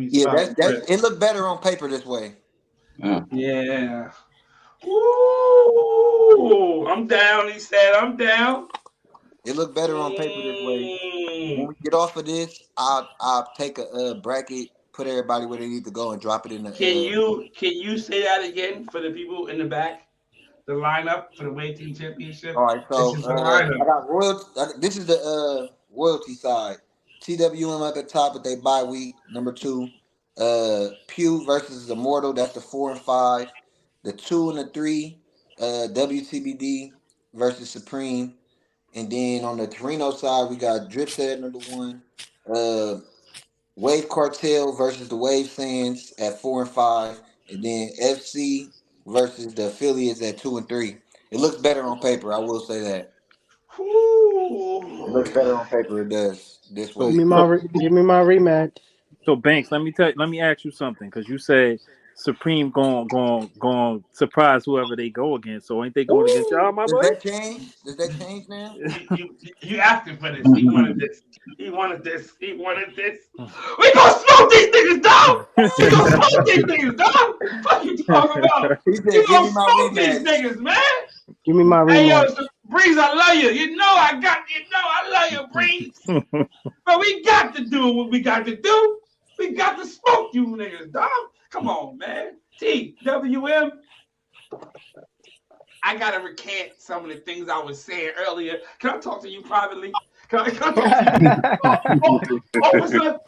Yeah, that's Drip. it. Looked better on paper this way. Yeah. Yeah. Woo! I'm down. He said, "I'm down." It looked better on paper this way. When Mm. we get off of this, I'll take a bracket, put everybody where they need to go, and drop it in the. Can you say that again for the people in the back? The lineup for the Weight Team All Championship. right, This so is the I lineup. got royalty. This is the royalty side. TWM at the top with their bye week number 2. Pew versus Immortal. That's the 4 and 5. The 2 and the 3. WTBD versus Supreme. And then on the Torino side, we got Dripset at number 1. Uh, Wave Cartel versus the Wave Sands at 4 and 5. And then FC versus the affiliates at 2 and 3. It looks better on paper. I will say that. It looks Woo. better on paper. It does this So Give me way. my give me my rematch. so Banks, let me ask you something because you said Supreme going surprise whoever they go against. So ain't they going against y'all, my Does boy? that change? Does that change now? You asking for this. He wanted this. He wanted this. He wanted this. We gonna smoke these niggas, dog. We gonna smoke these niggas, dog. What you talking about? He You said, "Give gonna me my smoke these rematch." niggas, man. Give me my Hey yo, rematch. Breeze, I love you. You know I love you, Breeze. But we got to do what we got to do. We got to smoke you niggas, dog. Come on, man. TWM. I gotta recant some of the things I was saying earlier. Can I talk to you privately? Can I talk to you? Officer,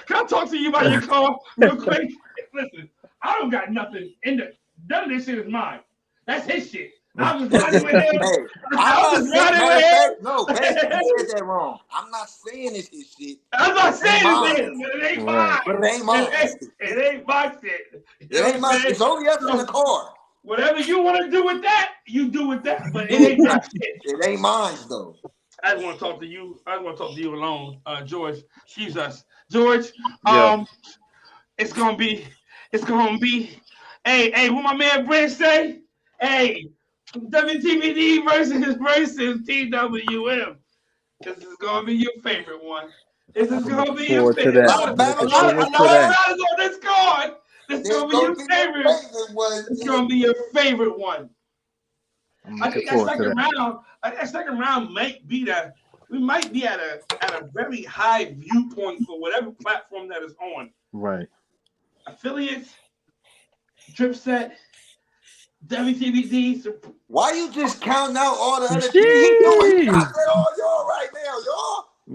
can I talk to you about your car real quick? Listen, I don't got nothing in the. None of this shit is mine. That's his shit. I was riding with him. Hey, I'm I not was saying. riding Matter of fact, no, with Banks, you him. said that wrong. I'm not saying it's his shit. I'm not It ain't saying mine. it, but it ain't Right. But mine. it ain't mine. It ain't my shit. You It know what ain't I'm mine. saying? It's only us in the So car. whatever you want to do with that, you do with that. You But it do it ain't my too. shit. It ain't mine though. I just want to talk to you. I just want to talk to you alone, George. Excuse us, George. Yeah. Um, it's gonna be. It's gonna be. Hey, what my man Brent say? Hey, WTBD versus TWM. This is gonna be your favorite one. This is I'm gonna looking be your forward to A favorite. that. lot A of I'm looking battles lot, on a this forward to lot of card. that. battles on this card. This is There's gonna be gonna your be your favorite. favorite one It's too. gonna be your favorite one. I'm I looking think that forward to second that. round, might be that we might be at a very high viewpoint for whatever platform that is on. Right. Affiliates, Drip Set, WTBD. Why you just counting out all the other teams? He Jeez. counting out all y'all right now.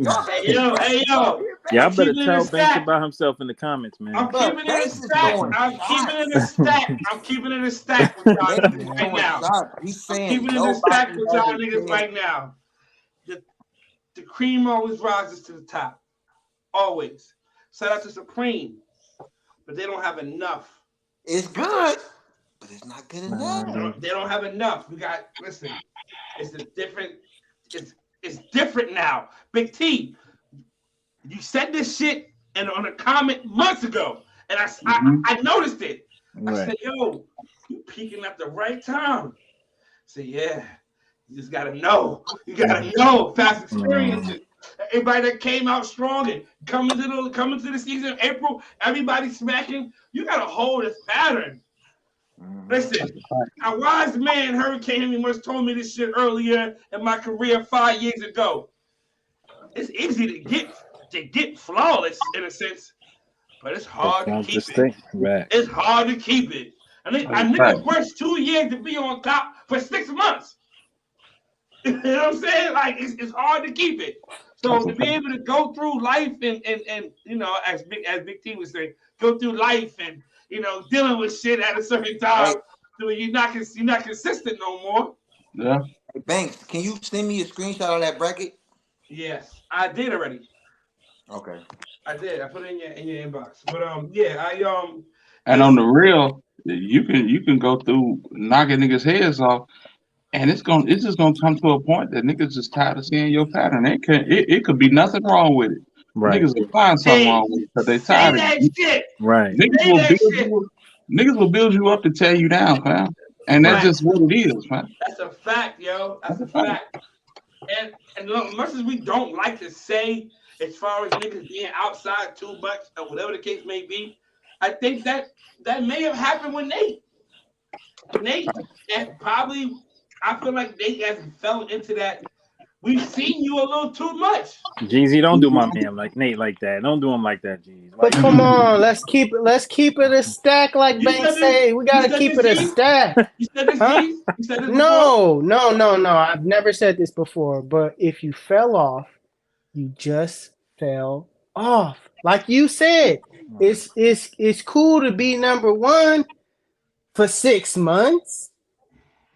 Y'all Hey better be yo, quiet. hey Y'all yo, being Y'all I'm Banks. better keeping it a tell Banks stack. about himself in the comments, man. I'm But keeping it a Banks is stack. throwing I'm keeping it a shots. stack. I'm keeping it a stack with y'all Banks niggas is right throwing now. shots. He's I'm saying keeping it a stack nobody with has y'all a niggas chance. right now. The cream always rises to the top. Always. Shout out to Supreme, but they don't have enough. It's good, but it's not good Nah, enough. They don't have enough. We got listen. It's a different. It's different now. Big T, you said this shit and on a comment months ago, and Mhm. I noticed it. I right. said, "Yo, you peaking at the right time." I said, "Yeah, you just gotta know. You gotta know past experiences. Everybody that came out strong and coming to the season in April, everybody smacking. You gotta hold this pattern. Mhm. Listen, a wise man, Hurricane Henry, once told me this shit earlier in my career 5 years ago. It's easy to get flawless in a sense, but it's hard to Perform to keep it. stay. Right. It's hard to keep it. A That's a fact. nigga works 2 years to be on top for 6 months. You know what I'm saying? Like it's hard to keep it. That's So a to be fact. able to go through life and you know, as Big T was saying, go through life and you know dealing with shit at a certain Hey, time, so you're not consistent no more. Yeah. hey, Banks, can you send me a screenshot of that bracket? Yes, I did already. Okay. I did. I put it in your inbox. But yeah, I And on it's the real, you can go through knocking niggas' heads off, and it's just gonna come to a point that niggas just tired of seeing your pattern. It could be nothing wrong with it. Right. Niggas will find something hey, wrong with it because they say tired of that it. shit. Right. Niggas Say will that build shit. you. Niggas will build you up to tear you down, fam. And that's Right. just what it is, man. That's a fact, yo. That's That's a a fact. fact. And look, much as we don't like to say, as far as niggas being outside too much or whatever the case may be, I think that may have happened with Nate. Nate, and probably I feel like Nate has fell into that. We've seen you a little too much. Jeezy, don't do my man like Nate like that. Don't do him like that, Jeezy. Why But you come do on, let's keep it a stack, like You Banks said this. say. We You gotta said keep this, it a G. stack, You said this, huh? G. You said this before. No, no, no, no. I've never said this before. But if you fell off, you just fell off. Like you said, that? it's cool to be number one for 6 months,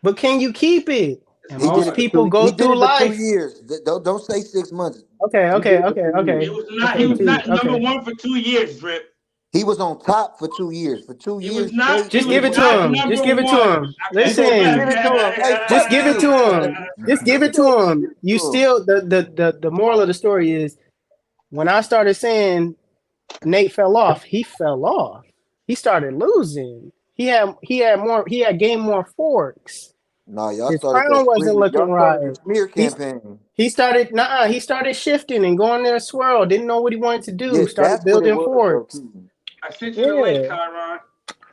but can you keep it? It's And He did most it for hard. people 2. go He did through it for two life. years. Don't say 6 months. Okay, He did okay, it for okay, 2 years. okay, He okay, was two, not number okay. one for 2 years, Drip. He was on top for 2 years. For two He was years not. straight, He Just he was give was it on to not top. him. Just number give it to one. him. Okay. You better give Listen, it to him. Hey, just fuck give it you. to him. Just give it to him. You Give it to him. still the moral of the story is when I started saying Nate fell off, he fell off. He started losing. He had gained more forks. No, y'all His started crown that wasn't smear. looking Y'all started right. the smear He campaign. he started shifting and going there swirl. Didn't know what he wanted to Yeah, do. Started that's what it building was, though, forks. too. I sent you the link, Yeah. Kyron.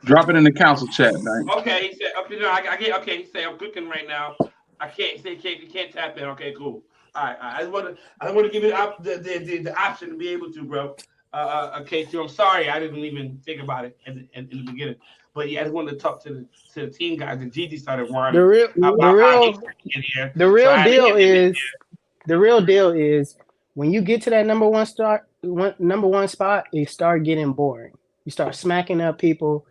Drop it in the council chat, man. Okay, he said. Okay, no, I get. Okay, he said I'm cooking right now. I can't. He said you can't tap in. Okay, cool. All right, all right. I just want to give you the option to be able to, bro. Okay, so I'm sorry I didn't even think about it in the beginning. But yeah, I just wanted to talk to the team guys. And Gigi started The whining real the about how he real in here, the so real I had to deal get him in is the real deal is when you get to that number one spot, it start getting boring. You start smacking up people.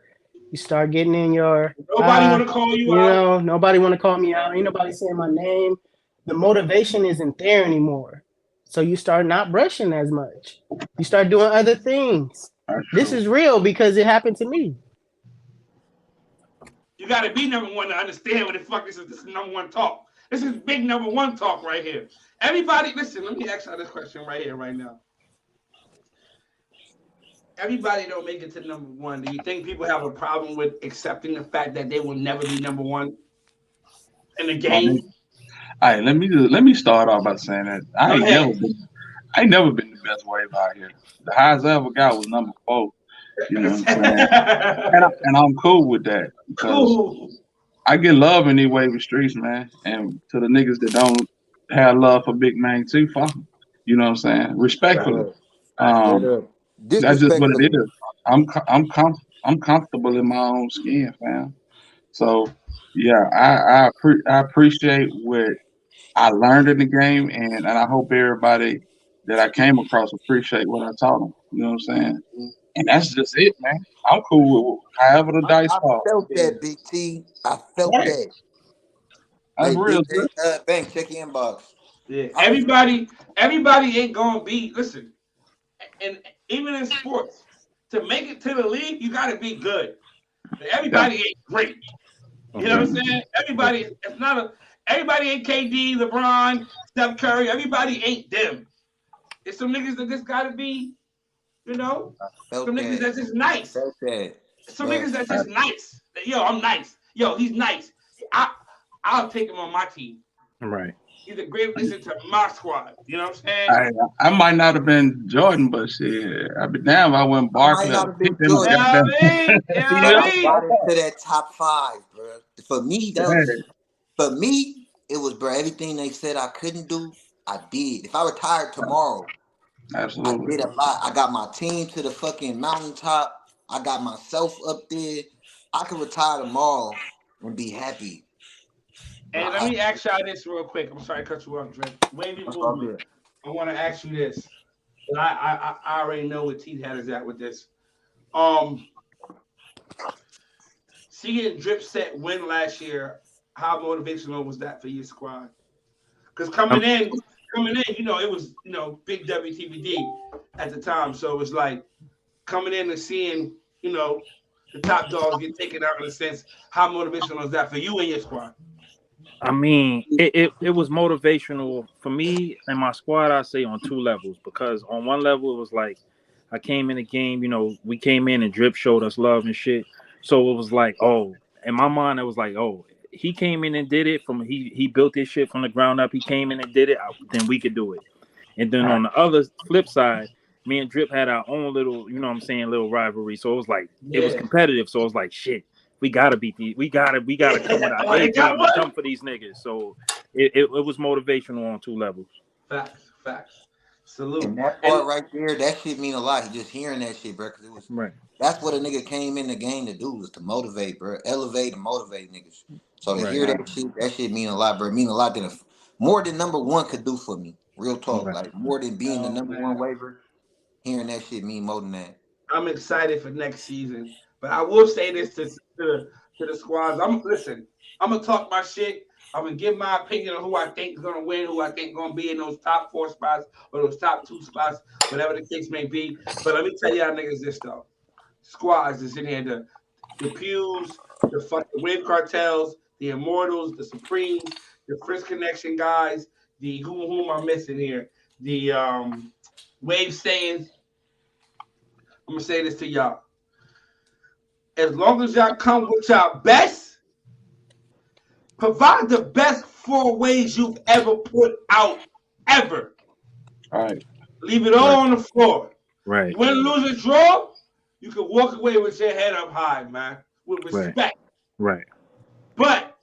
You start getting in your there. Nobody want to call you out. nobody want to call me out. Ain't nobody saying my name. The motivation isn't there anymore. So you start not brushing as much. You start doing other things. That's This true. is real because it happened to me. You got to be number one to understand what the fuck this is. This is number one talk. This is big number one talk right here. Everybody, listen. Let me ask you this question right here, right now. Everybody don't make it to number one. Do you think people have a problem with accepting the fact that they will never be number one in the Well, game? all right, let me start off by saying that Go ahead. I ain't never been the best wave out here. The highest I ever got was number 4. You know what I'm saying? And I'm cool with that because Cool. I get love in these wavy streets, man. And to the niggas that don't have love for Big Man too, fuck 'em. You know what I'm saying? Straight Respectfully. up. Straight Um, up. that's just what it Disrespectfully. is. I'm comfortable in my own skin, fam. So yeah, I appreciate what I learned in the game, and I hope everybody that I came across appreciate what I taught them. You know what I'm saying? And that's just it, man. I'm cool with however the dice I fall. felt Yeah. that, Big T. I felt Right. that. That's Hey, real. Bank, check your inbox. Yeah. I was Everybody ain't gonna be. Listen, and even in sports, to make it to the league, you got to be good. Everybody ain't great. You know what I'm saying? Everybody, it's not a. Everybody ain't KD, LeBron, Steph Curry. Everybody ain't them. It's some niggas that just gotta be, you know, Felt some niggas that. that's just nice. Felt that. Some But niggas that's just nice. Yo, I'm nice. Yo, he's nice. I'll take him on my team. Right. He's a great addition to my squad. You know what I'm saying? I might not have been Jordan, but shit, I'd be damn if I went I might Barkley or not have been picked him. Jordan, Yeah, I mean, yeah, You but I I mean. got into that top 5, bro. For me, that was know? for me. It was, bro. Everything they said I couldn't do, I did. If I retired tomorrow, I Absolutely. did a lot. I got my team to the fucking mountaintop. I got myself up there. I could retire tomorrow and be happy. But Hey, let me ask y'all this real quick. I'm sorry to cut you off, Drip. Way that's before all we, good. I want to ask you this. And I already know what Teeth had is at with this. Um, seeing Drip set win last year, how motivational was that for your squad? Because coming in, it was big WTBD at the time, so it was like coming in and seeing the top dogs get taken out in a sense. How motivational is that for you and your squad? I mean, it was motivational for me and my squad. I say on 2 levels, because on one level it was like I came in the game. We came in and Drip showed us love and shit. So it was like, oh, in my mind it was like, oh, he came in and did it from he built this shit from the ground up. He came in and did it. Then we could do it. And then on the other flip side, me and Drip had our own little, you know what I'm saying, little rivalry. So it was like it was Yeah. competitive. So it was like shit. We gotta beat these. We gotta come with our A game and come for these niggas. So it was motivational on 2 levels. Facts. Salute. And that And part right there, that shit mean a lot. Just hearing that shit, bro, because Right. that's what a nigga came in the game to do, was to motivate, bro, elevate and motivate niggas. So to Right. hear that shit mean a lot, bro. It mean a lot more than number one could do for me. Real talk, Right. like more than being the oh number one man, waiver. Hearing that shit mean more than that. I'm excited for next season. But I will say this to the squads. I'm gonna talk my shit. I'm gonna give my opinion on who I think is gonna win, who I think is gonna be in those top 4 spots or those top 2 spots, whatever the case may be. But let me tell y'all niggas this though. Squads is in here. The Pews, the fucking Wave Cartels, the Immortals, the Supremes, the Frisk Connection guys, the whom I'm missing here, the Wave Sayings. I'm gonna say this to y'all. As long as y'all come with y'all best, provide the best 4 ways you've ever put out ever. All right. Leave it all Right. on the floor. Right. You win, lose, or draw, you can walk away with your head up high, man, with Right. respect. Right. But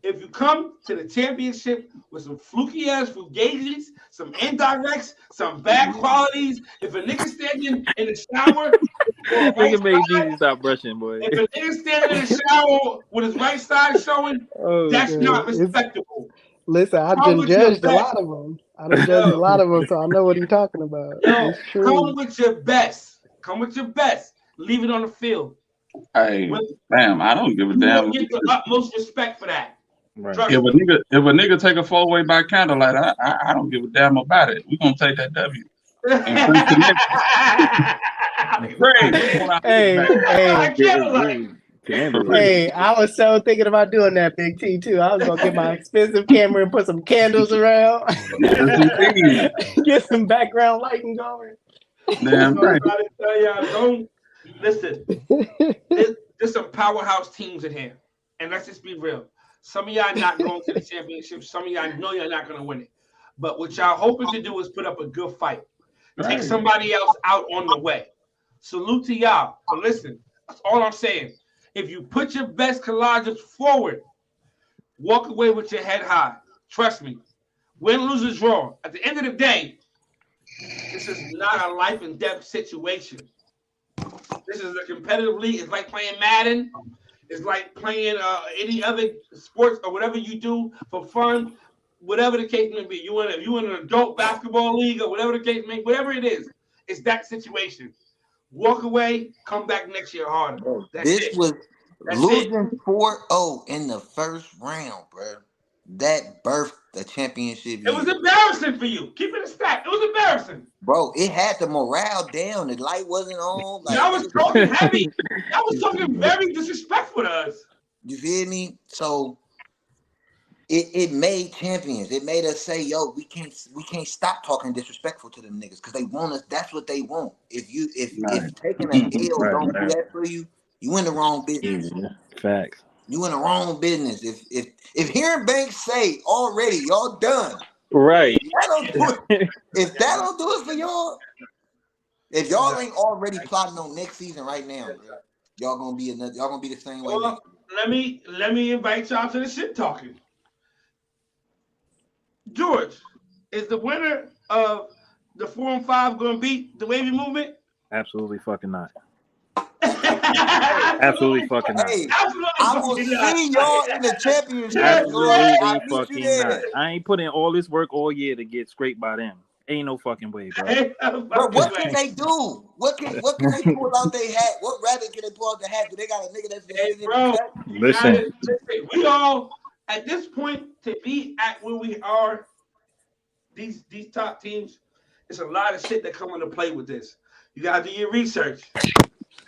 if you come to the championship with some fluky ass fugazis, some indirects, some bad qualities, if a nigga standing in the shower or right Nigga made side, Jeezy stop brushing, boy. if a nigga standing in the shower with his right side showing, Oh that's shit. not respectable. Listen, I Come done with your judged a best. lot of them. I done judged a Yo, lot of them, so I know what he's talking about. yo, It's come true. with your best. Come with your best. Leave it on the field. Hey, When damn, I don't give a you will damn. get the utmost respect for that. Right. If Trust a me. nigga take a 4-way by candlelight, I don't give a damn about it. We gonna take that W. And Chris Connection, Craig, we want our niggas back. Hey, Dude, For candlelight. real. hey, I was so thinking about doing that, Big T, too. I was going to get my expensive camera and put some candles around, Yes, indeed. get some background lighting going. Damn I'm right. trying to tell y'all, don't listen. There's some powerhouse teams in here, and let's just be real. Some of y'all not going to the championship. Some of y'all know you're not going to win it. But what y'all hoping to do is put up a good fight. Take Right. somebody else out on the way. Salute to y'all. But listen, that's all I'm saying. If you put your best collages forward, walk away with your head high. Trust me. Win, lose, or draw. At the end of the day, this is not a life and death situation. This is a competitive league. It's like playing Madden. It's like playing any other sports or whatever you do for fun. Whatever the case may be, you in an adult basketball league or whatever the case may be, whatever it is, it's that situation. Walk away, come back next year harder. That's This it. was That's it. losing 4-0 in the first round, bro. That birthed the championship It was year. embarrassing for you. Keep it a stack. It was embarrassing. Bro, it had the morale down. The light wasn't on. Like, I was talking heavy. I was talking very disrespectful to us. You feel me? So it made champions. It made us say, yo, we can't stop talking disrespectful to them niggas because they want us. That's what they want. If taking an L don't do that for you, you in the wrong business. Yeah, facts. You in the wrong business. If hearing Banks say already, y'all done. Right. If that don't do it for y'all, if y'all ain't already plotting on next season right now, bro, y'all gonna be the same way. Well, let me invite y'all to the shit talking. George, is the winner of the 4 and 5 going to beat the Wavy Movement? Absolutely fucking not. Absolutely fucking not. Hey, I will see y'all in the championship. Absolutely fucking not. I ain't put in all this work all year to get scraped by them. Ain't no fucking way, bro. But what can they do? What can they pull out their hat? What rabbit can they pull out the hat? Do they got a nigga that's just bro? Listen, we all at this point to be at where we are. These top teams, it's a lot of shit that come into play with this. You gotta do your research. You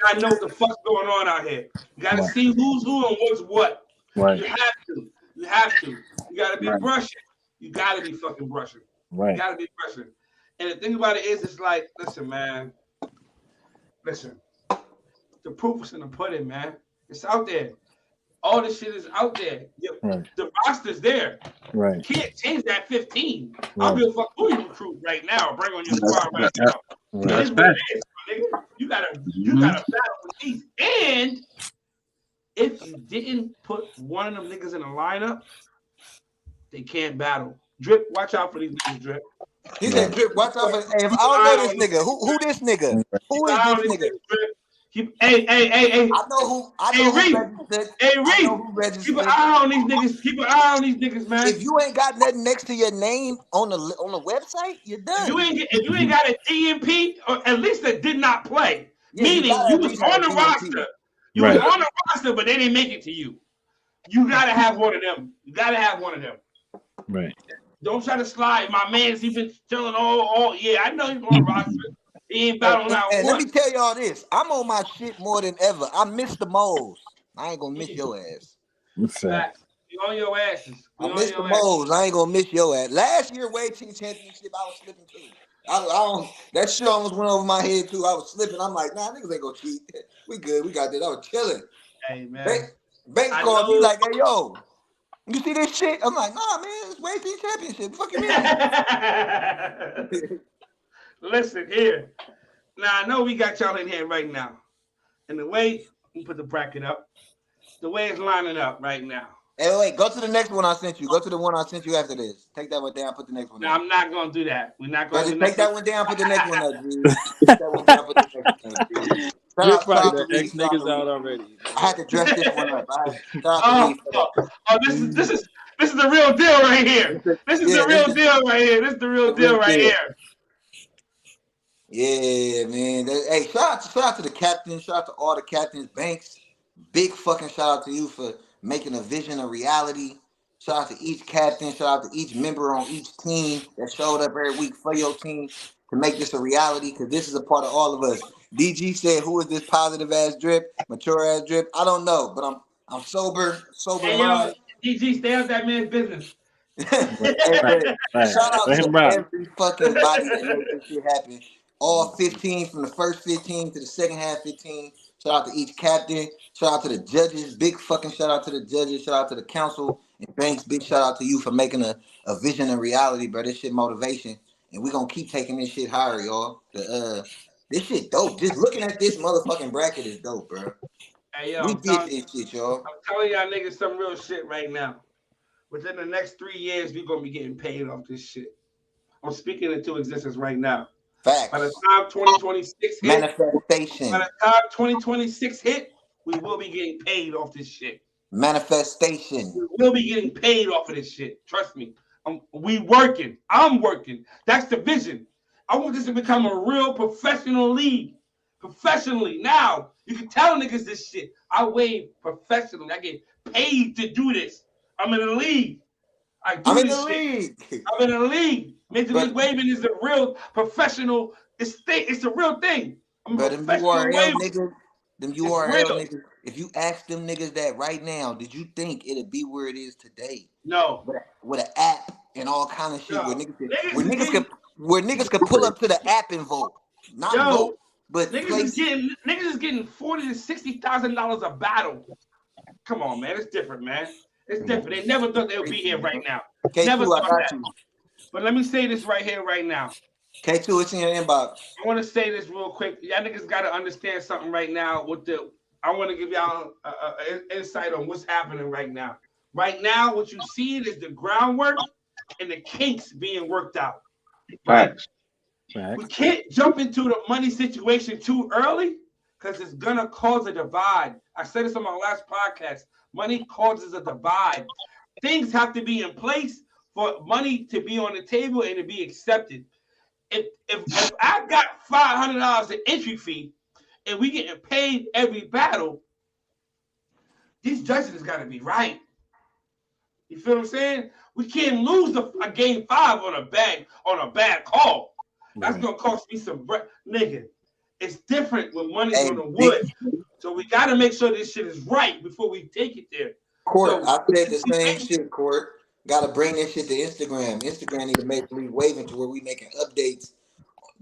gotta know what the fuck's going on out here. You gotta see who's who and what's what. Right. You have to. You gotta be brushing. You gotta be fucking brushing. Right. You gotta be brushing. And the thing about it is, it's like, listen, man. Listen. The proof is in the pudding, man. It's out there. All this shit is out there. The roster's there. Right. You can't change that 15. I'll give a fuck who you recruit right now. Bring on your squad right now. That's what it is, nigga. You gotta battle with these. And if you didn't put one of them niggas in the lineup, they can't battle. Drip, watch out for these niggas, Drip. He said, Drip, watch out for. Hey, if I don't know this nigga, who this nigga? Who is this nigga? Hey. I know who registered. Keep an eye on these niggas. Keep an eye on these niggas, man. If you ain't got nothing next to your name on the website, you're done. If you ain't got an DMP, or at least that did not play, meaning you was on the roster. You was on the roster, but they didn't make it to you. You gotta have one of them. Right. Don't try to slide. My man's even telling all. Yeah, I know he's on the roster. He ain't battling out. And let me tell y'all this. I'm on my shit more than ever. I miss the moles. I ain't gonna miss your ass. You on your asses. I miss the moles. I ain't gonna miss your ass. Last year, Wave Team Championship, I was slipping too. That shit almost went over my head too. I was slipping. I'm like, nah, niggas ain't gonna cheat. We good. We got this. I was chilling. Hey, man. Banks called me like, hey, yo, you see this shit? I'm like, nah, man, it's Wave Team Championship. Fuck you mean? Listen here. Now I know we got y'all in here right now, and the way we put the bracket up, the way it's lining up right now. Hey, wait, go to the next one I sent you. Go to the one I sent you after this. Take that one down. Put the next one. No, I'm not gonna do that. We're not going to take that one down. Put the next one up, dude. Take that one down. Put the next one up, dude. You're probably the ex niggas out already. I had to dress this one up. This is the real deal right here. This is the real deal right here. This is the real deal right here. Yeah, man. Hey, shout out to the captain. Shout out to all the captains. Banks, big fucking shout out to you for making a vision a reality. Shout out to each captain. Shout out to each member on each team that showed up every week for your team to make this a reality, because this is a part of all of us. DG said, who is this positive ass Drip, mature ass Drip? I don't know, but I'm sober mind. DG, stay out that man's business. Shout out to every fucking body that made this shit happen. All 15, from the first 15 to the second half 15. Shout out to each captain. Shout out to the judges. Big fucking shout out to the judges. Shout out to the council. And Banks, big shout out to you for making a vision a reality, bro. This shit motivation. And we're going to keep taking this shit higher, y'all. This shit dope. Just looking at this motherfucking bracket is dope, bro. Hey, yo, we did this shit, y'all. I'm telling y'all niggas some real shit right now. Within the next 3 years, we're going to be getting paid off this shit. I'm speaking into existence right now. Facts. By the time 2026 hit, manifestation. By the time 2026 hit, we will be getting paid off this shit. Manifestation. We will be getting paid off of this shit. Trust me. We working. I'm working. That's the vision. I want this to become a real professional league. Professionally. Now, you can tell niggas this shit. I wave professionally. I get paid to do this. I'm in the league. I do I'm in this the shit. league. I'm in the league. Major League But Waving is the real professional. It's the real thing. I'm a but them professional URL waver. niggas, them It's URL real. niggas, if you ask them niggas that right now, did you think it'd be where it is today? No, With an app and all kind of shit where yo, niggas could, niggas is getting where niggas could pull up to the app and vote. Not yo, vote, but place. niggas is getting $40,000 to $60,000 a battle. Come on, man. It's different, man. It's different. They never thought they would be here right now. Never K2, I thought got that. you. But let me say this right here, right now. K2, it's in your inbox. I want to say this real quick. Y'all niggas got to understand something right now. I want to give y'all insight on what's happening right now. Right now, what you see is the groundwork and the kinks being worked out. Right? Facts. We can't jump into the money situation too early because it's gonna cause a divide. I said this on my last podcast. Money causes a divide. Things have to be in place for money to be on the table and to be accepted. If I got $500 in entry fee and we getting paid every battle, these judges got to be right. You feel what I'm saying? We can't lose a game 5 on a bad call. That's gonna cost me some bread, nigga. It's different when money's Hey, on the wood. So we got to make sure this shit is right before we take it there. Court, So I said the same shit, Court. Got to bring this shit to Instagram. Instagram need to make League Waving to where we making updates,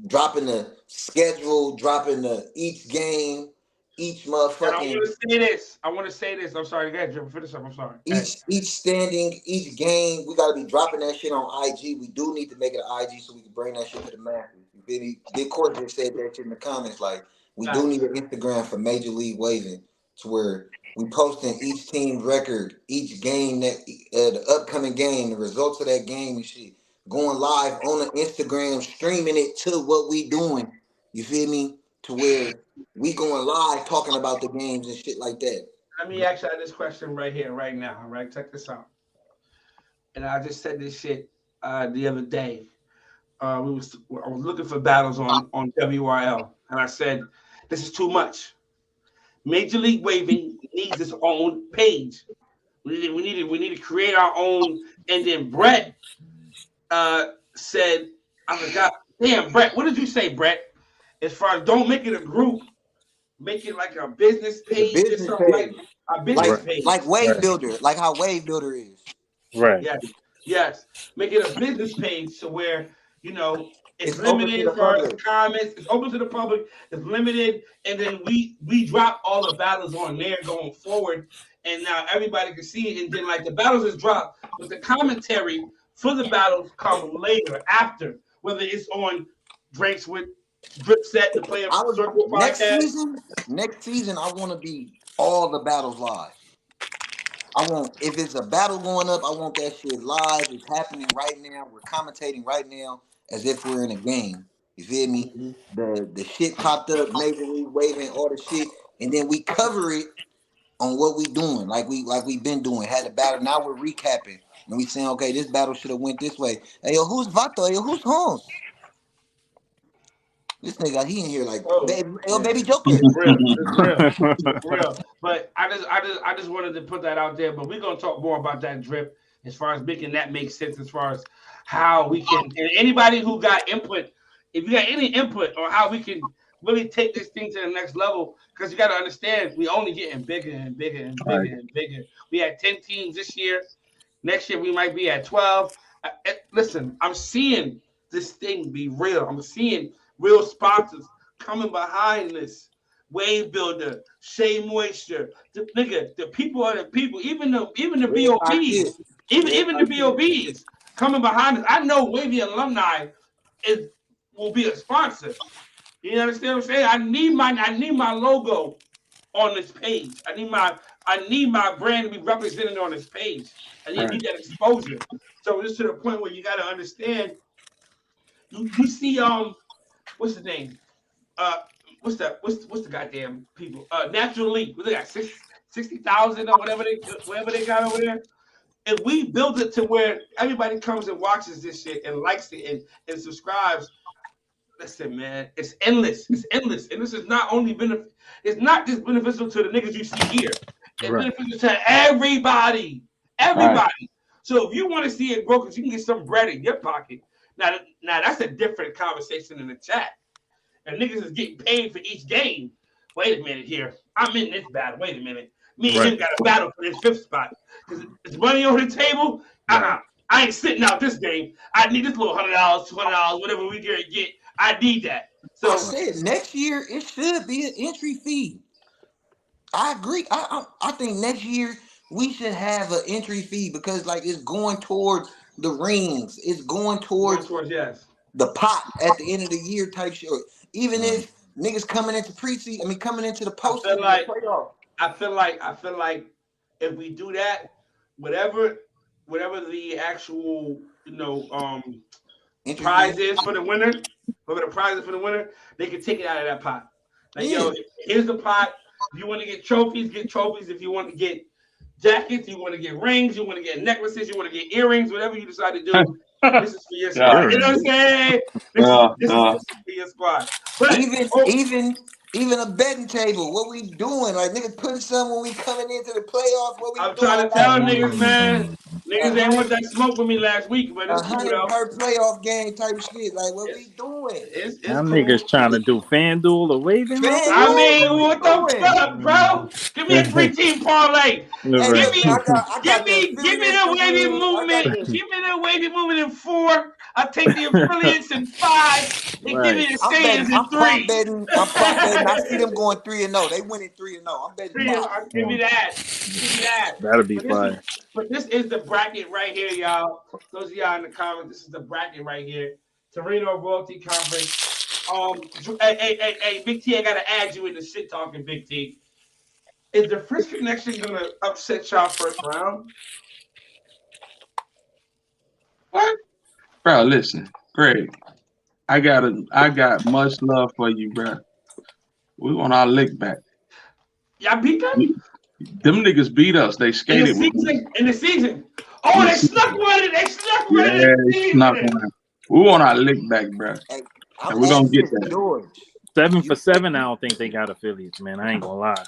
dropping the schedule, dropping the each game, each and I motherfucking want to say this. I'm sorry, guys. Finish up. I'm sorry. each standing, each game. We gotta be dropping that shit on IG. We do need to make it an IG so we can bring that shit to the masses. You feel me? Big Court just said that shit in the comments. Like we do need an Instagram for Major League Waving to where we posting each team record, each game that the upcoming game, the results of that game and shit. Going live on the Instagram, streaming it to what we doing. You feel me? To where we going live talking about the games and shit like that. Let me ask you this question right here, right now. All right, check this out. And I just said this shit the other day. I was looking for battles on WRL, and I said, "This is too much. Major League Waving needs its own page. We need to create our own." And then Brett said, "I forgot. Damn, Brett, what did you say, Brett? As far as don't make it a group, make it like a business page or something like a business page, like Wave Builder, like how Wave Builder is." Right. Yes. Make it a business page so where it's open to limited the as far as public. comments. It's open to the public. It's limited, and then we drop all the battles on there going forward, and now everybody can see it. And then like the battles is dropped, but the commentary for the battles come later after, whether it's on Drinks with Drip Set, the Player Circle podcast. Next season, I want to be all the battles live. I want, if it's a battle going up, I want that shit live. It's happening right now. We're commentating right now as if we're in a game. You feel me? The shit popped up, Major League Waving, all the shit, and then we cover it on what we doing, like we've been doing. Had a battle, now we're recapping and we saying, okay, this battle should have went this way. Hey yo, who's Vato? Hey yo, who's Holmes? This nigga, he in here like, baby Joker. It's real. It's real. But I just wanted to put that out there. But we're gonna talk more about that drip as far as making that make sense as far as how we can, and anybody who got input, if you got any input on how we can really take this thing to the next level, because you got to understand we only getting bigger and bigger and bigger and bigger. We had 10 teams this year. Next year we might be at 12. Listen, I'm seeing this thing be real. I'm seeing real sponsors coming behind this. Wave Builder, Shea Moisture, the people are the people, even the BOBs, even the BOBs coming behind us. I know Wavy alumni will be a sponsor. You understand what I'm saying? I need my logo on this page. I need my brand to be represented on this page. I need that exposure. So just to the point where you got to understand. You see, what's the name? What's the goddamn people? Natural League. What they got? 60,000 or whatever they got over there. If we build it to where everybody comes and watches this shit and likes it and subscribes, listen, man, it's endless. It's endless. And this is not only it's not just beneficial to the niggas you see here. It's beneficial to everybody. Everybody. So if you want to see it grow, because you can get some bread in your pocket. Now that's a different conversation in the chat. And niggas is getting paid for each game. Wait a minute here. I'm in this battle. Wait a minute. Me and him got a battle for this fifth spot. Because it's money on the table. I ain't sitting out this game. I need this little $100, $200, whatever we get. I need that. So I said next year it should be an entry fee. I agree. I think next year we should have an entry fee because like it's going towards the rings. It's going towards yes. the pot at the end of the year type shit. Even if niggas coming into preseason, coming into the postseason, playoff. I feel like if we do that, whatever the actual prize is for the winner, whatever the prize is for the winner, they can take it out of that pot. Like here's the pot. If you want to get trophies, get trophies. If you want to get jackets, you want to get rings, you want to get necklaces, you want to get earrings, whatever you decide to do. This is for your squad. You know what I'm saying? This is for your squad. But even a betting table. What we doing? Like niggas putting some when we coming into the playoffs. What we I'm doing? trying to tell niggas, man. Niggas ain't want that smoke with me last week, but it's cool though. Per playoff game type shit. Like what we doing? It's Them cool. niggas trying to do FanDuel or waving. I mean, what the fuck, bro? Give me a 3-team parlay. Give me the wavy movement. Give me the wavy movement in 4. I take the affiliates in 5. And give me the Sands in 3. I'm prop betting. I see them going 3-0. They winning 3-0. I'm betting. Give me that. That'll be fine. But this is the bracket right here, y'all. Those of y'all in the comments, this is the bracket right here. Torino Royalty Conference. Hey, Big T, I gotta add you in the shit talking, Big T. Is the Frisk Connection gonna upset y'all first round? What? Bro, listen, Greg. I got much love for you, bro. We want our lick back. Y'all beat them? Them niggas beat us. They skated in the season. Oh, they snuck one. They snuck one. Yeah, they snuck one. We want our lick back, bro. And we're gonna get that. George. 7 for 7. I don't think they got affiliates, man. I ain't gonna lie.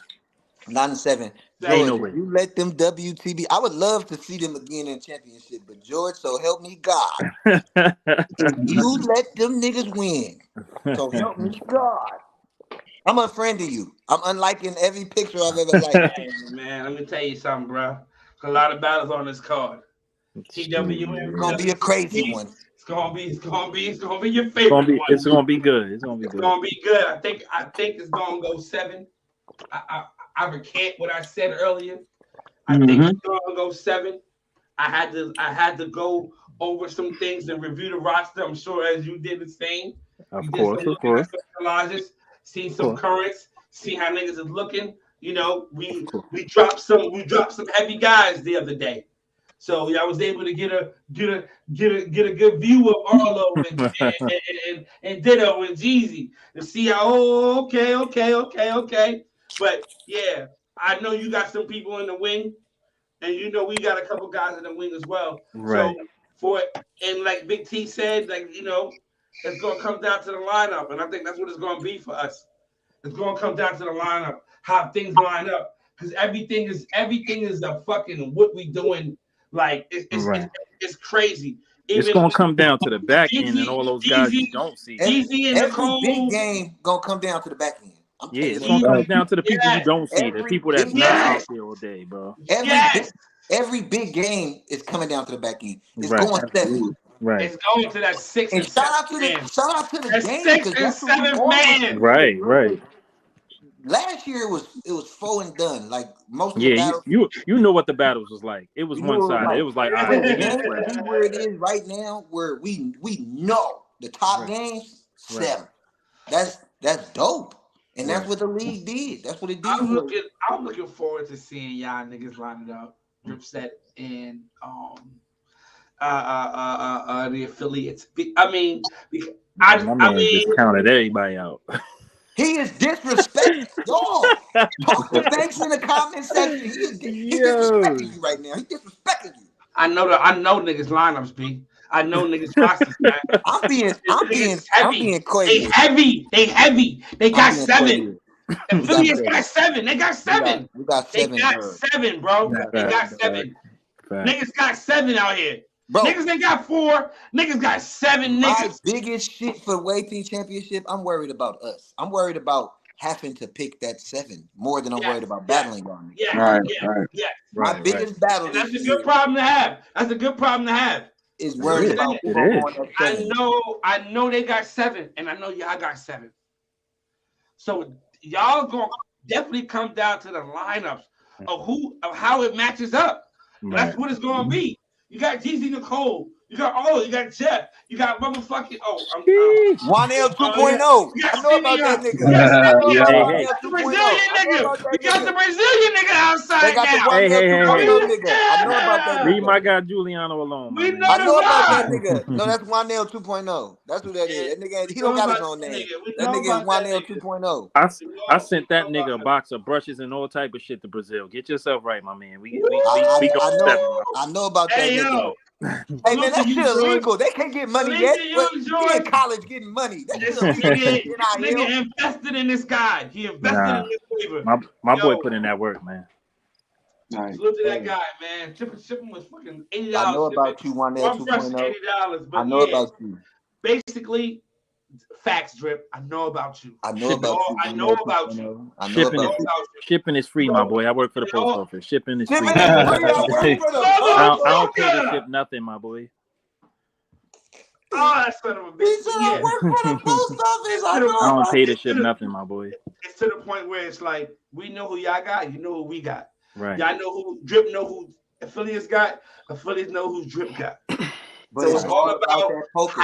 9-7. George, you let them WTB. I would love to see them again in championship, but George, so help me God. You let them niggas win. So help me God. I'm a friend of you. I'm unliking every picture I've ever liked. Hey, man, let me tell you something, bro. A lot of battles on this card. TWM. It's gonna be a crazy one. It's gonna be your favorite one. It's gonna be good. It's gonna be good. I think it's gonna go 7. I recant what I said earlier. I think it's gonna go 7. I had to go over some things and review the roster. I'm sure as you did the same. Of course. See some currents, see how niggas is looking. You know, we dropped some heavy guys the other day. So I was able to get a good view of Arlo and Ditto and Jeezy to see how okay. But yeah, I know you got some people in the wing, and you know we got a couple guys in the wing as well. Right. So and like Big T said, like it's gonna come down to the lineup, and I think that's what it's gonna be for us. It's gonna come down to the lineup, how things line up, because everything is a fucking what we doing. Like it's crazy. It's gonna come down to the back end and all those guys you don't see. Every big game gonna come down to the back end. It's gonna come down to the people you don't see, the people that's not out there all day, bro. Every big game is coming down to the back end. It's going 7. Right. It's going to that 6 and shout out to the game. 6 and 7 man. Right. Last year it was 4 and done. Like most of the battles. You know what the battles was like. It was one sided. It was like where it is right now, where we know the top games 7. That's dope. And that's what the league did. That's what it did. I'm looking forward to seeing y'all niggas line it up. Dripset and the affiliates. I mean, just counted everybody out. He is disrespecting y'all. Thanks in the comment section. He's disrespecting you right now. He's disrespecting you. I know niggas lineups, B. I know niggas rosters, man. I'm being crazy. They heavy. They got 7. Affiliates got 7. They got 7. We got 7. They got 7, bro. They got 7. Fact. Niggas got 7 out here. Bro, Niggas ain't got 4. Niggas got 7 my niggas. biggest shit for weightlifting championship, I'm worried about us. I'm worried about having to pick that 7 more than I'm worried about battling on it. Yeah, Right, yeah, right. yeah. My biggest battle And this that's a year good problem to have. That's a good problem to have. is You worried understand? about who It gonna is. go on that 7. I know they got 7, and I know y'all got 7. So y'all gonna definitely come down to the lineups of how it matches up. And that's what it's gonna be. You got GZ Nicole, you got Jeff, you got motherfucking Wanel 2.0. you got I know about that Simeon. nigga. You got I know Simeon. about Yeah. Hey, Wanel The 2.0. Brazilian I know nigga. about We that got the nigga. Brazilian nigga They outside got the now. Wanel Hey. 2.0 nigga. I know about that Leave nigga. my guy Giuliano alone, my We man. know I the know about that vibe. nigga. No, that's Wanel 2.0. That's who that is. That nigga, he We don't know got his about own that name. nigga. We That know nigga is about that Wanel nigga. 2.0. I sent that nigga a box of brushes and all type of shit to Brazil. Get yourself right, my man. We I go know 7, my I know about that Hey nigga. yo, Hey man, salute to that you, shit George. illegal. They can't get money Salute yet, to but you, he in George. college getting money. That shit This illegal. nigga NIL. invested in this guy. He invested Nah, in this flavor. my boy Yo, put in that work, man. Right. salute to that guy, man. Shipping was fucking $80. I know Shipping. about you, Wanel One brush $2.0. $80. I But know yeah, about you. basically, facts drip. I know about you. I know about you, I know Wanel about you. 2.0. I know Shipping about Know you. about you. shipping is free, my boy. I work for the post office. Shipping is free. Shipping is free. I work for the I post don't pay to Motherfucker! ship nothing, my boy. Oh, that son of a He bitch. said But I yeah, work for the post office. it's I to the know I don't about pay to it. ship nothing, my boy. it's to the point where it's like we know who y'all got, you know who we got. Right. Y'all know who Drip know who affiliates got, affiliates know who Drip got. But So it's it's all all about about that poker.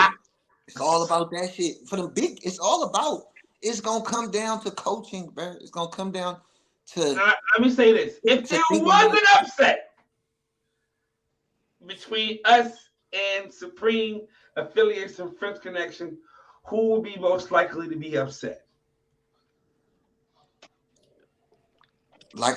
It's all about that shit. For the big, it's all about. It's gonna come down to coaching, bro. It's gonna come down to. let me say this. If there thinking was like- an upset between us and Supreme Affiliates and French Connection, who would be most likely to be upset? Like,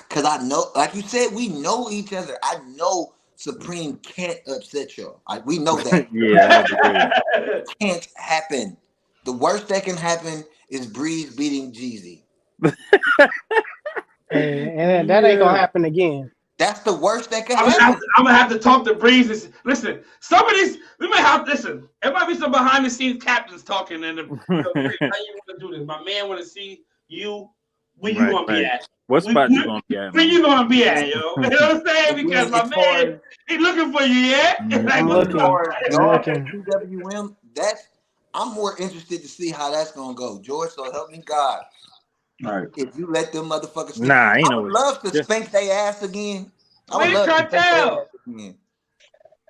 cause I know, like you said, we know each other. I know Supreme can't upset y'all. Like we know that. Yeah, that'd be great. It can't happen. The worst that can happen is Breeze beating Jeezy. And that ain't gonna happen again. That's the worst that can I'm happen. gonna have to talk to Breeze. Listen, some of these we might have. Listen, there might be some behind the scenes captains talking. And how you want to do this? My man want to see you. Where you gonna be at? What spot you gonna be at? Where you gonna be at, yo? You know what I'm saying? And Because then my man, he looking for you, yeah. I'm looking. Y'all PWM, I'm more interested to see how that's gonna go. George, so help me God. Right. If you let them motherfuckers see, Nah, ain't I no would love to Jeff, spank their ass again. I would Where's love to spank their Cartel? ass again.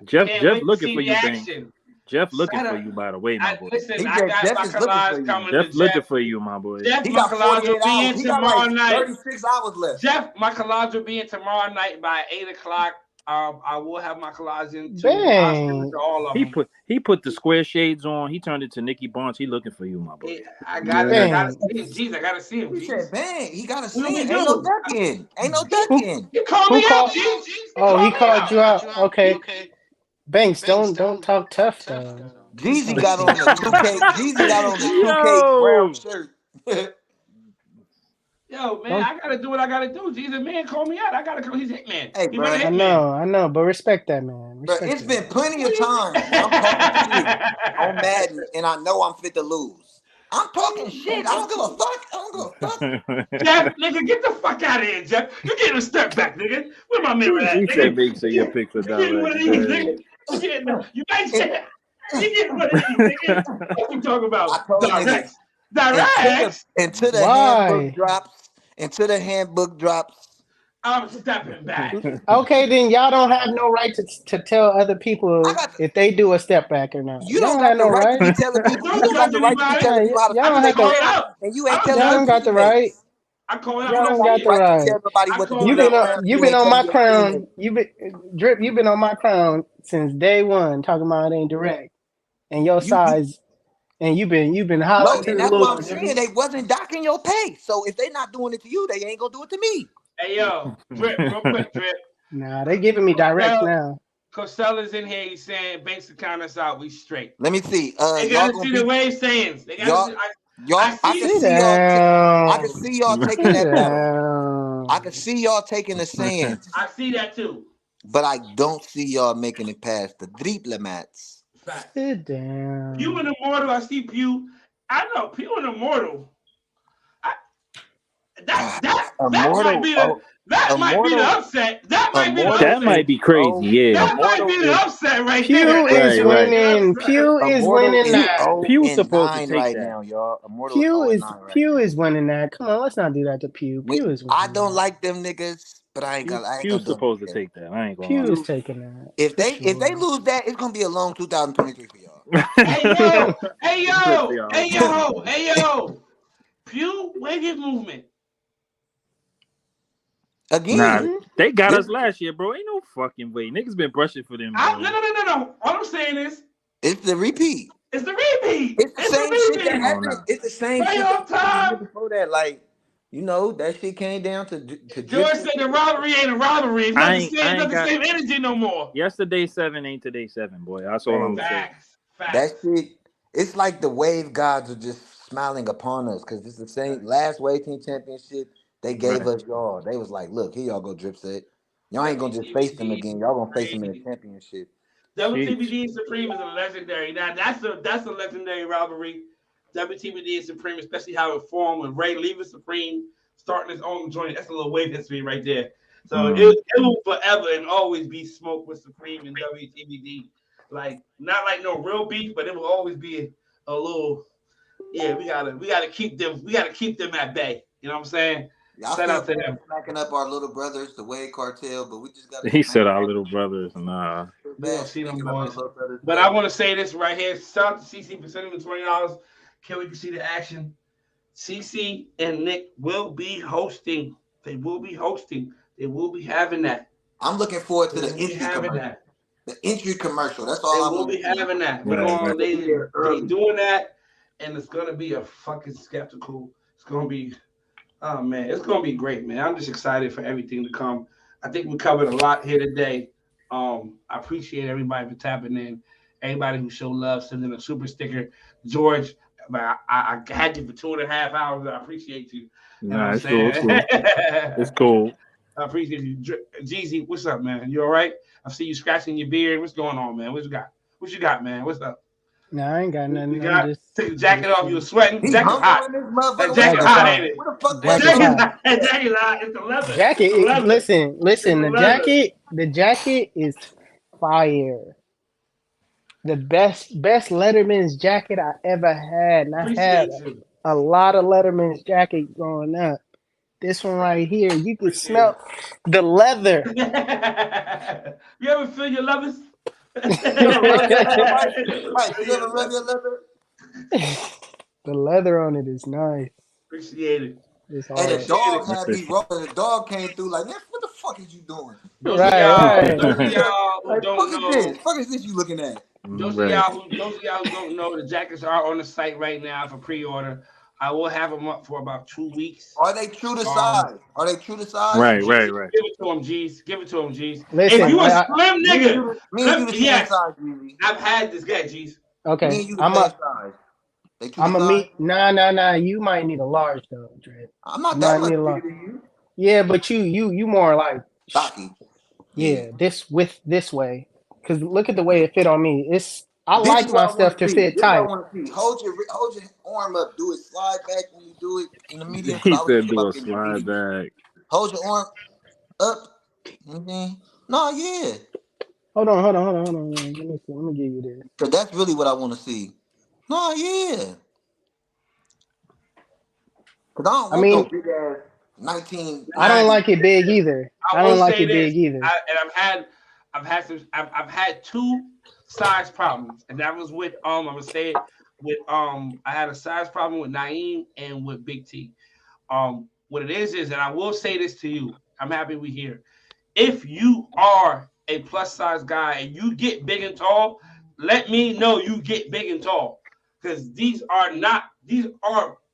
Jeff Can't wait to looking see for the you, Bang. action. Jeff looking Shut for up. you, by the way, my boy. Listen, He I said got Jeff my is looking for collage you. coming Jeff to looking Jeff. for you, my boy. Jeff, He my got collage 48 will be hours. in He got tomorrow like night. 36 hours left. Jeff, my collage will be in tomorrow night by 8:00. I will have my collage in too. I'll send it to all of them. He put the square shades on. He turned into Nicky Barnes. He looking for you, my boy. I gotta see him. Jeez, I gotta see him. He said, "Man, he got to What see we it. Ain't no do? ducking. Ain't no ducking." You called Who me out, called? Jeez. Oh, he called you out. out. Okay. Banks, don't talk tough though. Jeezy got on the 2K. Jeezy got on the 2K brown Yo, shirt. Yo, man, Don't- I gotta do what I gotta do. Jesus, man, call me out. I gotta come. He's hitman. Hey, He bro. run a I hitman. know, but respect that man. Bro, Respect it's that been man. plenty of times when I'm talking shit on Madden and I know I'm fit to lose. I'm talking shit. I don't give a fuck. I don't give a fuck. Jeff, nigga, get the fuck out of here, Jeff. You getting a step back, nigga. Where my mirror at, he nigga? said, "Make sure your picks are You getting one of these, direct." nigga? You might say you getting one of these, nigga. What you talking I about? told niggas, Direct. until the Why? handbook drops, I'm stepping back. Okay, then y'all don't have no right to tell other people I got if they do a step back or not. you Y'all don't have got the no right to be right. telling people. You Don't don't got judge the right to be anybody. telling people how to Y'all feel don't in have the Call to. it game, out. and you ain't I'm telling Y'all your don't judging. got the right. teammates. I call it out. You Y'all When I don't don't see got got the it. the right to right. tell nobody I what to call do You've it been out. down on there. you've You been ain't on telling my your crown. teammates. You've been Drip. You've been on my crown since day one, talking about it ain't direct and your You size. And you've been no, hollering to and the that's why I'm Lord. saying they wasn't docking your pay. So if they not doing it to you, they ain't gonna do it to me. Hey, yo, Drip, real quick, Drip. Nah, they giving me directs now. Costella's in here. He's saying, banks to count us out. We straight. Let me see. They Y'all gotta gonna see be the wave sayings. They y'all. gotta. Y'all, I can Sit see y'all. I can down. see y'all taking Sit that battle. I down. can see y'all taking the sands. I see that too. but I don't see y'all making it past the diplomats. Fact. Sit down. Pew and Immortal, I see Pew. I know Pew and Immortal. I, that might Immortal, be the Immortal, upset. That might be the Immortal That upset. might is be crazy. Yeah. That might Immortal be the is upset right there. Pew That is Right, might right. be the winning. upset. Pew is Immortal winning is that. 0 Pew's and supposed to 9 take right that. now, y'all. Immortal is 0 and 9 right Pew now. is winning that. Come on, let's not do that to Pew. Pew is I winning don't that. like them niggas, but I ain't Pew's gonna do supposed to it. take that. I ain't Pew is gonna taking that If for they sure. lose that, it's gonna be a long 2023 for y'all. lie. Hey yo, hey Good for yo, y'all. hey yo, hey yo. Pew, wave his movement. Nah, Again, they got this us last year, bro. Ain't no fucking way. Niggas been brushing for them, No, bro. no, no, no, no. All I'm saying is, it's the repeat. it's the repeat. It's the It's same shit the that repeat. Oh happened. no. It's the same shit that Playoff happened the year time. before that. Like, that shit came down to George dripping said the shit. robbery ain't a robbery. It's not the same. I It's not ain't the got same energy no more. yesterday 7 ain't today 7, boy. That's all I'm Man, gonna say. Facts, that facts. shit. It's like the wave gods are just smiling upon us because it's the same last wave team championship. They gave Right. us y'all. They was like, look, here y'all go, drip set. Y'all ain't gonna just face them WTBD again. Y'all gonna face them in a Supreme. championship. Sheesh. WTBD Supreme is a legendary. Now that's a legendary rivalry. WTBD Supreme, especially how it formed with Ray leaving Supreme, starting his own joint. That's a little wave history right there. So Mm. it will forever and always be smoke with Supreme and WTBD. Like not like no real beef, but it will always be a little. Yeah, we gotta keep them at bay. You know what I'm saying? Y'all Shout still out to them. smacking up our little brothers, the Wade cartel, but we just gotta He smack said our back little brothers. Nah. We gonna back, see them smacking up our boys. little brothers But I back. want to say this right here. Shout out to CC for sending me $20. Can't wait to see the action. CC and Nick will be hosting. They will be hosting. They will be having that. I'm looking forward They to the will be entry having commercial. that. The entry commercial. That's They all I will want be to see. having that. We're Right, right. going. Be there They early. doing that, and it's gonna be a fucking skeptical. It's gonna be. Oh man, it's gonna be great, man. I'm just excited for everything to come. I think we covered a lot here today. I appreciate everybody for tapping in. Everybody who showed love, sending a super sticker. George, I had you for 2.5 hours. I appreciate you. You know what Nah, I'm it's cool. It's saying? cool. It's cool. I appreciate you. Jeezy, what's up, man? You all right? I see you scratching your beard. What's going on, man? What you got? What you got, man? What's up? No, I ain't got You nothing. I'm got take the jacket just off. You were sweating. He Jacket humble hot. in this That motherfucker. What the jacket Jacket's hot, fuck? ain't hot. it? What the fuck That went Jacket's jacket, on? hot. that jacket, it's the leather. It's the Jacket. leather. Listen, It's listen. the The leather. jacket. The jacket is fire. The best Letterman's jacket I ever had, and I had Appreciate you. a lot of Letterman's jacket growing up. This one right here, you can Appreciate smell the leather. it. You ever feel your leathers? You ever rub your leather, Mike? Feel Mike, you ever your rub leather. your leather? The leather on it is nice. Appreciate it. It's Hey, the hard. Appreciate dog it. had me rolling. The dog came through like, man, what the fuck is you doing? Right, right. Those of Yeah, y'all who like, don't fuck is this? know, Fuck is this you looking at? Right. those of y'all who don't know, the jackets are on the site right now for pre-order. I will have them up for about 2 weeks. Are they true to Um, size? Are they true to size? Right, G's, right, give right. it to them, G's. Give it to them, G's. If Like Listen, you a me, slim nigga, me and you the same yes, size, Jeezy. I've had this guy, G's. Me okay. and you the I'm same a size. They true to I'm a size? meet. Nah. You might need a large though, Dre. I'm You not that might much need a bigger large. than you. Yeah, but you more like, Stocky. Yeah. yeah, this way. Cause look at the way it fit on me. I This is like what my I want stuff to to see. fit This is what I tight. want to see. Hold your arm up. Do it. Slide back when you do it in the medium. Cause He I was said thinking do about a getting the slide medium. back. Hold your arm up. No, yeah. Hold on. Let me see. Let me give you this. Cause that's really what I want to see. No, yeah. Cause I don't I want no mean, big ass I don't 1990. like it big either. I I will don't like say it this, big either. and I've had two size problems, and that was with I'm gonna say it with I had a size problem with Naeem and with Big T. What it is, and I will say this to you, I'm happy we here. If you are a plus size guy and you get big and tall, let me know you get big and tall, because these are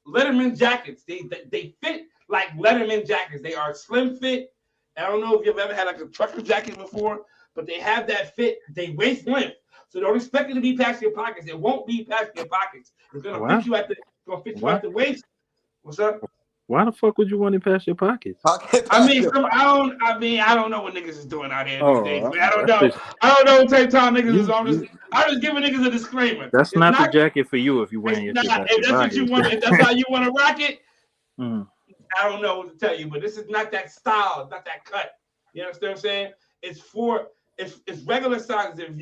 Letterman jackets. They fit like Letterman jackets. They are slim fit. I don't know if you've ever had like a trucker jacket before, but they have that fit. They waist length, so don't expect it to be past your pockets. It won't be past your pockets. It's gonna What? fit you at the What? waist. What's up? Why the fuck would you want it past your pockets? I don't know what niggas is doing out here these days, man. I don't know. That's I don't know what type of time niggas is you, on. you. I'm just giving niggas a disclaimer. That's It's not the not. jacket for you if you It's wearing your not. shit past If your that's what you pockets. want, if that's how you want to rock it, Mm. I don't know what to tell you. But this is not that style, not that cut. You understand what I'm saying? It's regular sizes. If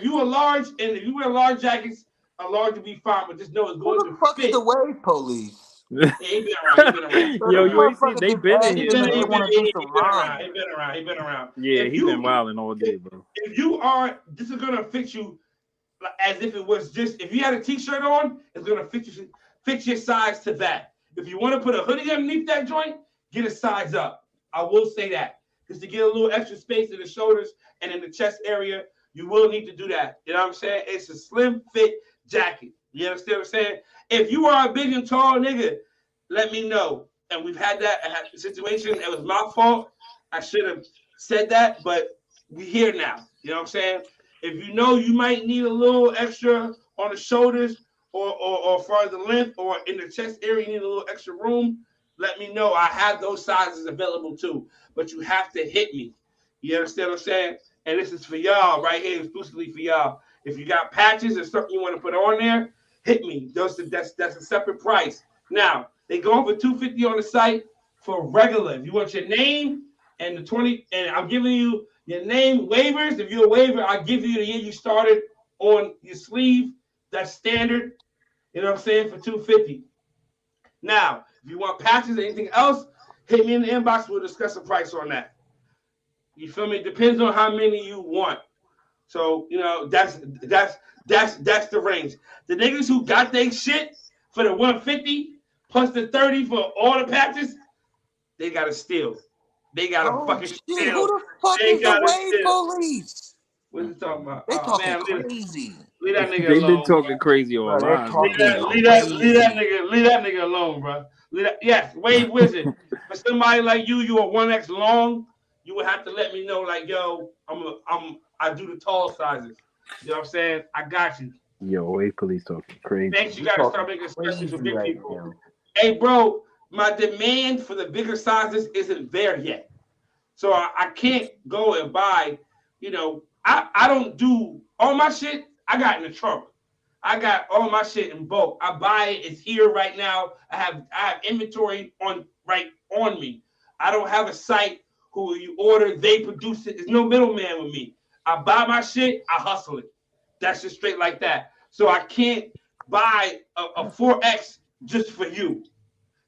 you are large and if you wear large jackets, a large will be fine. But just know it's Who going the to fuck is fit. the wave police? Yeah, he been around. He been around. So Yo, this you ain't seen motherfucker they just been in added here, in there. They bro. want to do some He been around. rhymes. He been around. He been around. Yeah, he been wilding all day, bro. If this is gonna fit you as if it was just if you had a t-shirt on, it's gonna fit your size to that. If you want to put a hoodie underneath that joint, get a size up. I will say that because to get a little extra space in the shoulders and in the chest area, you will need to do that. You know what I'm saying? It's a slim fit jacket. You understand what I'm saying? If you are a big and tall nigga, let me know. And we've had that situation. It was my fault. I should have said that, but we here now. You know what I'm saying? If you know you might need a little extra on the shoulders or far as the length or in the chest area, you need a little extra room, let me know. I have those sizes available too. But you have to hit me. You understand what I'm saying? And this is for y'all right here, exclusively for y'all. If you got patches or something you want to put on there, hit me. That's a separate price. Now, they go for $250 on the site for regular. If you want your name and the 20, and I'm giving you your name waivers. If you're a waiver, I'll give you the year you started on your sleeve. That's standard. You know what I'm saying? For $250. Now, if you want patches or anything else, hit me in the inbox. We'll discuss the price on that. You feel me? It depends on how many you want. So, you know, that's the range. The niggas who got their shit for the 150 plus the 30 for all the patches, they gotta steal. They gotta Oh fucking shit! steal. Who the fuck They is the gotta wave steal. police? What you talking about? They Oh talking man, crazy, leave that nigga They been alone, talking bro. crazy bro. on They're live, bro. talking Leave that crazy. nigga alone, bro. Yes, Wave Wizard. For somebody like you are 1X long, you would have to let me know, like, yo, I do the tall sizes. You know what I'm saying? I got you. Yo, wait, police talking crazy. Next, you You gotta talking start making specials for crazy big right people. now. Hey, bro, my demand for the bigger sizes isn't there yet. So I can't go and buy, you know, I don't do all my shit, I got in the trunk. I got all my shit in bulk. I buy it, it's here right now. I have inventory on me. I don't have a site who you order, they produce it. There's no middleman with me. I buy my shit, I hustle it. That's just straight like that. So I can't buy a 4X just for you.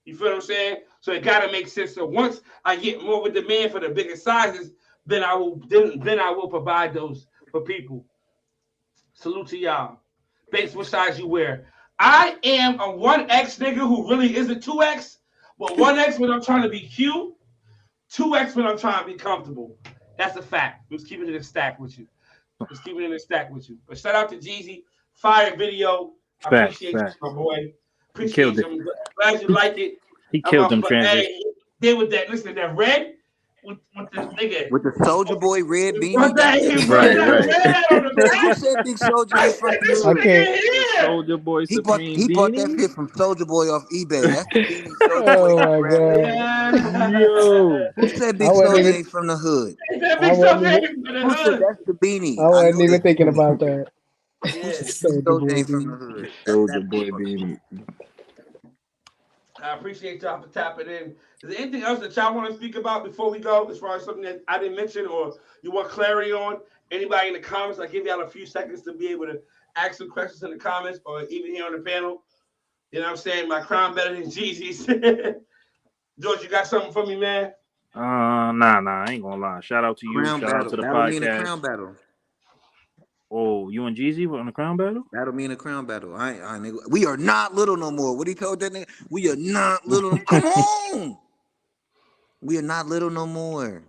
You feel what I'm saying? So it got to make sense. So once I get more of a demand for the bigger sizes, then I will provide those for people. Salute to y'all. Base what size you wear. I am a 1X nigga who really is a 2X, but 1X when I'm trying to be cute, 2X when I'm trying to be comfortable. That's a fact. I'm just keeping it in stack with you. Just keeping it in stack with you. But shout out to Jeezy. Fire video. I Facts, appreciate facts. you, my boy. He killed Appreciate it. you. I'm glad you like it. He I'm killed up them for transitions. hey, did with that. Listen, that red with the nigga. With the Soldier Boy red beanie, What that that's he the put Right, shit. that right. red on the Who back. said Big Soldier I ain't from said the this hood? Okay. nigga The here. Soldier Boy He bought Supreme he bought that beanie. shit from Soldier Boy off eBay. That's the beanie Soldier Boy Oh got my wrapped in. god. Yo. Who said I Big wasn't Soldier even ain't from the hood? Is that I big wasn't something even for the Who said hood? that's the beanie? I I wasn't know even that's the thinking beanie. about that. Yeah. Big Soldier Soldier Boy ain't from the beanie. hood. Soldier That's Boy the fucking beanie. I appreciate y'all for tapping in. Is there anything else that y'all want to speak about before we go, as far as something that I didn't mention or you want clarity on? Anybody in the comments? I give y'all a few seconds to be able to ask some questions in the comments or even here on the panel. You know what I'm saying? My crown better than Jeezy's. George, you got something for me, man? Nah, I ain't gonna lie. Shout out to you. crown Shout out battle. to the Battle me in a podcast. crown battle. Oh, you and Jeezy on the crown battle? Battle me in a crown battle. Nigga. We are not little no more. What he told that nigga? We are not little. Come on. We are not little no more.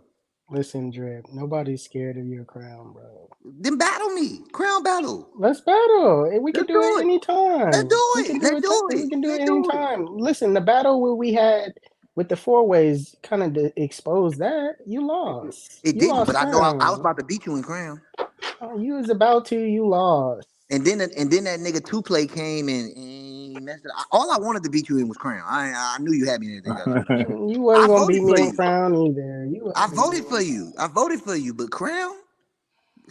Listen, Drip, nobody's scared of your crown, bro. Then battle me. Crown battle. Let's battle. We can Let's do do it it. Let's anytime. do We can it. do Let's it. do We it. can do it Let's do it. anytime. Listen, the battle where we had with the four ways kind of exposed that you lost. It You didn't, but lost I know I was crown. about to beat you in crown. You was about to. You lost. And then that nigga 2Play came and me messed up. All I wanted to beat you in was Crown. I knew you had me in anything else. You I wasn't gonna voted beat for me in you. Crown either. You I wasn't gonna voted for you. I voted for you. But Crown,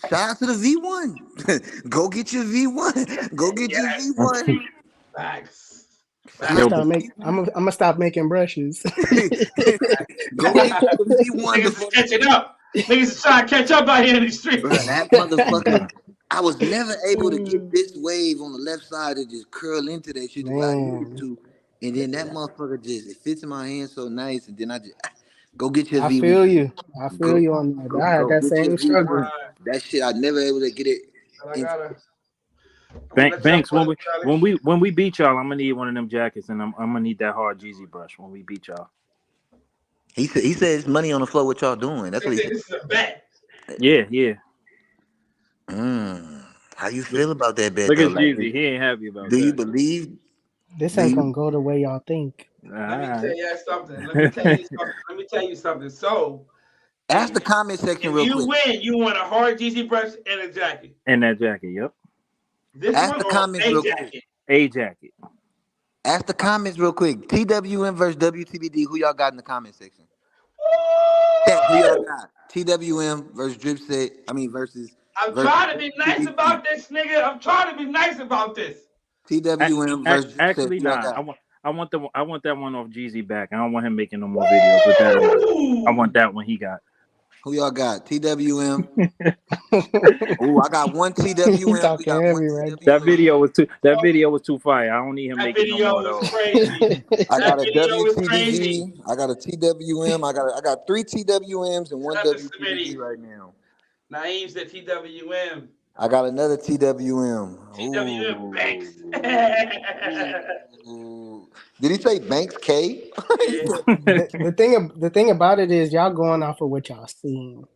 shout out to the V1. Go get your V1. Go get your V1. Facts. I'm Yo, gonna stop making brushes. Go get your V1 Niggas is before catching up. Niggas is trying to catch up out here in these streets. Bro, that motherfucker. I was never able to get this wave on the left side to just curl into that shit the way I needed Man, to. And then that motherfucker it fits in my hand so nice. And then I just go get your I V1. feel you. I feel Go, you on that. I had go that get your same struggle. V1. That shit I never able to get it. And I In. gotta. I'm gonna let y'all Banks, put it, Charlie. when we beat y'all, I'm gonna need one of them jackets, and I'm gonna need that hard Jeezy brush when we beat y'all. He said it's money on the floor. What y'all doing? That's They what he say said. this is a bet. Yeah. How you feel about that bet Look though? at Like, Jeezy. He ain't happy about do you that. believe? This Do ain't you gonna go the way y'all think. Let me tell Alright. you something. Let me tell you something. So, ask the comment section if real you quick? win, you want a hard GC brush and a jacket. And that jacket, yep. This Ask one the or comments a real quick. jacket. A jacket. Ask the comments real quick. TWM versus WTBD. Who y'all got in the comment section? Chat, who y'all Woo! got? TWM versus Dripset. I'm Versus trying to be nice WTBD. about this, nigga. I'm trying to be nice about this. TWM versus Dripset. Actually, Who y'all nah. got? I want that one off Jeezy back. I don't want him making no more videos with that on. I want that one he got. Who y'all got? TWM. Oh, I got one You TWM. We talking got one heavy, right? That TWM. video was too fire. I don't need him That making no video more of was those. crazy. I That got a video was crazy. WTBD. I got a TWM. I got 3 TWMs and one Shout out to WTBD Smitty. right now. Naeem said TWM. I got another TWM. TWM Banks. Ooh. Did he say Banks K? He Yeah. said The thing about it is y'all going off of what y'all seen.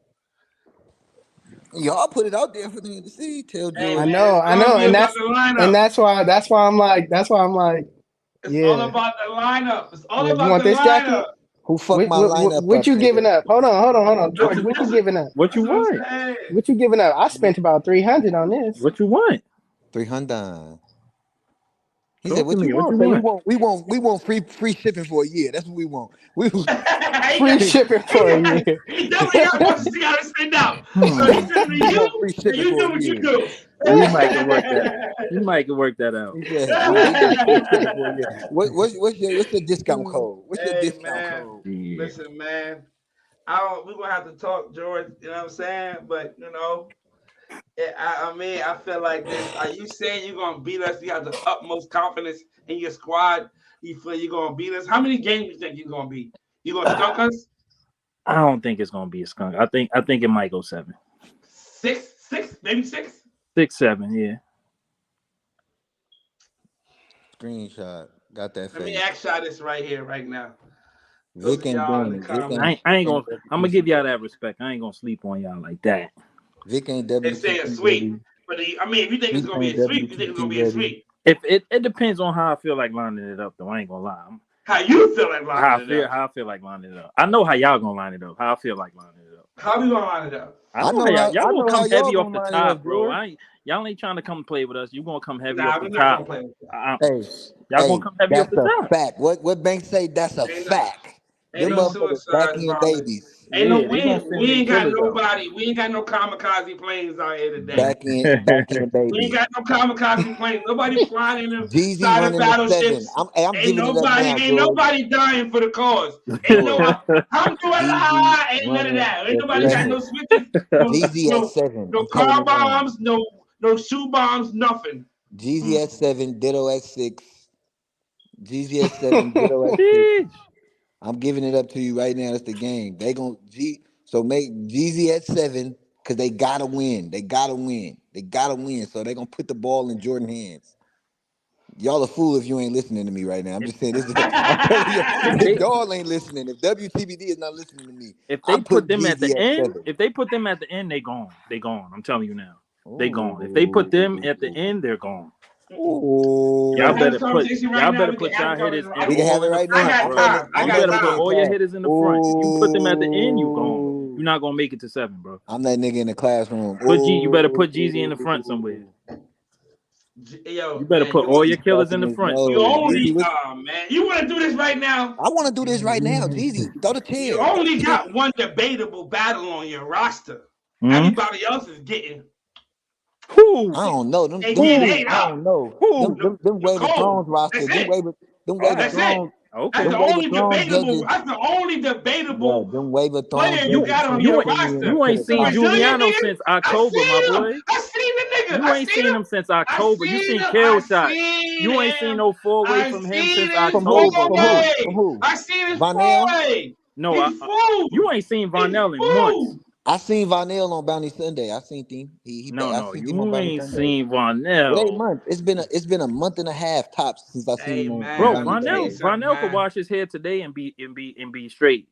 y'all put it out there for them to see. Tell Hey I George. man, know, it's gonna be and about the lineup. that's why I'm like, It's all yeah, about the lineup. It's all yeah. You about want the this lineup. jacket? Who fucked my lineup What up, you nigga? giving up? Hold on, That's, George. What you that's, giving up? What you that's what I'm want? saying. What you giving up? I spent about 300 on this. What you want? 300. He said, Talk to "What you me. What want, you man? want? We want free shipping for a year. That's what we want. We he, Free got, shipping he, for a got, year. he definitely got to see how to send out. So Hmm. he sent it to we you, want free and shipping you for do a what you year." do. You might can work that. You might can work that out. He said, "Nah, we want free shipping for a year." What's your discount code? What's your Hey discount man, code? Yeah. listen man, we're gonna have to talk, George. You know what I'm saying? But I mean, I feel like this. Are you saying you're gonna beat us? You have the utmost confidence in your squad. You feel you're gonna beat us? How many games you think you're gonna beat? You gonna skunk us? I don't think it's gonna be a skunk. I think it might go 7. Six, maybe 6. 6, 7, yeah. Screenshot. Got that Let me face. ask y'all this right here, right now. Those Vic of ain't y'all in doing the it. Vic comments, ain't, I ain't Vic gonna. ain't I'm gonna give y'all WTBD. that respect. I ain't gonna sleep on y'all like that. Vic ain't they say a sweep. WTBD. But I mean, if you think it's Vic gonna be ain't a sweep, you think it's gonna WTBD be a ready. sweep. If it depends on how I feel like lining it up, though. I ain't gonna lie. How you feel like lining it up? How I feel like lining it up. I know how y'all gonna line it up. How I feel like lining it up. How we gonna line it up? I know how y'all I gonna know how come y'all heavy off gonna the line it top, up, bro. George. Y'all ain't trying to come play with us. You gonna come heavy Nah, off we're the not top. gonna play with that. Hey, Y'all gonna come heavy off that's the a top. fact. What Banks say? That's a Ain't no, fact. ain't Them no motherfuckers back suicides, in bombers. babies. Ain't no Yeah, they gonna send we their ain't got killers out. nobody. We ain't got no kamikaze planes out here today. Back in We ain't babies. got no kamikaze planes. Nobody flying in them Jeezy side of running the 7. battleships. I'm giving it up now, Ain't George. nobody dying for the cause. Ain't no George. Jeezy alhamdulillah, ain't none of running that. Ain't the nobody got 7. no switches, Jeezy at 7. no I'm telling car you now. bombs, no shoe bombs, nothing. Jeezy Mm. at 7. Ditto at 6. Jeezy at 7. Ditto at 6. Sheesh. I'm giving it up to you right now. It's the game. They gon' so make Jeezy at 7 because they gotta win. They gotta win. They gotta win. So they gonna put the ball in Jordan's hands. Y'all a fool if you ain't listening to me right now. I'm If just saying this. I'm telling you, if if they y'all ain't listening, if WTBD is not listening to me, if they I'm put putting them at Jeezy the at end, 7. they gone. They gone. I'm telling you now. They gone. If they put them Ooh. at the end, they're gone. You want Y'all to have Ooh. this better conversation right now? We can put have y'all a hitters conversation. We can have all it in the right I now. front, got I'm bro. putting it. time. I I'm You got putting better it put in time. all your chat. hitters in the front. If you put them at the end, you gone. You're not gonna make it to 7, bro. I'm that nigga in the classroom. You better put Jeezy in the front somewhere. Yo, You better man, put all your killers in the His front. nose. you only, Jeezy, man, you want to do this right now? I want to do this right now. Jeezy, throw the You chair. only got one debatable battle on your roster. Hmm? Everybody else is getting. Who? I don't know. Them, They them, getting them, ate I up. don't know. Who? Them Wave of Nicole. Thrones roster. That's Them it. Wave of That's it. Thrones. Okay. That's Them the Wave of only Thrones debatable. judges. That's the only Yeah, debatable them Wave of Thrones player you judges. got on put your their opinion roster. You ain't to the seen top. Brazilian Giuliano nigga. since I October, seen my him. boy. I seen the nigga. You I ain't seen seen him since October. You seen him. kill I shots. seen You ain't seen him. no four-way I from him seen since his From who? October, From bro. who? From who? I seen his Vonell? four-way. No, He's food. you ain't seen He's Vonell in months. food. I seen Vonell on Bounty Sunday. I seen him. I No, seen him on you Bounty ain't Sunday. seen It ain't Vonell. months. It's been a month and a half tops since I seen Hey him on man, Bro, let Bounty me tell you Sunday. something, Vonell could man. wash his hair today and be straight.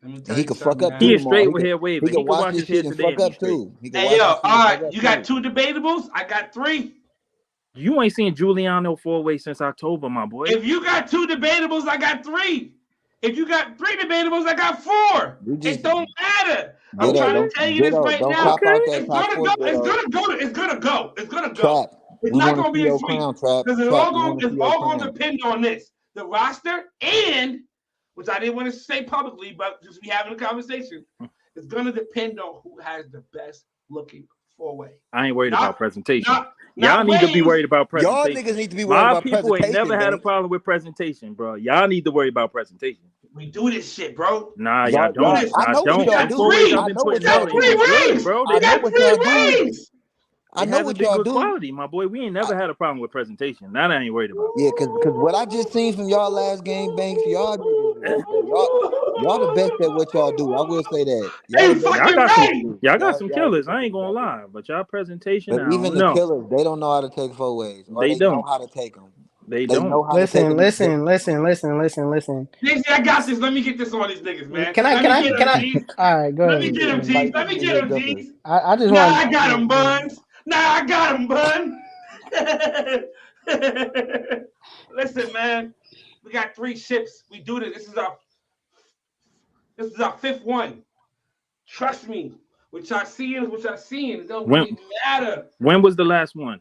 Let me And tell he you could fuck something, up man. He too is straight tomorrow. with hair He waving. could He could wash wash his his hair shit and today fuck and be up straight. too. He could Hey wash yo, his shit all and right, fuck up you got too. 2 debatables? I got 3. You ain't seen Giuliano four-way since October, my boy. If you got 2 debatables, I got 3. If you got 3 debatables, I got 4. You just It don't matter. I'm Ditto, trying to Okay. tell you this right don't now. cop Okay. out that It's top gonna 4, go. It's Ditto. gonna go. It's gonna go. It's gonna go. Trap. It's We not want to gonna see be a your sweep crown, Trap. because Trap, we want to it's see your all gonna crown. depend on this, the roster, and which I didn't want to say publicly, but just we having a conversation. It's gonna depend on who has the best looking four-way. I ain't worried about presentation. Not Y'all need to be Waves. worried about Y'all presentation. niggas need to be worried My about people ain't never presentation, had a man. problem with presentation, bro. Y'all need to worry about presentation. We do this shit, bro. Nah, y'all Y'all, don't. this. I I know what We don't. y'all got Them do. four ways y'all I 3. been know We what putting got y'all out ain't no do. 3 good, waves. bro. We I They know got never. what y'all 3 do. waves. I It know hasn't what been y'all good do. quality, my boy. We ain't never had a problem with presentation. That I ain't worried about. Yeah, cause what I just seen from y'all last game, Banks, y'all niggas, y'all the best at what y'all do. I will say that. Y'all the Hey, best Y'all fucking at got what some. y'all right. do. Y'all got some Y'all the killers. best I ain't at what gonna y'all do. lie, but y'all presentation, But I even don't the know. killers, they don't know how to take 4 ways, or They they know don't. how to take them. They They don't. know how to take them. Listen. JC, I got this. Let me get this on these niggas, man. Can I? Let Can me I? get Can them, I? G's. All right, go Let ahead. me get them, G's. Invite Let these me get niggas them, up here. G's. I just Nah, want. I got them, Buns. Nah, I got them, Bun. Listen, man. We got 3 ships. We do this. This is our 5th one. Trust me. What y'all seeing is what y'all seeing. It don't When really matter. when was the last one?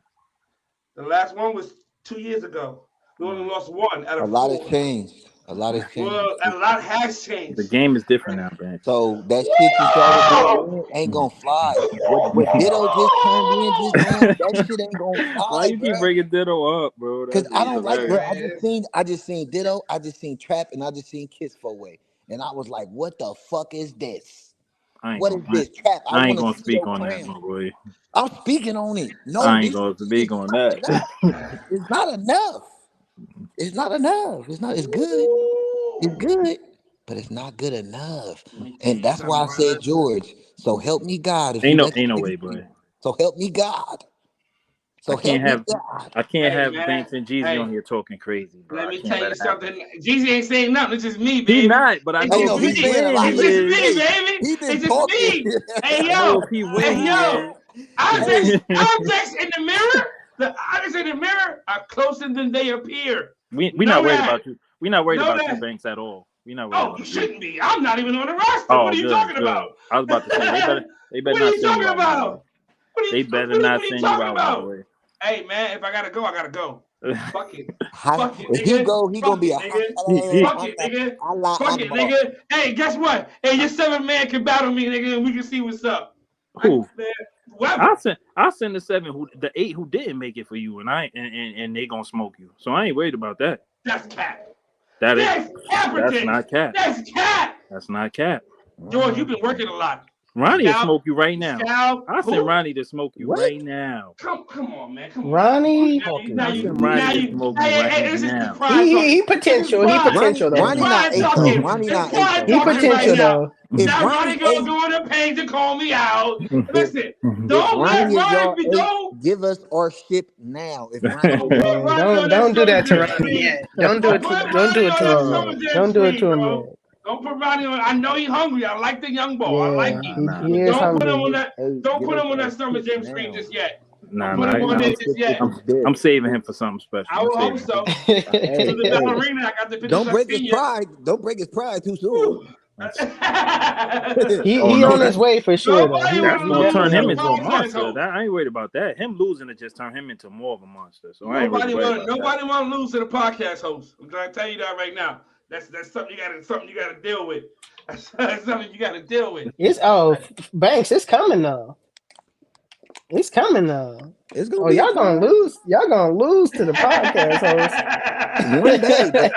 The last one was 2 years ago. We only lost 1 out A of lot has 4. changed. A lot has changed. Well, a lot has The changed. game is different now, man. So that shit that y'all was doing then ain't gonna fly. What Ditto just turned in just now, that shit ain't gonna Why fly, you keep bro. bringing Ditto up, bro? Cause That's I just don't like, hilarious. bro. I just seen Ditto, I just seen Trap, and I just seen Kiss 4-way, and I was like, what the fuck is this? I ain't What is gonna. this, Trap? I I ain't want to gonna see speak your on that, crown. my boy. I'm speaking on it. No, I ain't this gonna shit speak is on not that. enough. It's not enough. It's not enough. It's not. It's good. It's good, but it's not good enough. Let me tell And you that's why something, I said, brother. George. So help me God. If you let Ain't these no way, niggas see. boy. So help me God. I So can't help me have God. I can't Hey, have man. Banks and Jeezy on Hey, here talking crazy, bro. let I me can't tell let you it happen. something. Jeezy ain't saying nothing. It's just me, He baby. not, but I It's I know just know if he he's me. saying a win, lot. It's he just Listen, me, is. hey, baby. he been It's just talking. me. Hey, I know if yo. he Hey, win, he yo. is. Objects, Hey, objects in the mirror, the objects in the mirror are closer than they appear. we not Know worried that. about you. We not worried Know about you, that. Banks, at all. We not worried Oh, about you you. shouldn't be. I'm not even on the roster. What Oh, are you good, talking good. about? I was about to say they better What are not you send you talking out, my boy. about? What They better what not are you send you talking out, my about? boy. Hey man, if I gotta go, I gotta go. Fuck it. Fuck it, if he nigga. go, he gonna Fuck be it, a nigga. He Fuck it, nigga. Allah Fuck it, Akbar. nigga. Hey, guess what? Hey, your 7-man can battle me, nigga, and we can see what's up. who? Man, whoever. I'll send the 8 who didn't make it for you, and they gonna smoke you. So I ain't worried about that. That's cat. That is That's that's Caperton. not cat. That's cat. That's not cat. George, you've been working a lot. Ronnie will Scout. smoke you right now. Scout. I send Who? Ronnie to smoke you What? right now. Come on, man. Come on. Ronnie, Now I you, send now Ronnie to you. smoke you Hey, right this is now. pride talking. he This is potential. He pride. potential It's though. Ronnie not pride 8 though. talking. Ronnie It's not 8 pride though. He talking right potential Hey, now. though. if Now Ronnie Ronnie gonna 8, go on the page to call me out. if Listen, if don't let Ronnie is Ronnie y'all be 8, don't give us our ship now. If Ronnie don't is put y'all Man, 8. Ronnie on that don't do Summer that to Jam Ronnie screen. yet. Don't Don't put do Ronnie it on to that him Summer yet. Jam Don't do it screen, to him bro. yet. Don't put Ronnie on. I know he's hungry. I like the young ball. I like Yeah, him. he But is don't put him hungry. on Give us that. 8. Don't Give put us him on our that Summer ship Jam screen now. just yet. Don't Nah, put him Give on us nah. our there ship just yet. with the dip. I'm saving him for something I special. I'm hope saving him. so. Hey, To the hey. ballerina, I got the picture Don't of break his Senior. pride. Don't break his pride too soon. Whew. He on his way for sure though. Nobody That's want to gonna lose turn to him the into a podcast monster. host. That I ain't worried about that. Him losing to just turn him into more of a monster. So I ain't Nobody really worried about that. want to lose to the podcast host. I'm trying to tell you that right now. That's something you got to deal with. That's something you got to deal with. It's Banks, it's coming though. It's coming though. It's gonna Oh, be a y'all gonna time. lose. Y'all gonna lose to the podcast host. One day, but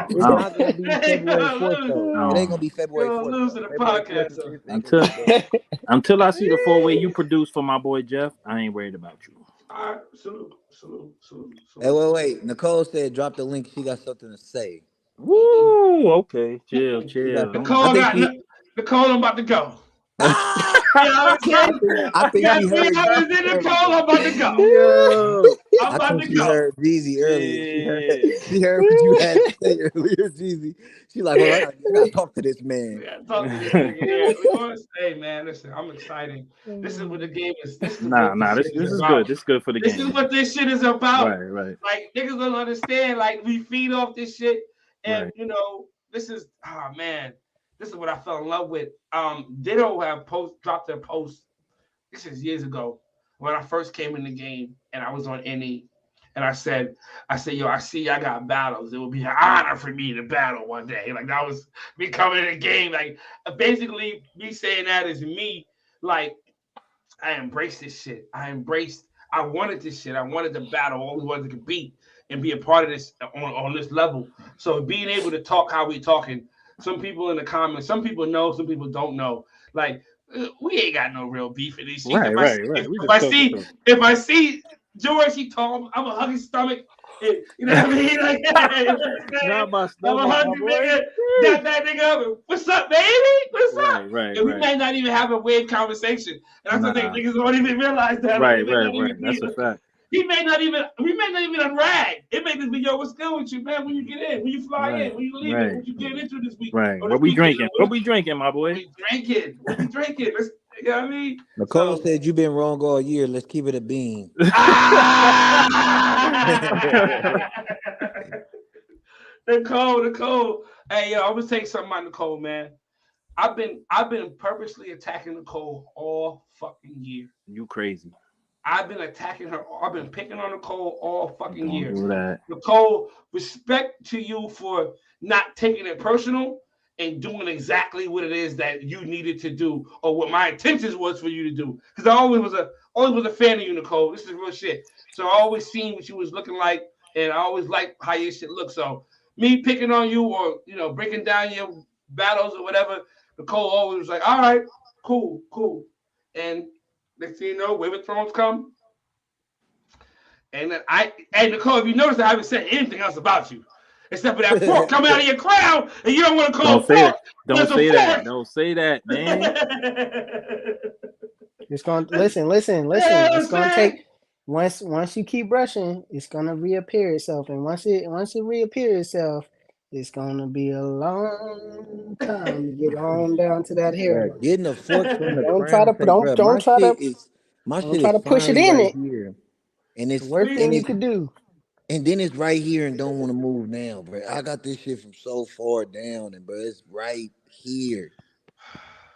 it's I not gonna be February 4th though. It ain't gonna be February You're 4th gonna lose though. to the February 4th podcast and host. 5th ain't gonna be that. until I see the 4-way you produce for my boy Jeff, I ain't worried about you. All right, salute. Hey, wait. Nicole said drop the link. She got something to say. Woo, okay. Chill. I think Nicole, I'm about to go. Ah! Yeah, I think she heard. I'm about to go. Yo, I'm I about think to she go. heard Jeezy earlier. She heard what you had to say earlier, Jeezy. She like, well, I gotta talk to this man. Yeah, talk to this nigga. Yeah, we want to say, man. Listen, I'm excited. This is what the game is. This is what This is good. This is good for the game. This is what this shit is about. Right. Like niggas don't understand. Like we feed off this shit, and Right. you know, this is man. This is what I fell in love with. Ditto have dropped their post. This is years ago when I first came in the game, and I was on NE. And I said, yo, I see I got battles. It would be an honor for me to battle one day. Like that was me coming in the game. Like basically me saying that is me. Like I embraced this shit. I wanted this shit. I wanted to battle. I always wanted to compete and be a part of this on this level. So being able to talk how we talking. Some people in the comments, some people know, some people don't know. Like we ain't got no real beef in these shit. Right. If I see George, he told him, I'm gonna hug his stomach. You know what I mean? Like, Not my I'm stomach, gonna hug my the boy. nigga, dap that nigga up. What's up, baby? What's up? Right. And we may not even have a weird conversation. And that's the thing, niggas don't even realize that. Right. That's a fact. We may not even rag. It may just be, yo, what's good with you, man? When you get in, when you fly in, when you leave it, what you get into this week. Right. Or What this we weekend, drinking? What we drinking, my boy? What we drinking? Let's, you know what I mean? Nicole said you've been wrong all year. Let's keep it a bean. Nicole. Hey, yo, I'm gonna tell you something about Nicole, man. I've been purposely attacking Nicole all fucking year. You crazy. I've been attacking her. I've been picking on Nicole all fucking year. Do that. Nicole, respect to you for not taking it personal and doing exactly what it is that you needed to do, or what my intentions was for you to do. Because I always was a fan of you, Nicole. This is real shit. So I always seen what you was looking like, and I always liked how your shit looked. So me picking on you, or breaking down your battles or whatever, Nicole always was like, all right, cool. And next thing you know, Wave of Thrones come. And then Nicole, if you notice, I haven't said anything else about you. Except for that fork coming out of your crown, and you don't want to call it fork. Don't say that, man. It's gonna listen. It's gonna take once you keep brushing, it's gonna reappear itself, and once it reappears itself, it's gonna be a long time to get on down to that hair. Getting a fork from the Don't crown. My shit try to push it in right it. Here, and it's the worst thing you could do. And then it's right here and don't want to move now, bro. I got this shit from so far down, and bro, it's right here.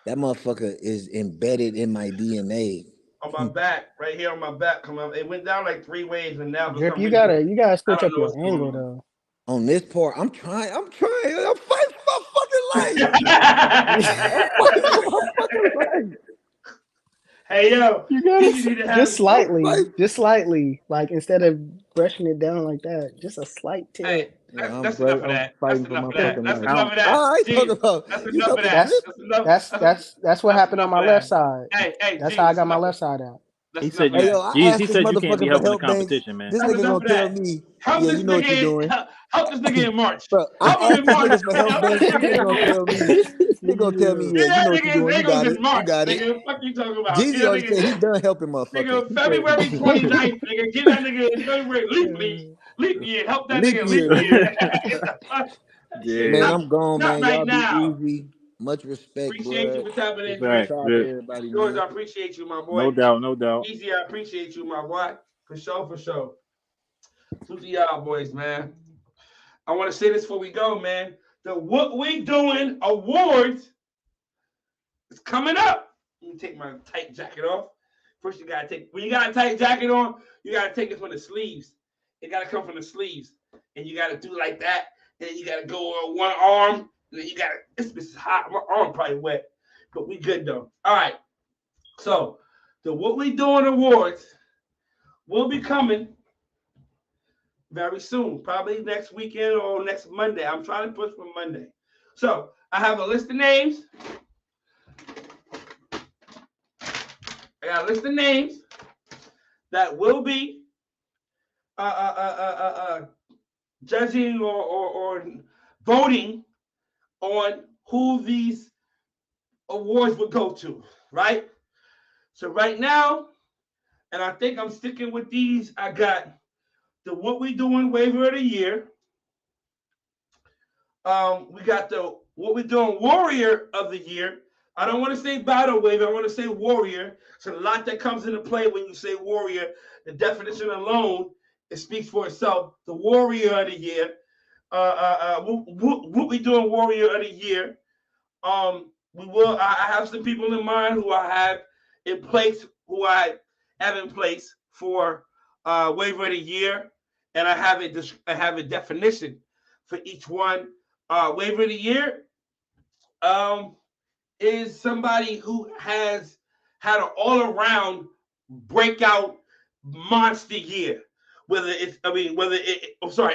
That motherfucker is embedded in my DNA. On my back, right here on my back. Come on, it went down like 3 waves, and now Drip, you gotta switch up your angle though. On this part, I'm trying. I'm fighting for my fucking life. Hey yo, you gotta just slightly, like instead of brushing it down like that, just a slight tip. Hey, that's enough of that. That's enough of that. That's enough of that. That's enough of that. That's what happened on my left side. Hey, that's how I got my left side out. He said you can't be helping the competition, man. This nigga gonna tell me, yeah, you know what you're doing. Help this nigga in March. Bro, help him in March. For help, he gonna tell me, yeah, you know what you're doing. You got it. March, you got it. Nigga, fuck you talking about? Jeezy already said he done helping motherfuckers. Nigga, February 29th, nigga, get that nigga in February. Leap year. Help that nigga leap year. Man, I'm gone, man. Not right Y'all now. be easy. Much respect, appreciate you for tapping in. Everybody, George, I appreciate you, my boy. No doubt. Easy, I appreciate you, my boy. For sure. Salute to y'all, boys, man. I want to say this before we go, man. The What We Doing Awards is coming up. Let me take my tight jacket off. First, you gotta take when you got a tight jacket on, you gotta take it from the sleeves. It gotta come from the sleeves, and you gotta do like that. And you gotta go on one arm. And then you gotta. This is hot. My arm probably wet, but we good though. All right. So the What We Doing Awards will be coming very soon, probably next weekend or next Monday. I'm trying to push for Monday. So I have a list of names. I got a list of names that will be judging or voting on who these awards would go to, right? So right now, and I think I'm sticking with these, I got the What We Doing Waiver of the Year. We got the What We Doing Warrior of the Year. I don't want to say battle waiver. I want to say warrior. So a lot that comes into play when you say warrior. The definition alone, it speaks for itself. The warrior of the year. What We Doing Warrior of the Year. We will. I have some people in mind who I have in place, who I have in place for waiver of the year, and I have a definition for each one. Waiver of the year is somebody who has had an all-around breakout monster year.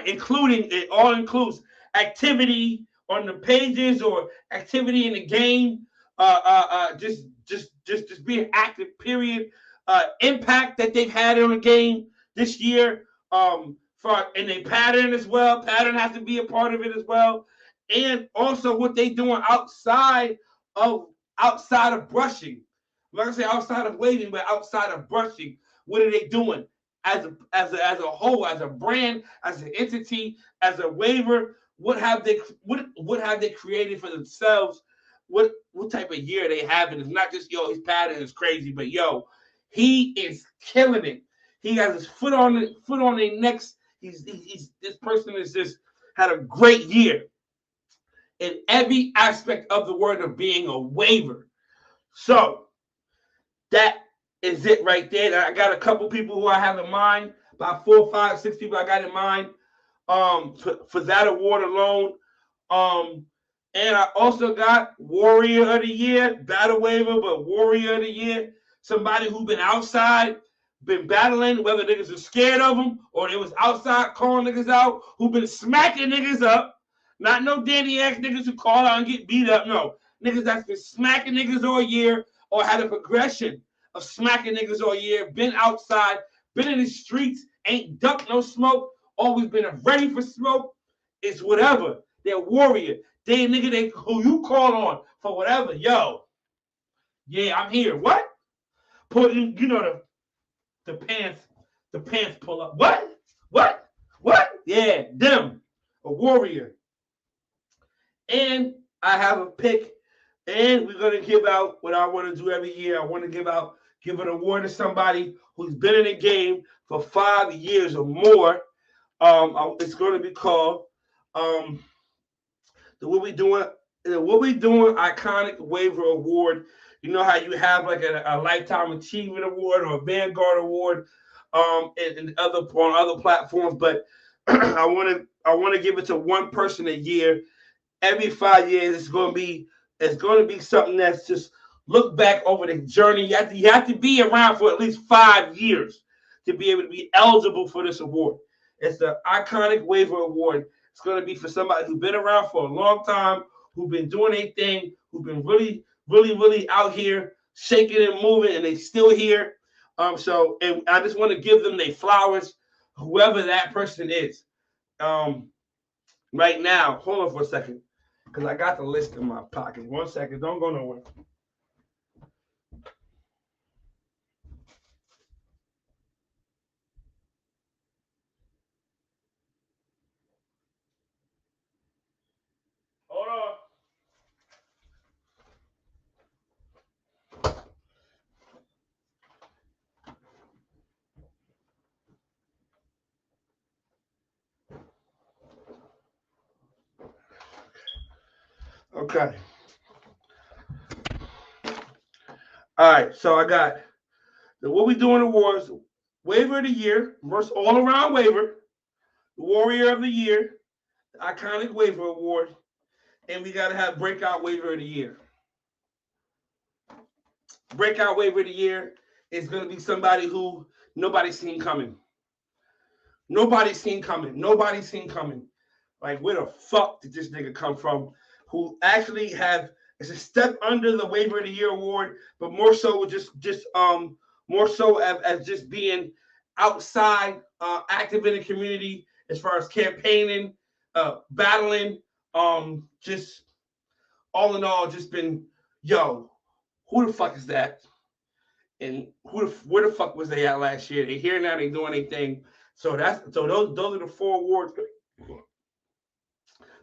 Including it all includes activity on the pages or activity in the game, just being active. Period. Impact that they've had on the game this year. And a pattern as well. Pattern has to be a part of it as well, and also what they doing outside of brushing. I'm not gonna say outside of waving, but outside of brushing. What are they doing as a whole, as a brand, as an entity, as a waiver? What have they created for themselves? What type of year they having? It's not just his pattern is crazy, but he is killing it. He has his foot on the next. He's this person is just had a great year in every aspect of the word of being a waiver. So that is it right there. I got a couple people who I have in mind, about 4, 5, 6 people I got in mind for that award alone. And I also got Warrior of the Year, Battle Waiver, but Warrior of the Year, somebody who been outside, been battling, whether niggas are scared of them or they was outside calling niggas out, who been smacking niggas up. Not no dandy ass niggas who call out and get beat up. No, niggas that's been smacking niggas all year or had a progression of smacking niggas all year, been outside, been in the streets, ain't ducked no smoke, always been ready for smoke. It's whatever. They're warrior. They nigga who you call on for whatever. Yo, yeah, I'm here. What? Putting the pants pull up. What? Yeah, them, a warrior. And I have a pick, and we're gonna give out what I want to do every year. I want to give an award to somebody who's been in the game for 5 years or more. It's going to be called the What We Doing Iconic Waiver Award. You know how you have like a Lifetime Achievement Award or a Vanguard Award, and on other platforms, but I want to give it to one person a year. Every 5 years, it's going to be something that's just look back over the journey. You have to be around for at least 5 years to be able to be eligible for this award. It's the Iconic Waiver Award. It's going to be for somebody who's been around for a long time, who've been doing a thing, who've been really, really, really out here shaking and moving, and they still here. And I just want to give them their flowers, whoever that person is. Right now, hold on for a second, because I got the list in my pocket. 1 second, don't go nowhere. Hold on. Okay. All right. So I got the What We Doing Awards, Waiver of the Year, most all around waiver, the Warrior of the Year, the Iconic Waiver Award, and we got to have Breakout Waiver of the Year. Breakout Waiver of the Year is going to be somebody who nobody's seen coming. Nobody's seen coming. Nobody's seen coming. Like, where the fuck did this nigga come from? Who actually have it's a step under the Waiver of the Year award, but more so just more so as just being outside, active in the community as far as campaigning, battling, just all in all, just been yo, who the fuck is that? And where the fuck was they at last year? They here now, they doing anything. So those are the 4 awards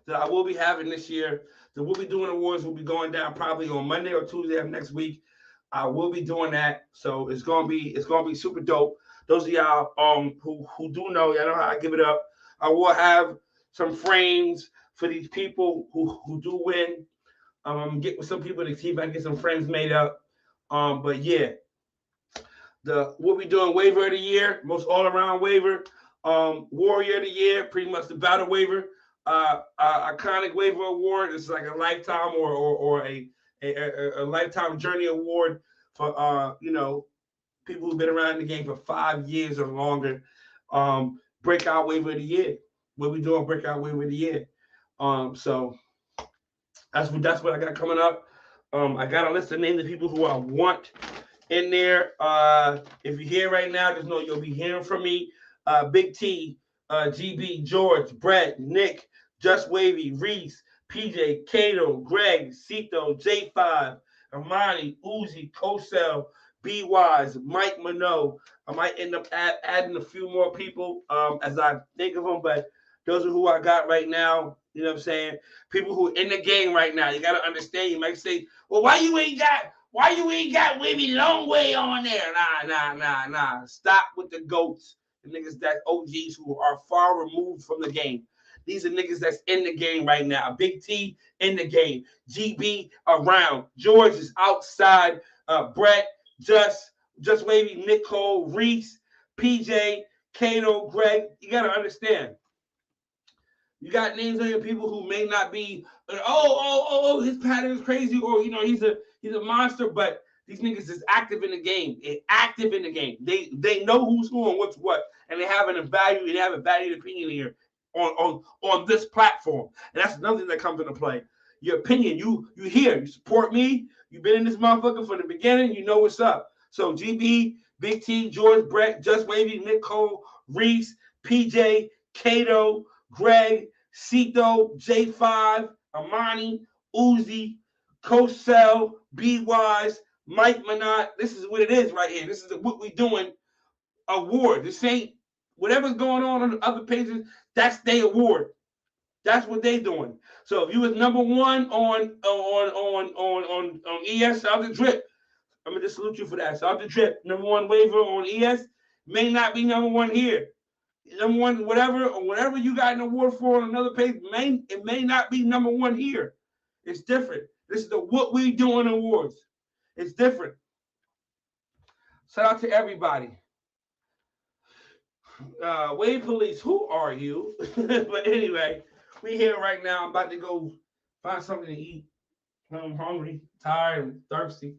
that I will be having this year. The We'll Be Doing Awards will be going down probably on Monday or Tuesday of next week. I will be doing that, so it's gonna be super dope. Those of y'all who do know, y'all know how I give it up. I will have some frames for these people who do win. Get with some people to see if I can get some frames made up. But yeah, the What We Doing Waiver of the Year, most all around waiver. Warrior of the Year, pretty much the battle waiver. Iconic Waiver Award is like a lifetime or a lifetime journey award for people who've been around the game for 5 years or longer. Breakout Waiver of the Year. What we doing? Breakout Waiver of the Year. So that's what I got coming up. I got a list of names of people who I want in there. If you're here right now, just know you'll be hearing from me. Big T, GB, George, Brett, Nick, Just Wavy, Reese, PJ, Cato, Greg, Cito, J5, Amani, Uzi, Cosell, B Wise, Mike Minot. I might end up adding a few more people as I think of them, but those are who I got right now. You know what I'm saying? People who are in the game right now. You got to understand. You might say, well, why you ain't got Wavy Long Way on there? Nah. Stop with the goats. The niggas that OGs who are far removed from the game. These are niggas that's in the game right now. Big T in the game. GB around. George is outside. Brett, Just Wavy, Nicole, Reese, PJ, Kato, Greg. You got to understand. You got names on your people who may not be, his pattern is crazy, or he's a monster, but these niggas is active in the game. Active in the game. They know who's who and what's what, and they have a valued opinion here on this platform. And that's another thing that comes into play. Your opinion, you hear, you support me. You've been in this motherfucker from the beginning. You know what's up. So GB, Big T, George, Brett, Just Wavy, Nicole, Reese, PJ, Kato, Greg, Cito, J5, Amani, Uzi, Cosell, B Wise, Mike Minot. This is what it is right here. This is What We Doing award. This ain't whatever's going on the other pages. That's their award. That's what they doing. So if you was number one on ES, out the drip. I'm gonna just salute you for that. So out the drip, number one waiver on ES may not be number one here. Number one, whatever you got an award for on another page, it may not be number one here. It's different. This is the What We Doing awards. It's different. Shout out to everybody. Wave Police, who are you? But anyway, we here right now. I'm about to go find something to eat. I'm hungry, tired, and thirsty.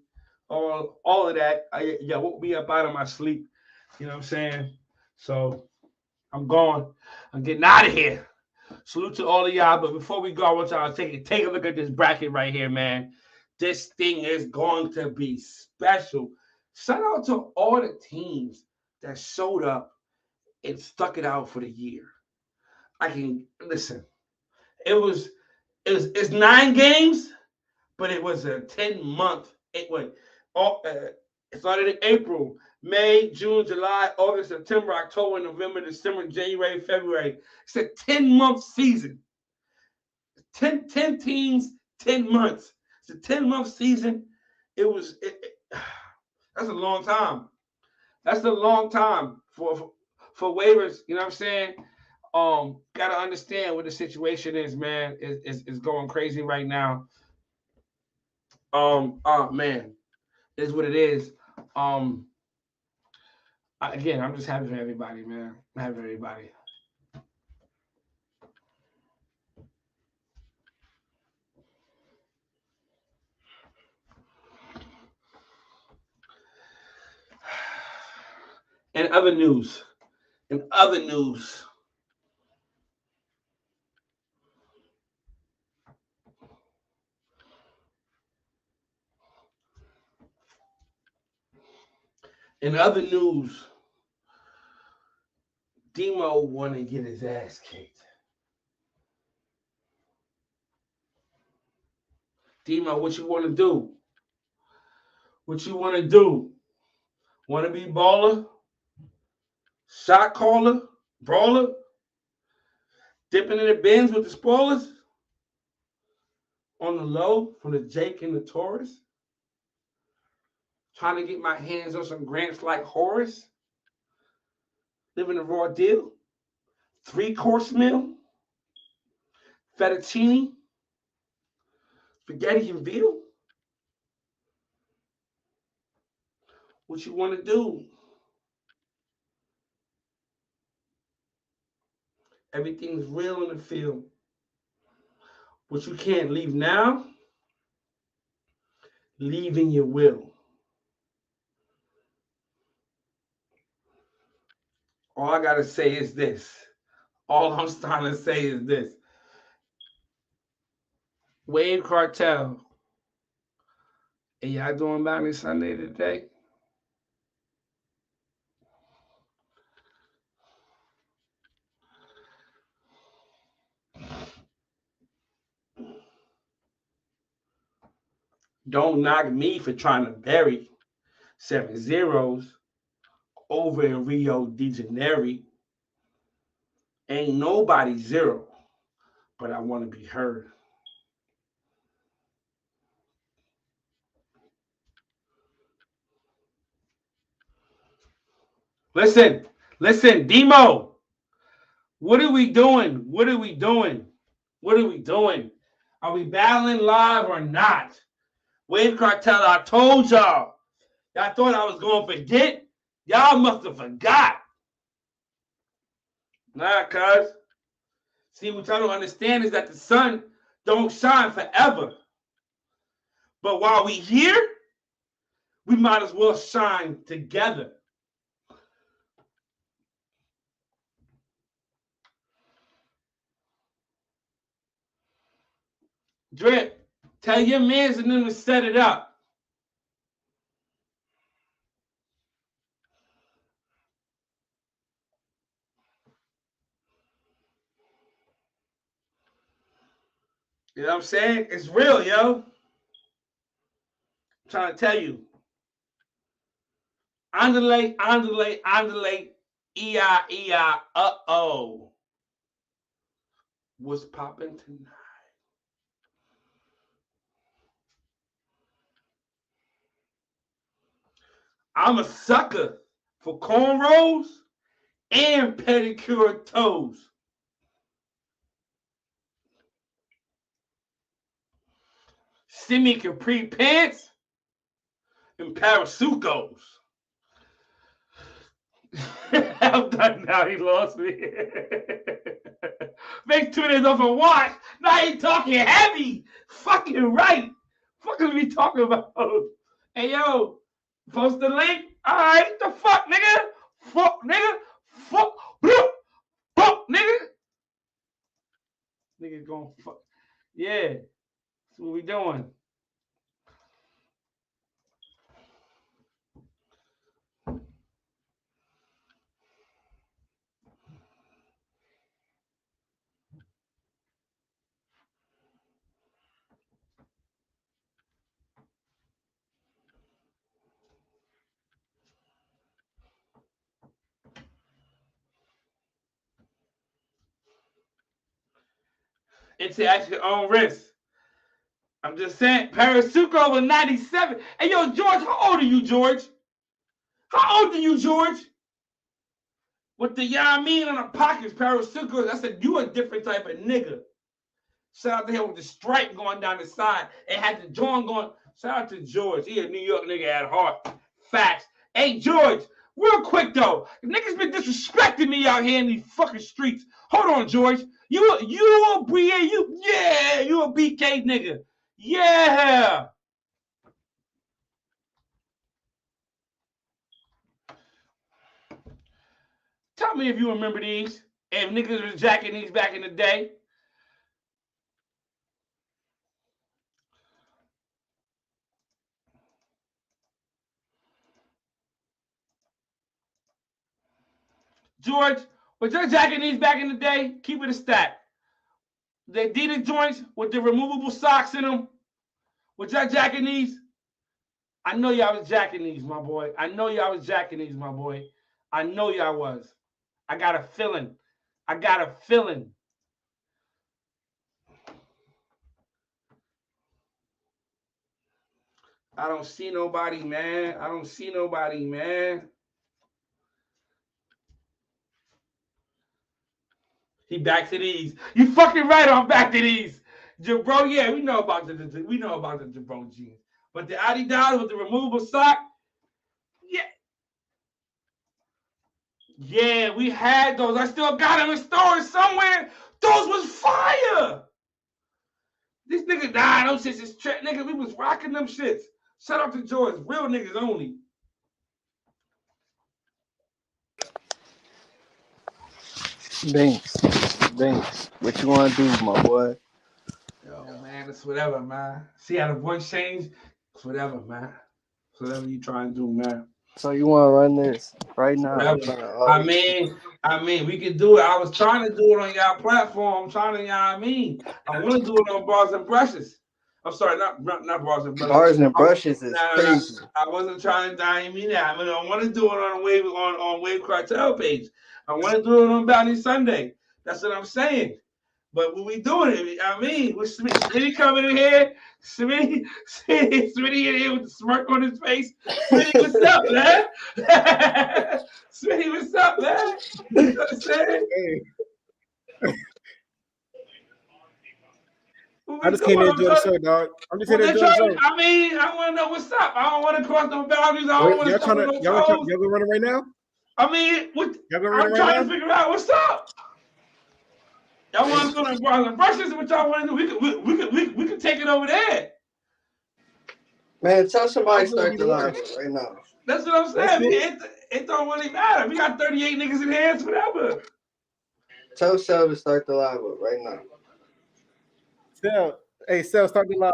All of that. Woke me up out of my sleep. You know what I'm saying? So I'm gone. I'm getting out of here. Salute to all of y'all. But before we go, I want y'all to take a look at this bracket right here, man. This thing is going to be special. Shout out to all the teams that showed up and stuck it out for the year. I can listen. It's 9 games, but it was a 10-month. It started in April, May, June, July, August, September, October, November, December, January, February. It's a 10-month season. 10 teams, 10 months. It's a 10-month season. That's a long time. That's a long time for waivers. You know what I'm saying? Gotta understand what the situation is, man. Is going crazy right now. Man, it is what it is. Again, I'm just happy for everybody, man. I'm happy for everybody. In other news, in other news, in other news, Demo want to get his ass kicked. Demo, what you want to do? What you want to do? Want to be baller? Shot caller? Brawler? Dipping in the bins with the spoilers? On the low from the Jake and the Taurus? Trying to get my hands on some grants like Horace? Living a raw deal? 3-course meal? Fettuccine? Spaghetti and veal? What you want to do? Everything's real in the field. What you can't leave now, leave in your will. All I got to say is this. All I'm trying to say is this. Wave Cartel. And y'all doing Bounty Sunday today? Don't knock me for trying to bury 7 zeros over in Rio de Janeiro. Ain't nobody zero, but I want to be heard. Listen, Demo. What are we doing? What are we doing? What are we doing? Are we battling live or not? Wave Cartel, I told y'all. Y'all thought I was going to forget? Y'all must have forgot. Nah, cuz. See, what y'all don't understand is that the sun don't shine forever. But while we here, we might as well shine together. Drip, tell your mans and them to set it up. You know what I'm saying? It's real, yo. I'm trying to tell you. Andale, E-I, uh-oh. What's popping tonight? I'm a sucker for cornrows and pedicure toes. Semi capri pants and parasucos. I'm done now. He lost me. Make 2 days off a watch. Now he talking heavy. Fucking right. Fucking we talking about. Hey yo, post the link. All right, the fuck, nigga. Fuck, nigga. Fuck, fuck, nigga. Nigga going fuck. Yeah, that's what we doing. Into at your own risk. I'm just saying, Parasuco was 97. Hey, yo, George, how old are you, George? How old are you, George? With the, I mean, on the pockets, Parasuco, I said, you a different type of nigga. Shout out to him with the stripe going down the side. It had the joint going Shout out to George. He a New York nigga at heart. Facts. Hey, George, real quick though. Niggas been disrespecting me out here in these fucking streets. Hold on, George. You a BK nigga. Yeah. Tell me if you remember these. If niggas was jacking these back in the day. George, was you jacking these back in the day? Keep it a stack. The Adidas joints with the removable socks in them. Was y'all jacking these? I know y'all was jacking these, my boy. I know y'all was jacking these, my boy. I know y'all was. I got a feeling. I don't see nobody, man. He back to these. You fucking right, I'm back to these. Bro, yeah, we know about the Jabro jeans. But the Adidas with the removable sock, yeah. Yeah, we had those. I still got them in stores somewhere. Those was fire. These niggas died. Those shits is nigga. We was rocking them shits. Shout out to George. Real niggas only. Banks. What you want to do, my boy? Yo, man, it's whatever, man. See how the voice changed? It's whatever, man. It's whatever you trying to do, man. So you want to run this right now? I mean, we can do it. I was trying to do it on y'all platform. I'm trying to, you know what I mean? I want to do it on Bars and Brushes. I'm sorry, not Bars and Brushes. Bars and Brushes is crazy. I wasn't trying to, I mean that. I mean, I want to do it on Wave Cartel page. I want to do it on Bounty Sunday. That's what I'm saying. But when we doing it, I mean, with Smitty coming in here, Smitty in here with the smirk on his face. Smitty, what's up, man? Smitty, what's up, man? You know what I'm saying? Hey. I just came to enjoy the show, dog. I'm just here to enjoy the show. I mean, I want to know what's up. I don't want to cross no boundaries. I don't want to step on no toes. Y'all gonna run it right now? I mean, I'm trying to figure out what's up. Y'all want to go to Bars and Brushes? What y'all want to do? We can take it over there. Man, tell somebody to start the live right now. That's what I'm saying. It don't really matter. We got 38 niggas in hands, whatever. Tell Sel to start the live up right now. Sel, start the live.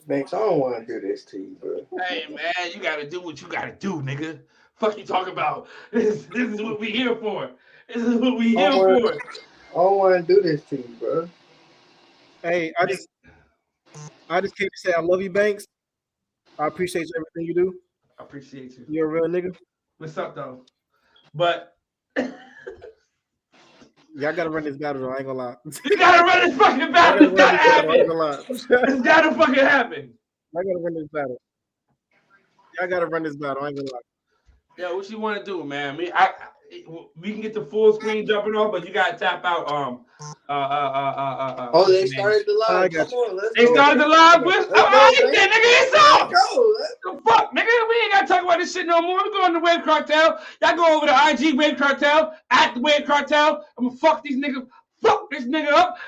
Banks, I don't want to do this to you, bro. Hey, man, you got to do what you got to do, nigga. Fuck you talking about. This is what we here for. This is what we here for. I don't want to do this to you, bro. Hey, I just came to say I love you, Banks. I appreciate everything you do. I appreciate you. You're a real nigga. What's up, though? But y'all gotta run this battle, though. I ain't gonna lie. You gotta run this fucking battle. It's gotta happen. It's gotta fucking happen. I gotta run this battle. Y'all gotta run this battle. I ain't gonna lie. Yeah, what you want to do, man? We can get the full screen jumping off, but you gotta tap out. They started the live. Come on, they started the live with. All right, then, nigga, it's off. The fuck, nigga, we ain't gotta talk about this shit no more. We going to Wave Cartel. Y'all go over to IG Wave Cartel at the Wave Cartel. I'm gonna fuck these niggas. Fuck this nigga up.